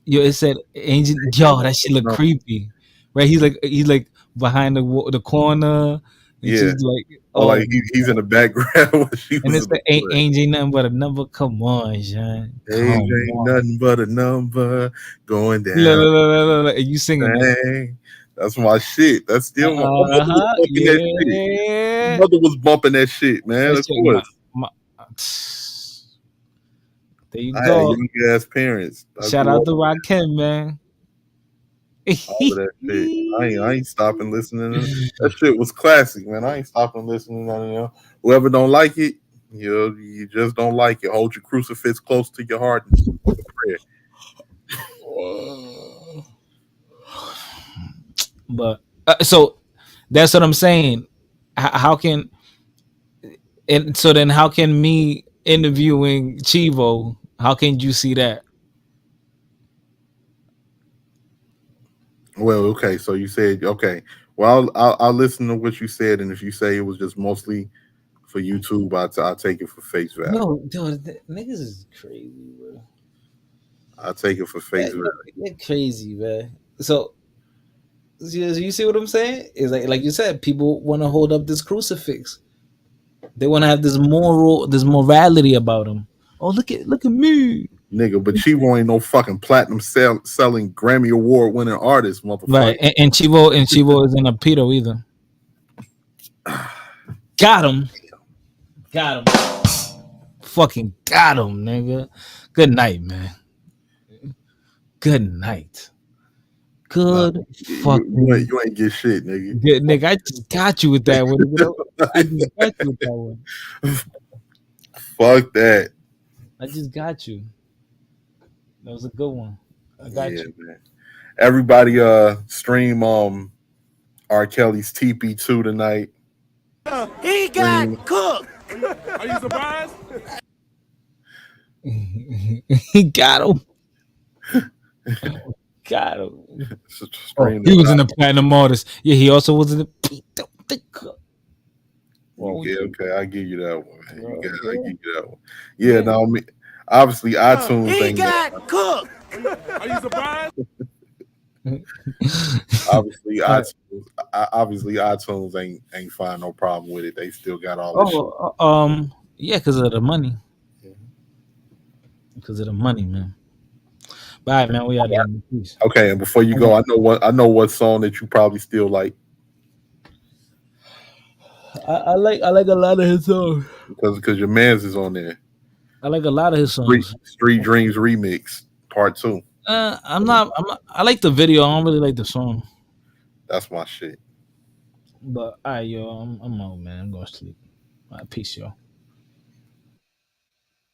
Yo, it said Angel. Ain't Yo, no that shit fucking look number. creepy, right? He's like behind the corner, and Yeah. she's like, Or oh, like he's in the background when she and was it's in the the ain't, front. ain't nothing but a number. Come on, Sean. Age Come ain't on. nothing but a number going Look, down. look, look, look, look, and you singing that? Dang. That's my shit. That's still my Uh mother was huh. bumping that shit. My Yeah. mother was bumping that shit, man. That Of shit. course. My, there you I had go. young ass parents. I Shout grew out up to with Rakim, man. all of that shit. I ain't stopping listening to that shit was classic, man. I ain't stopping listening to none of them. Whoever don't like it, you just don't like it. Hold your crucifix close to your heart and say a prayer. But so that's what I'm saying. How can and so then how can me interviewing Chivo? How can you see that? Well, okay, so you said okay. Well, I'll listen to what you said, and if you say it was just mostly for YouTube, I'll take it for face value. Yo, niggas is crazy, bro. I'll take it for face value. They're crazy, man. So you see what I'm saying? It's like you said, people want to hold up this crucifix. They want to have this morality about them. Oh, look at me. Nigga, but Chivo ain't no fucking platinum selling Grammy Award winning artist, Right, motherfucker. and Chivo isn't a pedo either. Got him, got him, fucking got him, nigga. Good night, man. Good night. Nah, Good you ain't fucking you ain't get shit, nigga. good, nigga. I just got you with that one. Nigga. I just got you with that one. Fuck that. I just got you. That was a good one. I got Yeah, you. man. Everybody stream R. Kelly's TP2 tonight. He Stream got cooked. Are you surprised? He got him. Got him. Oh, stream he the was in the platinum artist. Yeah, he also was in the. Wrong with yeah, you? okay, I give you that one, man. I Yeah. give you that one. Yeah, no, I mean, obviously iTunes He ain't got cooked. Are you surprised? obviously Uh, iTunes ain't find no problem with it. They still got all this shit. oh, yeah, because of the money. Because of the money, man. Bye, man. We out of here. Peace. Okay, and before you go, I know what song that you probably still like I like a lot of his songs. because your man's is on there. I like a lot of his songs. Street Dreams remix part 2. I'm not. I like the video. I don't really like the song. That's my shit. But all right, yo. I'm out, man. I'm going to sleep. All right, peace, yo.